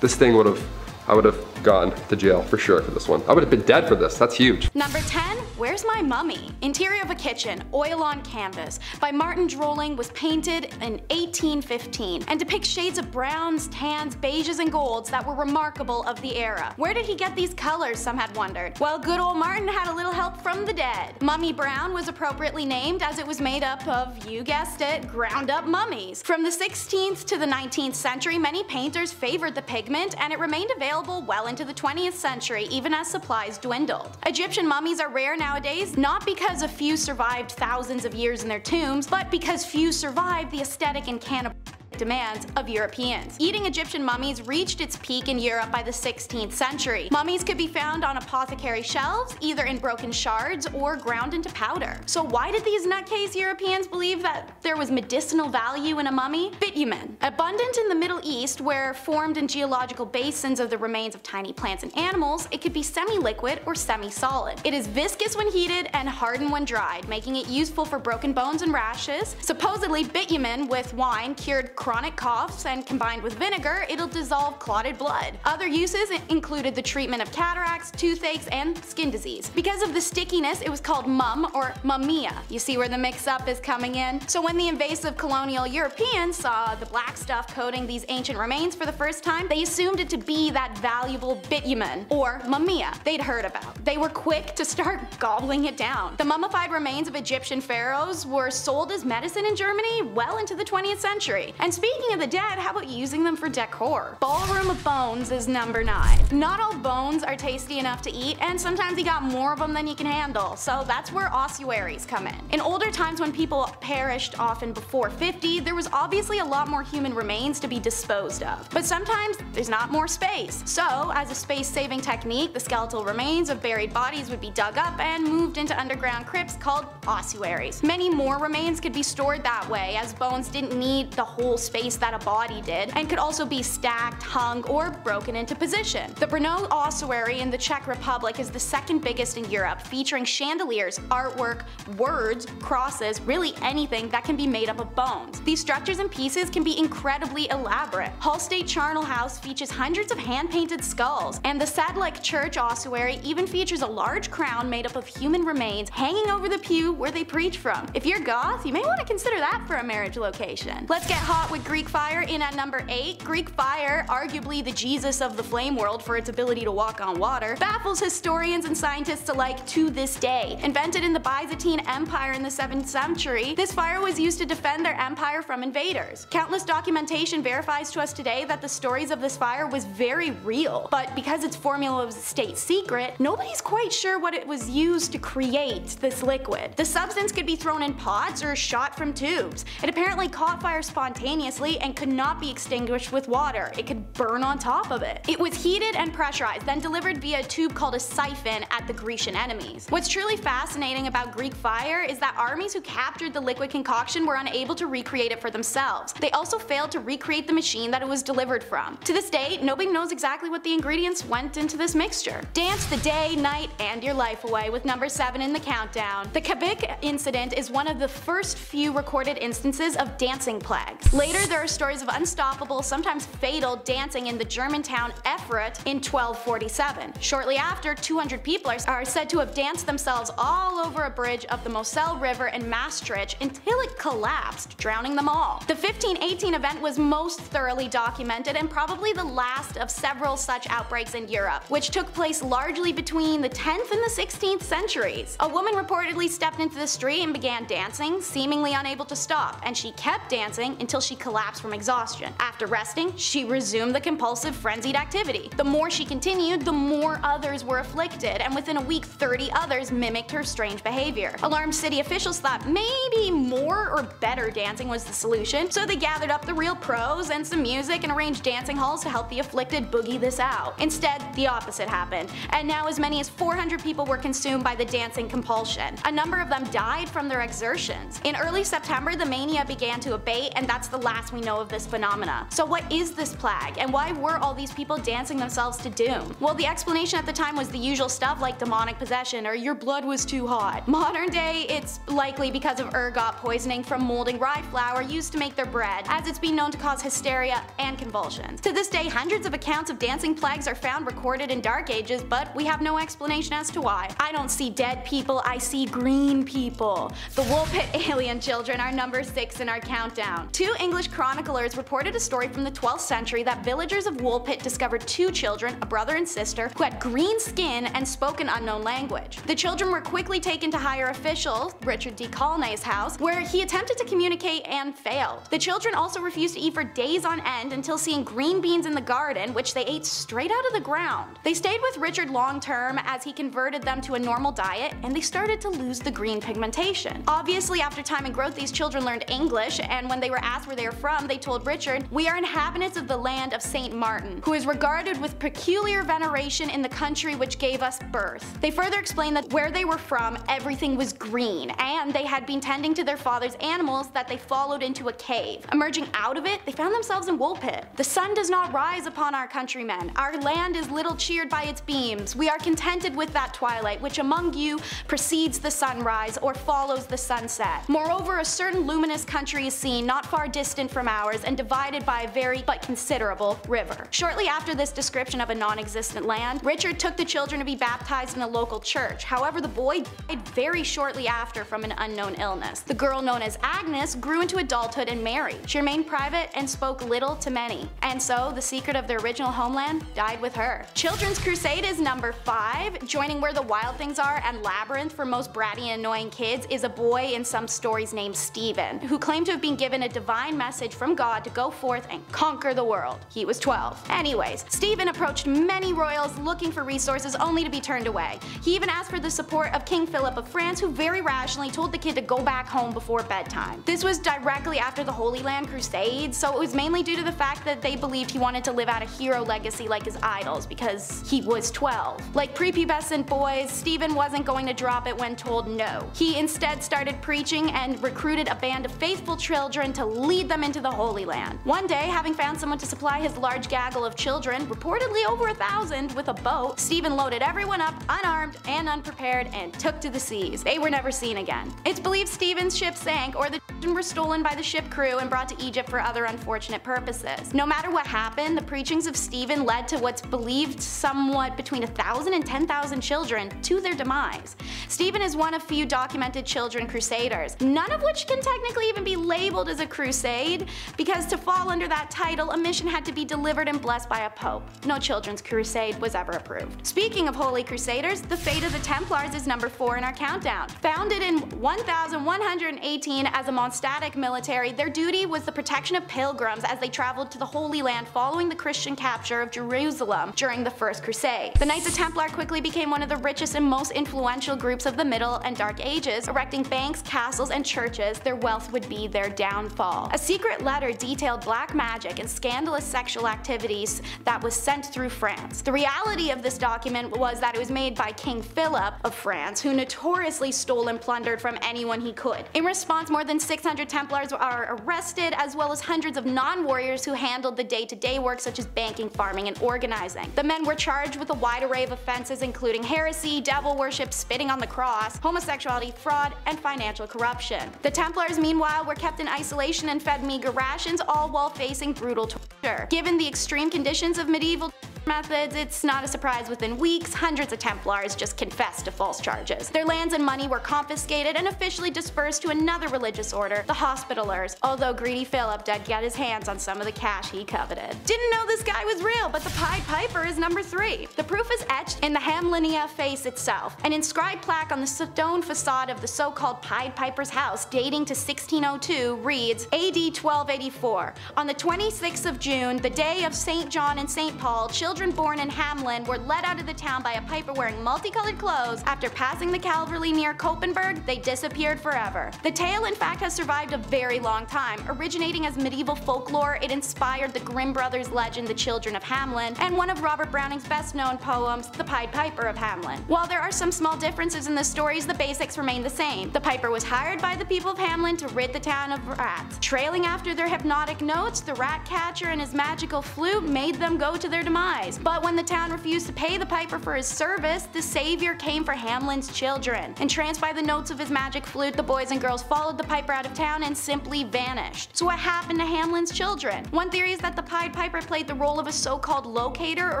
this thing I would have gone to jail for sure for this one. I would have been dead for this. That's huge. Number 10, Where's My Mummy? Interior of a Kitchen, Oil on Canvas, by Martin Drolling, was painted in 1815 and depicts shades of browns, tans, beiges, and golds that were remarkable of the era. Where did he get these colors, some had wondered? Well, good old Martin had a little help from the dead. Mummy Brown was appropriately named as it was made up of, you guessed it, ground up mummies. From the 16th to the 19th century, many painters favored the pigment, and it remained available well into the 20th century, even as supplies dwindled. Egyptian mummies are rare nowadays, not because a few survived thousands of years in their tombs, but because few survived the aesthetic and cannibal demands of Europeans. Eating Egyptian mummies reached its peak in Europe by the 16th century. Mummies could be found on apothecary shelves, either in broken shards or ground into powder. So why did these nutcase Europeans believe that there was medicinal value in a mummy? Bitumen, abundant in the Middle East where formed in geological basins of the remains of tiny plants and animals, it could be semi-liquid or semi-solid. It is viscous when heated and hardened when dried, making it useful for broken bones and rashes. Supposedly, bitumen with wine cured chronic coughs, and combined with vinegar, it'll dissolve clotted blood. Other uses included the treatment of cataracts, toothaches, and skin disease. Because of the stickiness, it was called mum or mumia. You see where the mix-up is coming in? So when the invasive colonial Europeans saw the black stuff coating these ancient remains for the first time, they assumed it to be that valuable bitumen, or mumia, they'd heard about. They were quick to start gobbling it down. The mummified remains of Egyptian pharaohs were sold as medicine in Germany well into the 20th century. And speaking of the dead, how about using them for decor? Ballroom of Bones is number 9. Not all bones are tasty enough to eat, and sometimes you got more of them than you can handle, so that's where ossuaries come in. In older times when people perished often before 50, there was obviously a lot more human remains to be disposed of. But sometimes there's not more space. So, as a space-saving technique, the skeletal remains of buried bodies would be dug up and moved into underground crypts called ossuaries. Many more remains could be stored that way, as bones didn't need the whole space that a body did, and could also be stacked, hung, or broken into position. The Brno ossuary in the Czech Republic is the second biggest in Europe, featuring chandeliers, artwork, words, crosses, really anything that can be made up of bones. These structures and pieces can be incredibly elaborate. Hull State Charnel House features hundreds of hand-painted skulls, and the Sadlec Church ossuary even features a large crown made up of human remains hanging over the pew where they preach from. If you're goth, you may want to consider that for a marriage location. Let's get hot with Greek fire in at number 8. Greek fire, arguably the Jesus of the flame world for its ability to walk on water, baffles historians and scientists alike to this day. Invented in the Byzantine Empire in the 7th century, this fire was used to defend their empire from invaders. Countless documentation verifies to us today that the stories of this fire was very real, but because its formula was a state secret, nobody's quite sure what it was used to create this liquid. The substance could be thrown in pots or shot from tubes. It apparently caught fire spontaneously and could not be extinguished with water. It could burn on top of it. It was heated and pressurized, then delivered via a tube called a siphon at the Grecian enemies. What's truly fascinating about Greek fire is that armies who captured the liquid concoction were unable to recreate it for themselves. They also failed to recreate the machine that it was delivered from. To this day, nobody knows exactly what the ingredients went into this mixture. Dance the day, night, and your life away with number 7 in the countdown. The Kavik incident is one of the first few recorded instances of dancing plagues. Later, there are stories of unstoppable, sometimes fatal, dancing in the German town Erfurt in 1247. Shortly after, 200 people are said to have danced themselves all over a bridge of the Moselle River in Maastricht until it collapsed, drowning them all. The 1518 event was most thoroughly documented and probably the last of several such outbreaks in Europe, which took place largely between the 10th and the 16th centuries. A woman reportedly stepped into the street and began dancing, seemingly unable to stop, and she kept dancing until she collapsed from exhaustion. After resting, she resumed the compulsive, frenzied activity. The more she continued, the more others were afflicted, and within a week 30 others mimicked her strange behavior. Alarmed city officials thought maybe more or better dancing was the solution, so they gathered up the real pros and some music and arranged dancing halls to help the afflicted boogie this out. Instead, the opposite happened, and now as many as 400 people were consumed by the dancing compulsion. A number of them died from their exertions. In early September, the mania began to abate, and that's the last we know of this phenomena. So what is this plague, and why were all these people dancing themselves to doom? Well, the explanation at the time was the usual stuff like demonic possession or your blood was too hot. Modern day, it's likely because of ergot poisoning from molding rye flour used to make their bread, as it's been known to cause hysteria and convulsions. To this day, hundreds of accounts of dancing plagues are found recorded in Dark Ages, but we have no explanation as to why. I don't see dead people, I see green people. The Woolpit alien children are number 6 in our countdown. 2 English chroniclers reported a story from the 12th century that villagers of Woolpit discovered 2 children, a brother and sister, who had green skin and spoke an unknown language. The children were quickly taken to higher officials, Richard D. Colnay's house, where he attempted to communicate and failed. The children also refused to eat for days on end until seeing green beans in the garden, which they ate straight out of the ground. They stayed with Richard long term as he converted them to a normal diet, and they started to lose the green pigmentation. Obviously, after time and growth, these children learned English, and when they were asked where they were from, they told Richard, "We are inhabitants of the land of St. Martin, who is regarded with peculiar veneration in the country which gave us birth." They further explained that where they were from, everything was green, and they had been tending to their father's animals that they followed into a cave. Emerging out of it, they found themselves in Woolpit. "The sun does not rise upon our countrymen. Our land is little cheered by its beams. We are contented with that twilight which among you precedes the sunrise or follows the sunset. Moreover, a certain luminous country is seen not far distant from ours and divided by a very but considerable river." Shortly after this description of a non-existent land, Richard took the children to be baptized in a local church. However, the boy died very shortly after from an unknown illness. The girl, known as Agnes, grew into adulthood and married. She remained private and spoke little to many, and so the secret of their original homeland died with her. Children's Crusade is number 5. Joining Where the Wild Things Are and Labyrinth for most bratty and annoying kids is a boy in some stories named Stephen, who claimed to have been given a divine message from God to go forth and conquer the world. He was 12. Anyways, Stephen approached many royals looking for resources only to be turned away. He even asked for the support of King Philip of France, who very rationally told the kid to go back home before bedtime. This was directly after the Holy Land Crusades, so it was mainly due to the fact that they believed he wanted to live out a hero legacy like his idols because he was 12. Like prepubescent boys, Stephen wasn't going to drop it when told no. He instead started preaching and recruited a band of faithful children to lead them into the Holy Land. One day, having found someone to supply his large gaggle of children, reportedly over 1,000, with a boat, Stephen loaded everyone up unarmed and unprepared and took to the seas. They were never seen again. It's believed Stephen's ship sank, or the children were stolen by the ship crew and brought to Egypt for other unfortunate purposes. No matter what happened, the preachings of Stephen led to what's believed somewhat between 1,000 and 10,000 children to their demise. Stephen is one of few documented children crusaders, none of which can technically even be labeled as a crusade, because to fall under that title, a mission had to be delivered and blessed by a pope. No children's crusade was ever approved. Speaking of holy crusaders, the fate of the Templars is number 4 in our countdown. Founded in 1118 as a monastic military, their duty was the protection of pilgrims as they traveled to the Holy Land following the Christian capture of Jerusalem during the First Crusade. The Knights of Templar quickly became one of the richest and most influential groups of the Middle and Dark Ages, erecting banks, castles, and churches. Their wealth would be their downfall. A secret letter detailed black magic and scandalous sexual activities that was sent through France. The reality of this document was that it was made by King Philip of France, who notoriously stole and plundered from anyone he could. In response, more than 600 Templars are arrested, as well as hundreds of non-warriors who handled the day-to-day work such as banking, farming, and organizing. The men were charged with a wide array of offenses including heresy, devil worship, spitting on the cross, homosexuality, fraud, and financial corruption. The Templars, meanwhile, were kept in isolation and fed meager rations, all while facing brutal torture. Given the extreme conditions of medieval methods, it's not a surprise within weeks, hundreds of Templars just confessed to false charges. Their lands and money were confiscated and officially dispersed to another religious order, the Hospitallers, although greedy Philip did get his hands on some of the cash he coveted. Didn't know this guy was real, but the Pied Piper is number 3. The proof is etched in the Hamlinia face itself. An inscribed plaque on the stone facade of the so-called Pied Piper's house dating to 1602 reads, AD 1284. On the 26th of June, the day of St. John and St. Paul, children children born in Hamelin were led out of the town by a piper wearing multicolored clothes. After passing the Calvary near Koppenberg, they disappeared forever. The tale in fact has survived a very long time. Originating as medieval folklore, it inspired the Grimm brothers' legend The Children of Hamelin, and one of Robert Browning's best known poems, The Pied Piper of Hamelin. While there are some small differences in the stories, the basics remain the same. The piper was hired by the people of Hamelin to rid the town of rats. Trailing after their hypnotic notes, the rat catcher and his magical flute made them go to their demise. But when the town refused to pay the piper for his service, the savior came for Hamelin's children. Entranced by the notes of his magic flute, the boys and girls followed the piper out of town and simply vanished. So what happened to Hamelin's children? One theory is that the Pied Piper played the role of a so-called locator or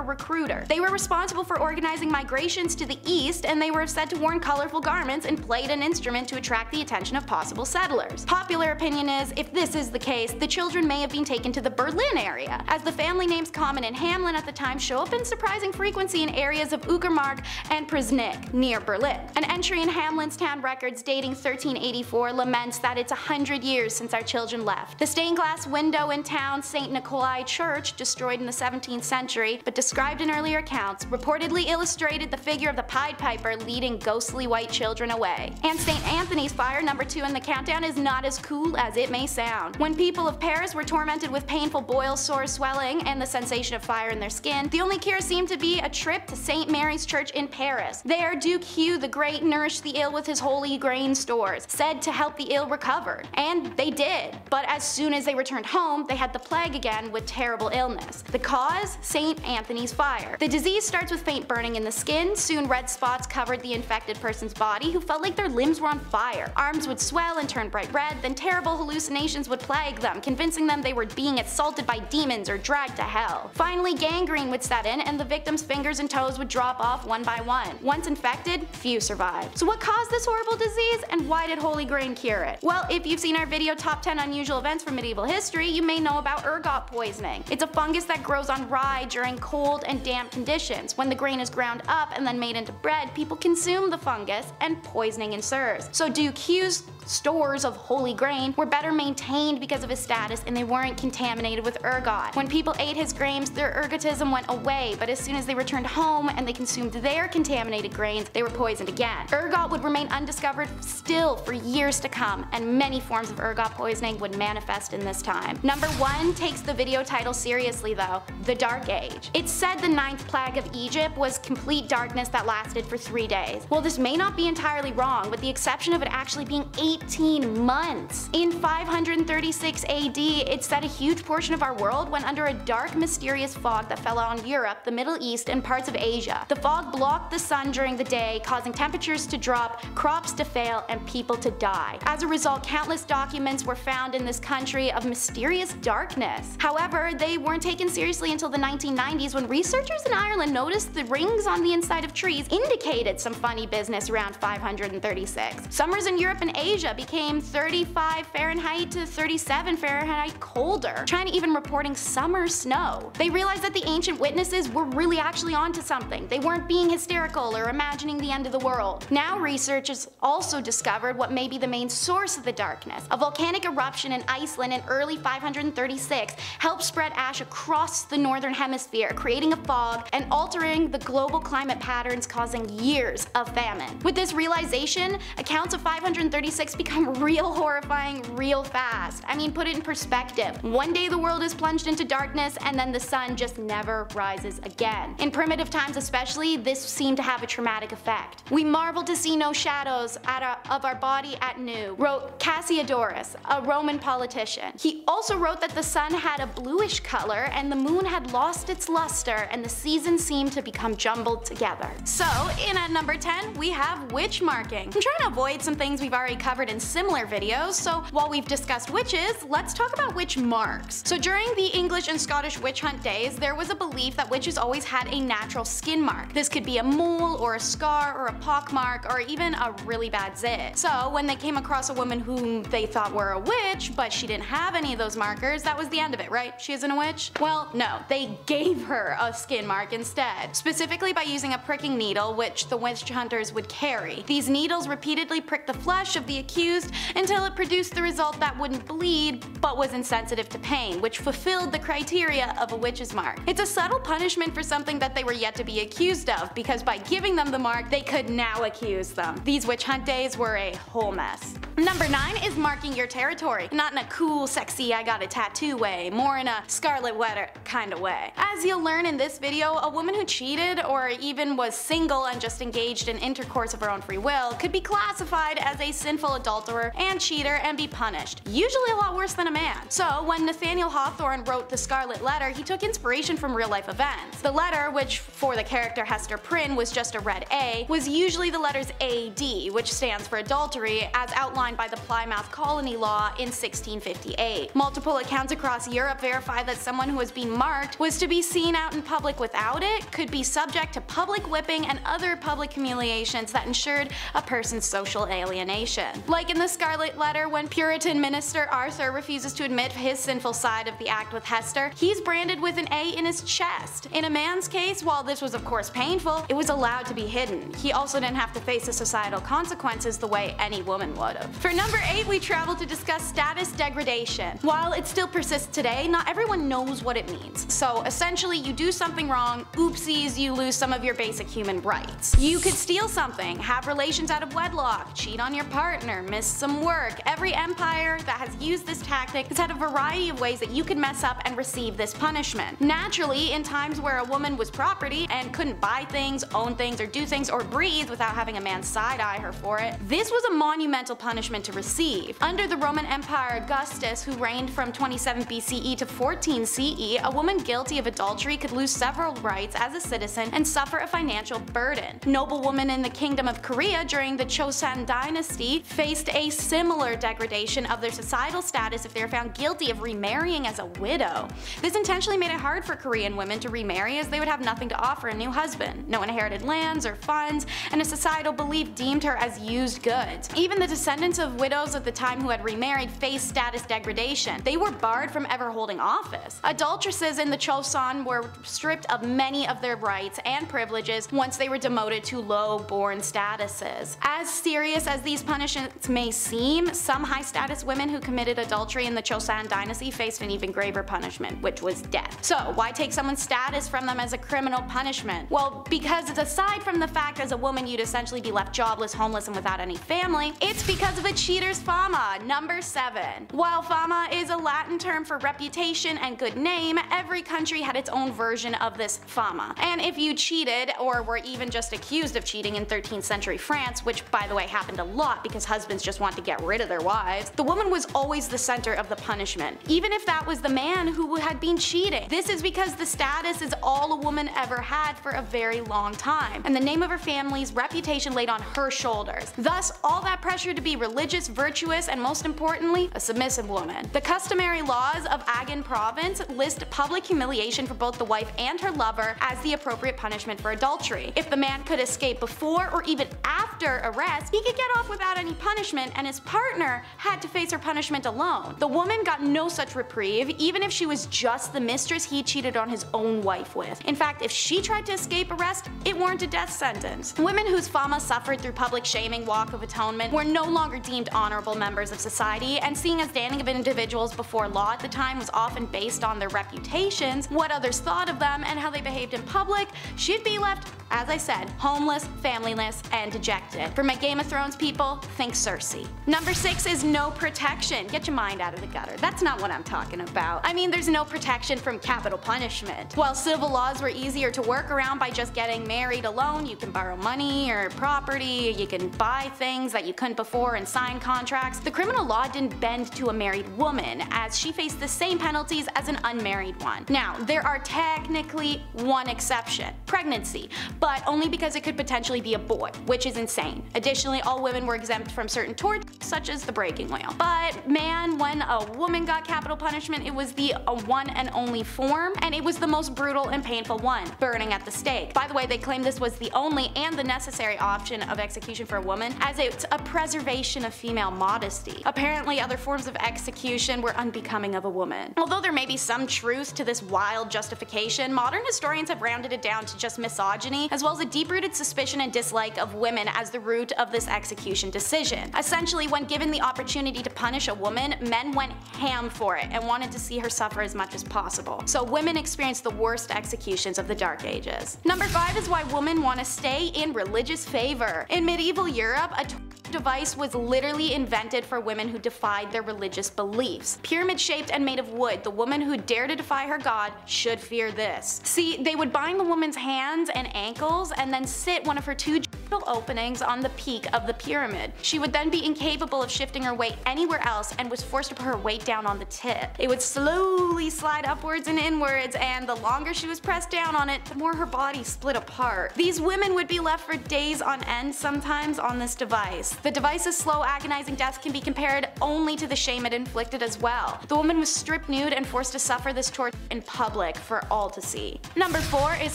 recruiter. They were responsible for organizing migrations to the east, and they were said to wear colorful garments and played an instrument to attract the attention of possible settlers. Popular opinion is, if this is the case, the children may have been taken to the Berlin area, as the family names common in Hamelin at the time show up in surprising frequency in areas of Uckermark and Prusnik, near Berlin. An entry in Hamelin's town records dating 1384 laments that it's 100 years since our children left. The stained glass window in town St. Nikolai Church, destroyed in the 17th century, but described in earlier accounts, reportedly illustrated the figure of the Pied Piper leading ghostly white children away. And St. Anthony's fire, number 2 in the countdown, is not as cool as it may sound. When people of Paris were tormented with painful boils, sores, swelling, and the sensation of fire in their skin, the only cure seemed to be a trip to St. Mary's Church in Paris. There, Duke Hugh the Great nourished the ill with his holy grain stores, said to help the ill recover. And they did. But as soon as they returned home, they had the plague again with terrible illness. The cause? St. Anthony's fire. The disease starts with faint burning in the skin. Soon red spots covered the infected person's body, who felt like their limbs were on fire. Arms would swell and turn bright red, then terrible hallucinations would plague them, convincing them they were being assaulted by demons or dragged to hell. Finally, gangrene would set in, and the victim's fingers and toes would drop off one by one. Once infected, few survived. So what caused this horrible disease, and why did Holy Grain cure it? Well, if you've seen our video Top 10 Unusual Events from Medieval History, you may know about ergot poisoning. It's a fungus that grows on rye during cold and damp conditions. When the grain is ground up and then made into bread, people consume the fungus and poisoning ensues. So Duke Hugh's stores of holy grain were better maintained because of his status, and they weren't contaminated with ergot. When people ate his grains, their ergotism went away, but as soon as they returned home and they consumed their contaminated grains, they were poisoned again. Ergot would remain undiscovered still for years to come, and many forms of ergot poisoning would manifest in this time. Number 1 takes the video title seriously though, the Dark Age. It's said the 9th plague of Egypt was complete darkness that lasted for 3 days. Well, this may not be entirely wrong, with the exception of it actually being 18 months. In 536 AD, it's said a huge portion of our world went under a dark, mysterious fog that fell on Europe, the Middle East, and parts of Asia. The fog blocked the sun during the day, causing temperatures to drop, crops to fail, and people to die. As a result, countless documents were found in this country of mysterious darkness. However, they weren't taken seriously until the 1990s, when researchers in Ireland noticed the rings on the inside of trees indicated some funny business around 536. Summers in Europe and Asia became 35 Fahrenheit to 37 Fahrenheit colder. China even reporting summer snow. They realized that the ancient witnesses were really actually onto something. They weren't being hysterical or imagining the end of the world. Now researchers also discovered what may be the main source of the darkness. A volcanic eruption in Iceland in early 536 helped spread ash across the northern hemisphere, creating a fog and altering the global climate patterns, causing years of famine. With this realization, accounts of 536 become real horrifying real fast. I mean, put it in perspective. One day the world is plunged into darkness, and then the sun just never rises again. In primitive times especially, this seemed to have a traumatic effect. We marvel to see no shadows of our body at noon, wrote Cassiodorus, a Roman politician. He also wrote that the sun had a bluish color and the moon had lost its luster, and the seasons seemed to become jumbled together. So, in at number 10, we have witch marking. I'm trying to avoid some things we've already covered in similar videos, so while we've discussed witches, let's talk about witch marks. So during the English and Scottish witch hunt days, there was a belief that witches always had a natural skin mark. This could be a mole or a scar or a pock mark or even a really bad zit. So when they came across a woman whom they thought were a witch, but she didn't have any of those markers, that was the end of it, right? She isn't a witch? Well, no, they gave her a skin mark instead, specifically by using a pricking needle which the witch hunters would carry. These needles repeatedly pricked the flesh of the accused until it produced the result that wouldn't bleed but was insensitive to pain, which fulfilled the criteria of a witch's mark. It's a subtle punishment for something that they were yet to be accused of, because by giving them the mark, they could now accuse them. These witch hunt days were a whole mess. Number 9 is marking your territory. Not in a cool, sexy, I got a tattoo way, more in a Scarlet Letter kind of way. As you'll learn in this video, a woman who cheated or even was single and just engaged in intercourse of her own free will could be classified as a sinful adulterer and cheater and be punished, usually a lot worse than a man. So when Nathaniel Hawthorne wrote the Scarlet Letter, he took inspiration from real life events. The letter, which for the character Hester Prynne was just a red A, was usually the letters AD, which stands for adultery, as outlined by the Plymouth Colony Law in 1658. Multiple accounts across Europe verify that someone who was being marked was to be seen out in public without it, could be subject to public whipping and other public humiliations that ensured a person's social alienation. Like in the Scarlet Letter, when Puritan minister Arthur refuses to admit his sinful side of the act with Hester, he's branded with an A in his chest. In a man's case, while this was of course painful, it was allowed to be hidden. He also didn't have to face the societal consequences the way any woman would have. For number 8, we travel to discuss status degradation. While it still persists today, not everyone knows what it means. So essentially, you do something wrong, oopsies, you lose some of your basic human rights. You could steal something, have relations out of wedlock, cheat on your partner, miss some work. Every empire that has used this tactic has had a variety of ways that you could mess up and receive this punishment. Naturally, in times where a woman was property and couldn't buy things, own things, or do things, or breathe without having a man side-eye her for it, this was a monumental punishment to receive. Under the Roman Empire Augustus, who reigned from 27 BCE to 14 CE, a woman guilty of adultery could lose several rights as a citizen and suffer a financial burden. Noblewomen in the Kingdom of Korea during the Joseon dynasty faced a similar degradation of their societal status if they were found guilty of remarrying as a widow. This intentionally made it hard for Korean women to remarry, as they would have nothing to offer a new husband, no inherited lands or funds, and a societal belief deemed her as used goods. Even the descendants of widows of the time who had remarried faced status degradation. They were barred from ever holding office. Adulteresses in the Joseon were stripped of many of their rights and privileges once they were demoted to low-born statuses. As serious as these punishments may seem, some high-status women who committed adultery in the Joseon dynasty faced an even graver punishment, which was death. So why take someone's status from them as a criminal punishment? Well, because aside from the fact as a woman you'd essentially be left jobless, homeless, and without any family, it's because of a cheater's fama. Number 7. While fama is a Latin term for reputation and good name, every country had its own version of this fama. And if you cheated, or were even just accused of cheating in 13th century France, which by the way happened a lot because husbands just want to get rid of their wives, the woman was always the center of the punishment, even if that was the man who had been cheating. This is because the status is all a woman ever had for a very long time, and the name of her family's reputation laid on her shoulders. Thus, all that pressure to be religious, virtuous, and most importantly, a submissive woman. The customary laws of Agan province list public humiliation for both the wife and her lover as the appropriate punishment for adultery. If the man could escape before or even after arrest, he could get off without any punishment, and his partner had to face her punishment alone. The woman got no such reprieve, even if she was just the mistress he cheated on his own wife with. In fact, if she tried to escape arrest, it warranted a death sentence. Women whose fama suffered through public shaming, walk of atonement, were no longer deemed honorable members of society, and seeing as standing of individuals before law at the time was often based on their reputations, what others thought of them, and how they behaved in public, she'd be left, as I said, homeless, familyless, and dejected. For my Game of Thrones people, think Cersei. Number 6 is no protection. Get your mind out of the gutter. That's not what I'm talking about. I mean, there's no protection from capital punishment. While civil laws were easier to work around by just getting married alone, you can borrow money or property, you can buy things that you couldn't before and sign contracts, the criminal law didn't bend to a married woman, as she faced the same penalties as an unmarried one. Now, there are technically one exception: pregnancy, but only because it could potentially be a boy, which is insane. Additionally, all women were exempt from certain torts, such as the breaking wheel. But man, when a woman got capital punishment, it was the one and only form, and it was the most brutal and painful one: burning at the stake. By the way, they claimed this was the only and the necessary option of execution for a woman, as it's a preservation of female modesty. Apparently, other forms of execution were unbecoming of a woman. Although there may be some truth to this wild justification, modern historians have rounded it down to just misogyny, misogyny, as well as a deep-rooted suspicion and dislike of women as the root of this execution decision. Essentially, when given the opportunity to punish a woman, men went ham for it and wanted to see her suffer as much as possible. So women experienced the worst executions of the Dark Ages. Number 5 is why women want to stay in religious favor. In medieval Europe, a device was literally invented for women who defied their religious beliefs. Pyramid-shaped and made of wood, the woman who dared to defy her god should fear this. See, they would bind the woman's hands and ankles and then sit one of her 2 openings on the peak of the pyramid. She would then be incapable of shifting her weight anywhere else and was forced to put her weight down on the tip. It would slowly slide upwards and inwards, and the longer she was pressed down on it, the more her body split apart. These women would be left for days on end sometimes on this device. The device's slow, agonizing death can be compared only to the shame it inflicted as well. The woman was stripped nude and forced to suffer this torture in public for all to see. Number 4 is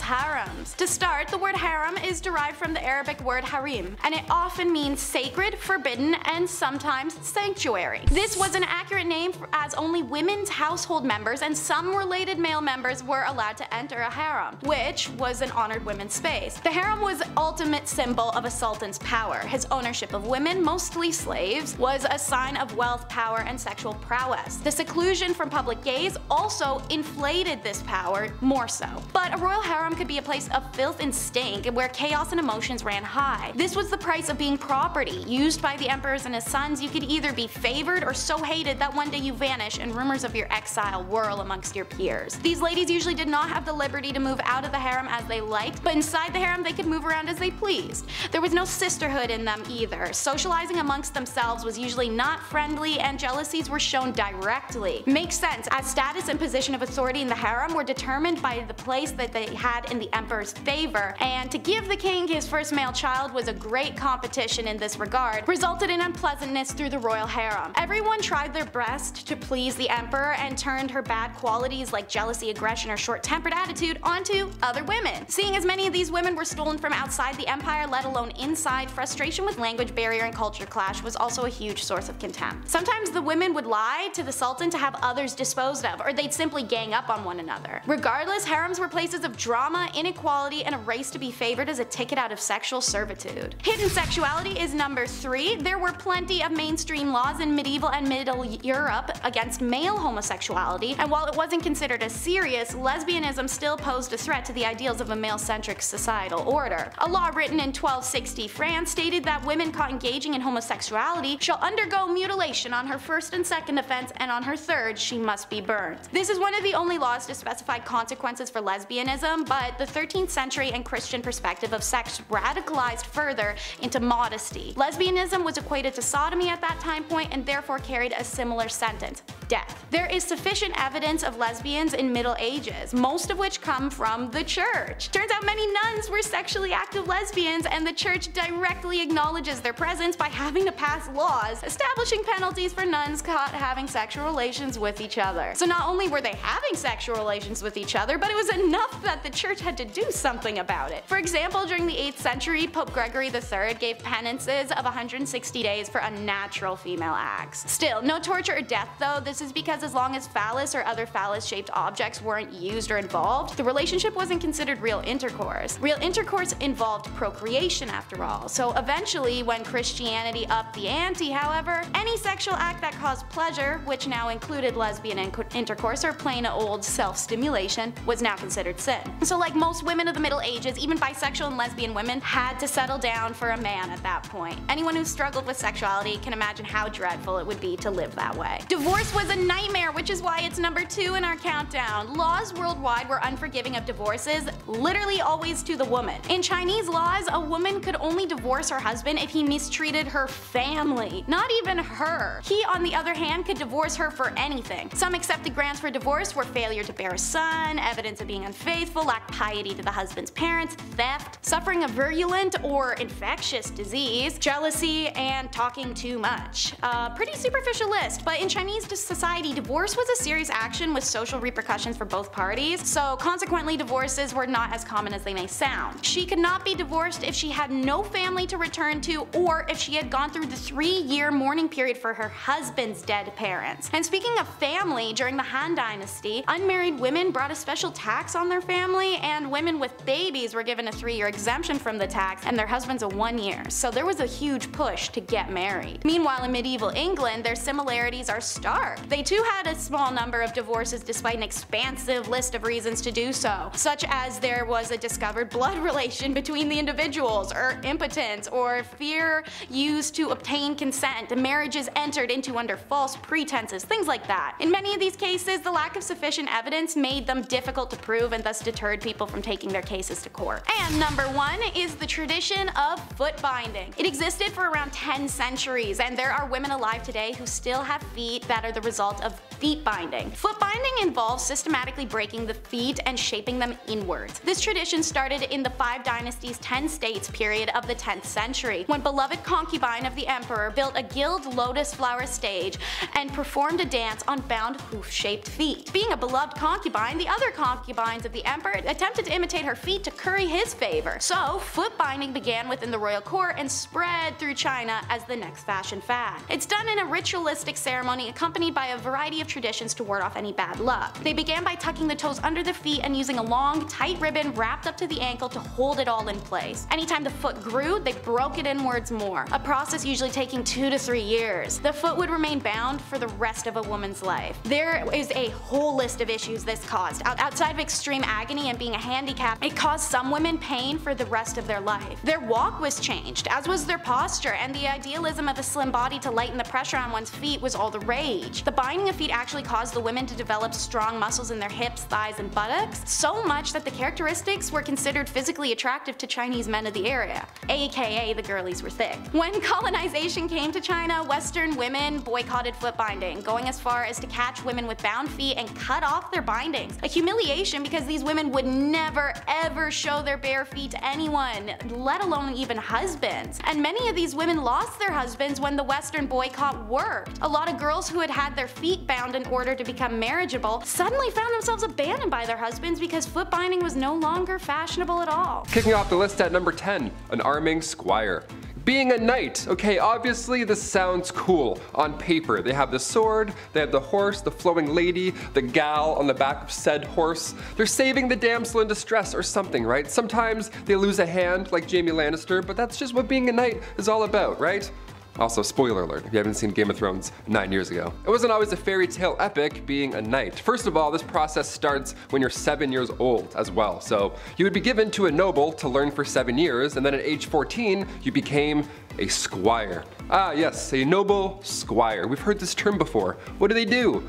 harems. To start, the word harem is derived from the Arabic word harim, and it often means sacred, forbidden, and sometimes sanctuary. This was an accurate name as only women's household members and some related male members were allowed to enter a harem, which was an honored women's space. The harem was the ultimate symbol of a sultan's power. His ownership of women, mostly slaves, was a sign of wealth, power, and sexual prowess. The seclusion from public gaze also inflated this power more so. But a royal harem could be a place of filth and stink where chaos and emotions ran high. This was the price of being property. Used by the emperors and his sons, you could either be favored or so hated that one day you vanish and rumors of your exile whirl amongst your peers. These ladies usually did not have the liberty to move out of the harem as they liked, but inside the harem they could move around as they pleased. There was no sisterhood in them either. Socializing amongst themselves was usually not friendly, and jealousies were shown directly. Makes sense, as status and position of authority in the harem were determined by the place that they had in the emperor's favor, and to give the king his first male child was a great competition in this regard, resulted in unpleasantness through the royal harem. Everyone tried their best to please the emperor and turned her bad qualities like jealousy, aggression, or short-tempered attitude onto other women. Seeing as many of these women were stolen from outside the empire, let alone inside, frustration with language barrier and culture clash was also a huge source of contempt. Sometimes the women would lie to the sultan to have others disposed of, or they'd simply gang up on one another. Regardless, harems were places of drama, inequality, and a race to be favored as a ticket out of sexual servitude. Hidden sexuality is number 3. There were plenty of mainstream laws in medieval and middle Europe against male homosexuality, and while it wasn't considered as serious, lesbianism still posed a threat to the ideals of a male-centric societal order. A law written in 1260 France stated that women caught engaging in homosexuality shall undergo mutilation on her first and second offense, and on her third she must be burned. This is one of the only laws to specify consequences for lesbianism, but the 13th century and Christian perspective of sex radicalized further into modesty. Lesbianism was equated to sodomy at that time point and therefore carried a similar sentence: death. There is sufficient evidence of lesbians in Middle Ages, most of which come from the church. Turns out many nuns were sexually active lesbians, and the church directly acknowledges their presence by having to pass laws establishing penalties for nuns caught having sexual relations with each other. So not only were they having sexual relations with each other, but it was enough that the church had to do something about it. For example, during the 8th century, Pope Gregory III gave penances of 160 days for unnatural female acts. Still, no torture or death though. This is because as long as phallus or other phallus-shaped objects weren't used or involved, the relationship wasn't considered real intercourse. Real intercourse involved procreation after all. So eventually, when Christianity upped the ante, however, any sexual act that caused pleasure, which now included lesbian intercourse or plain old self-stimulation, was now considered sin. So like most women of the Middle Ages, even bisexual and lesbian women had to settle down for a man at that point. Anyone who struggled with sexuality can imagine how dreadful it would be to live that way. Divorce was a nightmare, which is why it's number 2 in our countdown. Laws worldwide were unforgiving of divorces, literally always to the woman. In Chinese laws, a woman could only divorce her husband if he mistreated her family, not even her. He, on the other hand, could divorce her for anything. Some accepted grounds for divorce were failure to bear a son, evidence of being unfaithful, lack piety to the husband's parents, theft, suffering a virulent or infectious disease, jealousy, and talking too much. A pretty superficial list, but in Chinese society, divorce was a serious action with social repercussions for both parties, so consequently divorces were not as common as they may sound. She could not be divorced if she had no family to return to or if she had gone through the 3-year mourning period for her husband's dead parents. And speaking of family, during the Han Dynasty, unmarried women brought a special tax on their family, and women with babies were given a 3-year exemption from the tax and their husbands a 1 year, so there was a huge push to get married. Meanwhile, in medieval England, their similarities are stark. They too had a small number of divorces despite an expansive list of reasons to do so, such as there was a discovered blood relation between the individuals, or impotence, or fear used to obtain consent, marriages entered into under false pretenses, things like that. In many of these cases, the lack of sufficient evidence made them difficult to prove and thus deterred people from taking their cases to court. And number 1 is the tradition of foot binding. It existed for around 10 centuries, and there are women alive today who still have feet that are the result of feet binding. Foot binding involves systematically breaking the feet and shaping them inwards. This tradition started in the 5 Dynasties 10 states period of the 10th century, when beloved concubine of the emperor built a gilt lotus flower stage and performed a dance on bound hoof-shaped feet. Being a beloved concubine, the other concubines of the emperor attempted to imitate her feet to curry his favor. So foot binding began within the royal court and spread through China as the next fashion fad. It's done in a ritualistic ceremony accompanied by a variety of traditions to ward off any bad luck. They began by tucking the toes under the feet and using a long, tight ribbon wrapped up to the ankle to hold it all in place. Anytime the foot grew, they broke it inwards more, a process usually taking 2 to 3 years. The foot would remain bound for the rest of a woman's life. There is a whole list of issues this caused. Outside of extreme agony and being a handicap, it caused some women pain for the rest of their life. Their walk was changed, as was their posture, and the idealism of a slim body to lighten the pressure on one's feet was all the rage. The binding of feet actually caused the women to develop strong muscles in their hips, thighs, and buttocks, so much that the characteristics were considered physically attractive to Chinese men of the area, aka the girlies were thick. When colonization came to China, Western women boycotted foot binding, going as far as to catch women with bound feet and cut off their bindings. A humiliation because these women would never ever show their bare feet to anyone, let alone even husbands. And many of these women lost their husbands when the Western boycott worked. A lot of girls who had had their feet bound in order to become marriageable suddenly found themselves abandoned by their husbands because foot binding was no longer fashionable at all. Kicking off the list at number 10, an arming squire. Being a knight. Okay, obviously this sounds cool on paper. They have the sword, they have the horse, the flowing lady, the gal on the back of said horse. They're saving the damsel in distress or something, right? Sometimes they lose a hand like Jaime Lannister, but that's just what being a knight is all about, right? Also, spoiler alert, if you haven't seen Game of Thrones 9 years ago. It wasn't always a fairy tale epic being a knight. First of all, this process starts when you're 7 years old as well. So you would be given to a noble to learn for 7 years, and then at age 14, you became a squire. Ah yes, a noble squire. We've heard this term before. What do they do?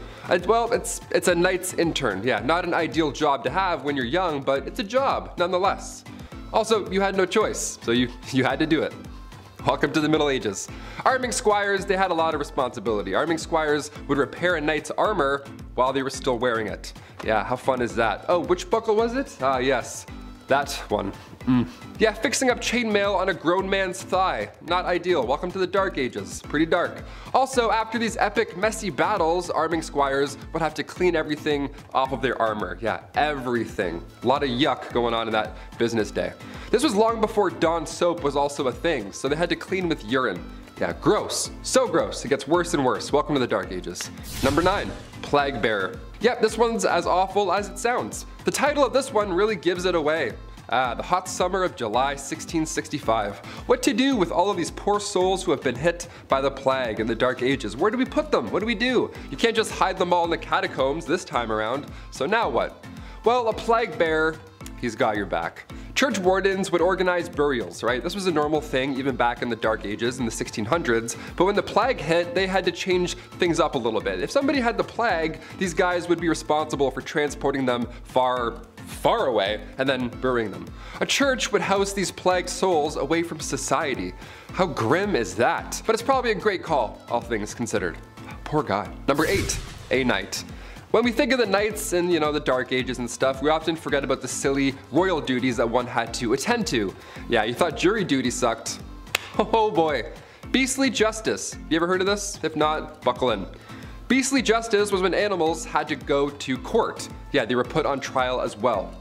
Well, it's a knight's intern. Yeah, not an ideal job to have when you're young, but it's a job nonetheless. Also, you had no choice, so you had to do it. Welcome to the Middle Ages. Arming squires, they had a lot of responsibility. Arming squires would repair a knight's armor while they were still wearing it. Yeah, how fun is that? Oh, which buckle was it? Ah, yes, that one. Yeah, fixing up chainmail on a grown man's thigh. Not ideal. Welcome to the Dark Ages. Pretty dark. Also, after these epic, messy battles, arming squires would have to clean everything off of their armor. Yeah, everything. A lot of yuck going on in that business day. This was long before Dawn soap was also a thing, so they had to clean with urine. Yeah, gross. So gross. It gets worse and worse. Welcome to the Dark Ages. Number 9, Plague Bearer. Yep, this one's as awful as it sounds. The title of this one really gives it away. The hot summer of July 1665. What to do with all of these poor souls who have been hit by the plague in the Dark Ages? Where do we put them? What do we do? You can't just hide them all in the catacombs this time around. So now what? Well, a plague bearer, he's got your back. Church wardens would organize burials, right? This was a normal thing even back in the Dark Ages in the 1600s, but when the plague hit, they had to change things up a little bit. If somebody had the plague, these guys would be responsible for transporting them far away and then burying them. A church would house these plagued souls away from society. How grim is that? But it's probably a great call, all things considered. Poor guy. Number 8, a knight. When we think of the knights in, the Dark Ages and stuff, we often forget about the silly royal duties that one had to attend to. Yeah, you thought jury duty sucked. Oh boy. Beastly justice. You ever heard of this? If not, buckle in. Beastly justice was when animals had to go to court. Yeah, they were put on trial as well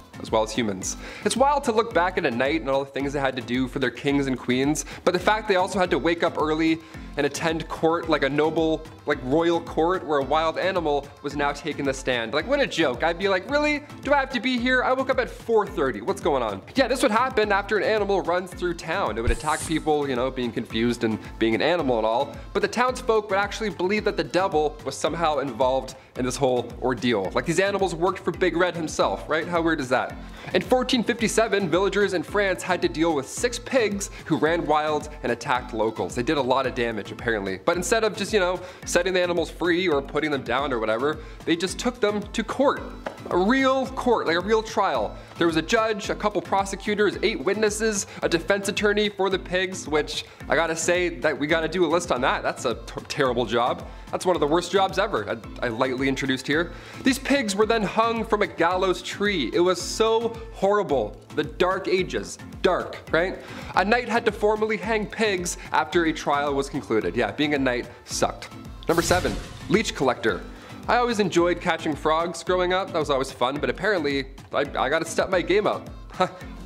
as humans. It's wild to look back at a knight and all the things they had to do for their kings and queens, but the fact they also had to wake up early and attend court like a noble, like royal court where a wild animal was now taking the stand. Like, what a joke. I'd be like, really? Do I have to be here? I woke up at 4:30. What's going on? Yeah, this would happen after an animal runs through town. It would attack people, you know, being confused and being an animal and all, but the townsfolk would actually believe that the devil was somehow involved in this whole ordeal. Like these animals worked for Big Red himself, right? How weird is that? In 1457, villagers in France had to deal with 6 pigs who ran wild and attacked locals. They did a lot of damage apparently, but instead of just, you know, setting the animals free or putting them down or whatever, they just took them to court. A real court, like a real trial. There was a judge, a couple prosecutors, 8 witnesses, a defense attorney for the pigs, which I gotta say that we gotta do a list on that. That's a terrible job. That's one of the worst jobs ever, I lightly introduced here. These pigs were then hung from a gallows tree. It was so horrible. The Dark Ages. Dark, right? A knight had to formally hang pigs after a trial was concluded. Yeah, being a knight sucked. Number 7, leech collector. I always enjoyed catching frogs growing up. That was always fun, but apparently I gotta step my game up.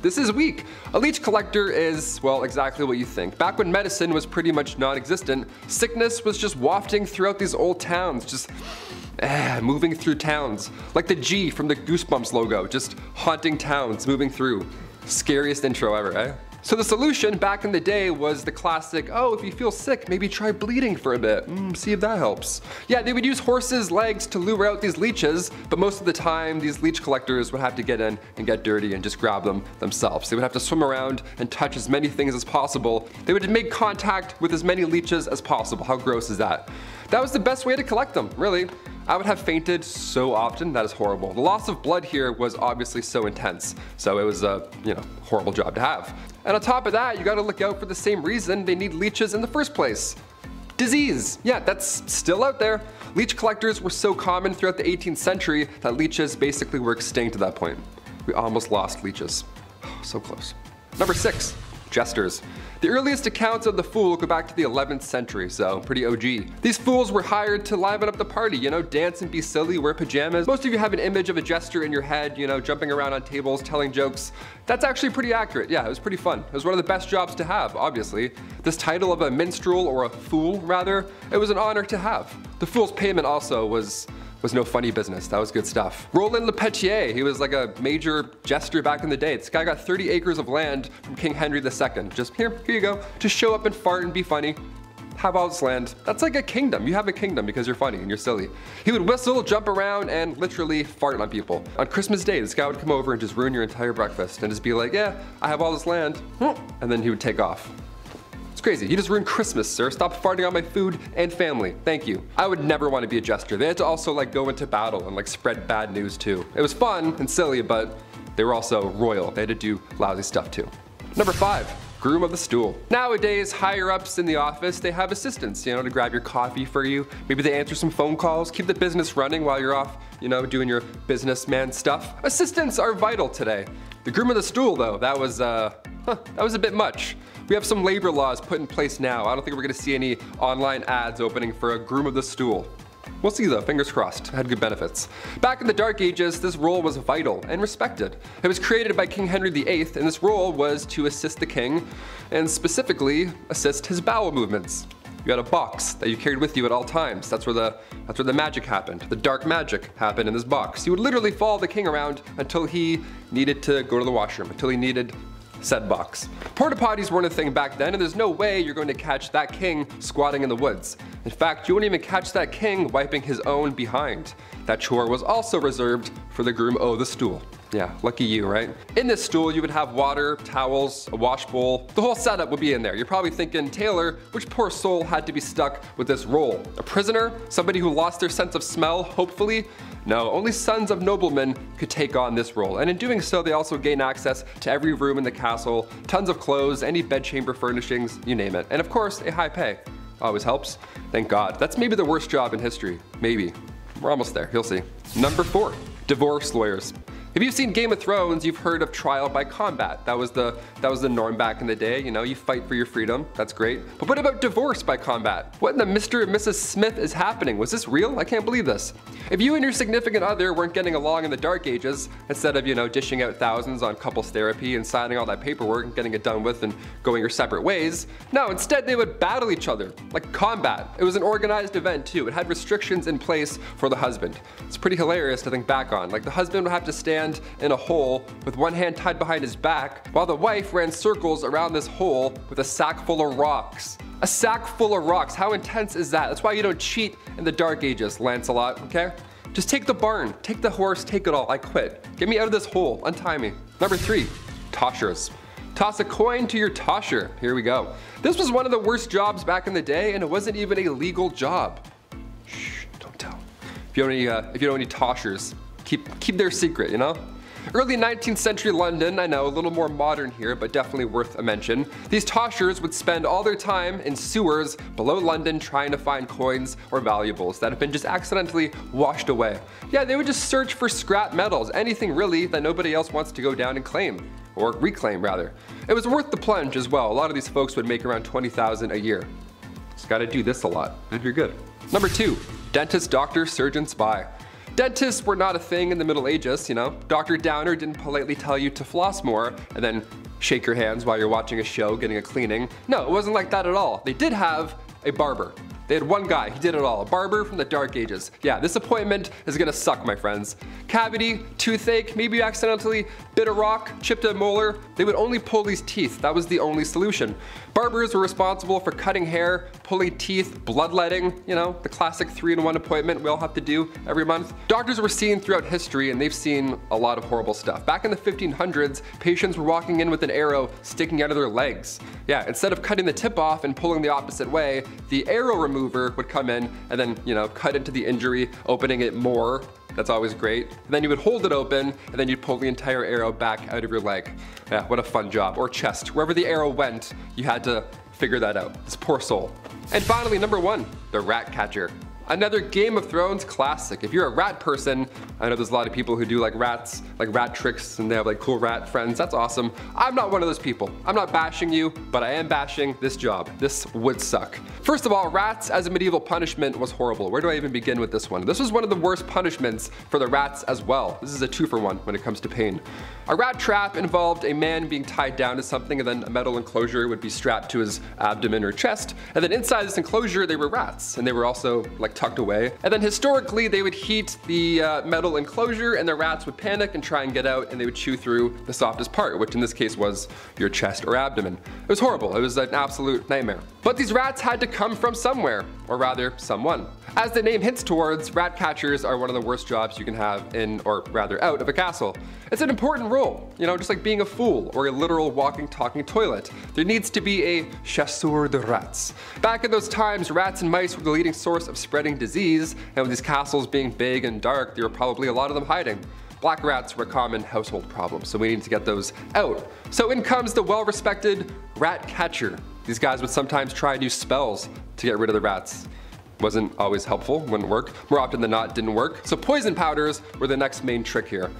This is weak. A leech collector is, well, exactly what you think. Back when medicine was pretty much non-existent, sickness was just wafting throughout these old towns, just moving through towns. Like the G from the Goosebumps logo, just haunting towns, moving through. Scariest intro ever, eh? So the solution back in the day was the classic, oh, if you feel sick, maybe try bleeding for a bit, see if that helps. Yeah, they would use horses' legs to lure out these leeches, but most of the time these leech collectors would have to get in and get dirty and just grab them themselves. They would have to swim around and touch as many things as possible. They would make contact with as many leeches as possible. How gross is that? That was the best way to collect them, really. I would have fainted so often, that is horrible. The loss of blood here was obviously so intense, so it was a, you know, horrible job to have. And on top of that, you gotta look out for the same reason they need leeches in the first place. Disease. Yeah, that's still out there. Leech collectors were so common throughout the 18th century that leeches basically were extinct at that point. We almost lost leeches. So close. Number 6, jesters. The earliest accounts of the fool go back to the 11th century, so pretty OG. These fools were hired to liven up the party, you know, dance and be silly, wear pajamas. Most of you have an image of a jester in your head, you know, jumping around on tables, telling jokes. That's actually pretty accurate. Yeah, it was pretty fun. It was one of the best jobs to have, obviously. This title of a minstrel, or a fool rather, it was an honor to have. The fool's payment also was no funny business. That was good stuff. Roland Le Petier, he was like a major jester back in the day. This guy got 30 acres of land from King Henry II. Just here you go. Just show up and fart and be funny. Have all this land. That's like a kingdom. You have a kingdom because you're funny and you're silly. He would whistle, jump around, and literally fart on people. On Christmas Day, this guy would come over and just ruin your entire breakfast and just be like, yeah, I have all this land. And then he would take off. It's crazy. You just ruined Christmas, sir. Stop farting on my food and family. Thank you. I would never want to be a jester. They had to also like go into battle and like spread bad news too. It was fun and silly, but they were also royal. They had to do lousy stuff too. Number 5, groom of the stool. Nowadays, higher ups in the office, they have assistants, you know, to grab your coffee for you. Maybe they answer some phone calls, keep the business running while you're off, you know, doing your businessman stuff. Assistants are vital today. The groom of the stool though, that was a bit much. We have some labor laws put in place now. I don't think we're gonna see any online ads opening for a groom of the stool. We'll see though, fingers crossed. It had good benefits. Back in the Dark Ages, this role was vital and respected. It was created by King Henry VIII, and this role was to assist the king, and specifically assist his bowel movements. You had a box that you carried with you at all times. That's where the magic happened. The dark magic happened in this box. You would literally follow the king around until he needed to go to the washroom, until he needed said box. Porta potties weren't a thing back then, and there's no way you're going to catch that king squatting in the woods. In fact, you wouldn't even catch that king wiping his own behind. That chore was also reserved for the groom of the stool. Yeah, lucky you, right? In this stool, you would have water, towels, a wash bowl. The whole setup would be in there. You're probably thinking, Taylor, which poor soul had to be stuck with this role? A prisoner? Somebody who lost their sense of smell, hopefully? No, only sons of noblemen could take on this role, and in doing so, they also gain access to every room in the castle, tons of clothes, any bedchamber furnishings, you name it. And of course, a high pay. Always helps. Thank God. That's maybe the worst job in history. Maybe. We're almost there, you'll see. Number 4, divorce lawyers. If you've seen Game of Thrones, you've heard of trial by combat. That was the norm back in the day, you know, you fight for your freedom, that's great. But what about divorce by combat? What in the Mr. and Mrs. Smith is happening? Was this real? I can't believe this. If you and your significant other weren't getting along in the Dark Ages, instead of, you know, dishing out thousands on couples therapy and signing all that paperwork and getting it done with and going your separate ways, no, instead they would battle each other, like combat. It was an organized event too. It had restrictions in place for the husband. It's pretty hilarious to think back on. Like the husband would have to stand in a hole with one hand tied behind his back, while the wife ran circles around this hole with a sack full of rocks. A sack full of rocks, how intense is that? That's why you don't cheat in the Dark Ages, Lancelot, okay? Just take the barn, take the horse, take it all, I quit. Get me out of this hole, untie me. Number 3, toshers. Toss a coin to your tosher, here we go. This was one of the worst jobs back in the day, and it wasn't even a legal job. Shh, don't tell. If you don't any toshers, keep their secret, you know? Early 19th century London, I know, a little more modern here, but definitely worth a mention. These toshers would spend all their time in sewers below London trying to find coins or valuables that have been just accidentally washed away. Yeah, they would just search for scrap metals, anything really that nobody else wants to go down and claim, or reclaim rather. It was worth the plunge as well. A lot of these folks would make around $20,000 a year. Just gotta do this a lot, and you're good. Number 2, dentist, doctor, surgeon, spy. Dentists were not a thing in the Middle Ages, you know. Dr. Downer didn't politely tell you to floss more and then shake your hands while you're watching a show, getting a cleaning. No, it wasn't like that at all. They did have a barber. They had one guy, he did it all, a barber from the Dark Ages. Yeah, this appointment is gonna suck, my friends. Cavity, toothache, maybe you accidentally bit a rock, chipped a molar. They would only pull these teeth, that was the only solution. Barbers were responsible for cutting hair, pulling teeth, bloodletting, you know, the classic 3-in-1 appointment we all have to do every month. Doctors were seen throughout history and they've seen a lot of horrible stuff. Back in the 1500s, patients were walking in with an arrow sticking out of their legs. Yeah, instead of cutting the tip off and pulling the opposite way, the arrow remover would come in and then, you know, cut into the injury, opening it more. That's always great. And then you would hold it open and then you'd pull the entire arrow back out of your leg. Yeah, what a fun job. Or chest. Wherever the arrow went, you had to figure that out. This poor soul. And finally, number 1, the rat catcher. Another Game of Thrones classic. If you're a rat person, I know there's a lot of people who do like rats, like rat tricks, and they have like cool rat friends. That's awesome. I'm not one of those people. I'm not bashing you, but I am bashing this job. This would suck. First of all, rats as a medieval punishment was horrible. Where do I even begin with this one? This was one of the worst punishments for the rats as well. This is a 2-for-1 when it comes to pain. A rat trap involved a man being tied down to something and then a metal enclosure would be strapped to his abdomen or chest. And then inside this enclosure, they were rats. And they were also like tucked away. And then historically, they would heat the metal enclosure and the rats would panic and try and get out and they would chew through the softest part, which in this case was your chest or abdomen. It was horrible. It was an absolute nightmare. But these rats had to come from somewhere, or rather someone. As the name hints towards, rat catchers are one of the worst jobs you can have in, or rather out of a castle. It's an important role, you know, just like being a fool or a literal walking, talking toilet. There needs to be a chasseur de rats. Back in those times, rats and mice were the leading source of spreading disease, and with these castles being big and dark, there were probably a lot of them hiding. Black rats were a common household problem, so we need to get those out. So in comes the well-respected rat catcher. These guys would sometimes try and use spells to get rid of the rats. Wasn't always helpful, wouldn't work. More often than not, didn't work. So poison powders were the next main trick here.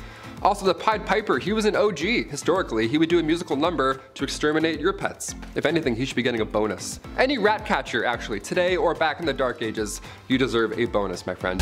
Also, the Pied Piper, he was an OG. Historically, he would do a musical number to exterminate your pets. If anything, he should be getting a bonus. Any rat catcher, actually, today or back in the Dark Ages, you deserve a bonus, my friend.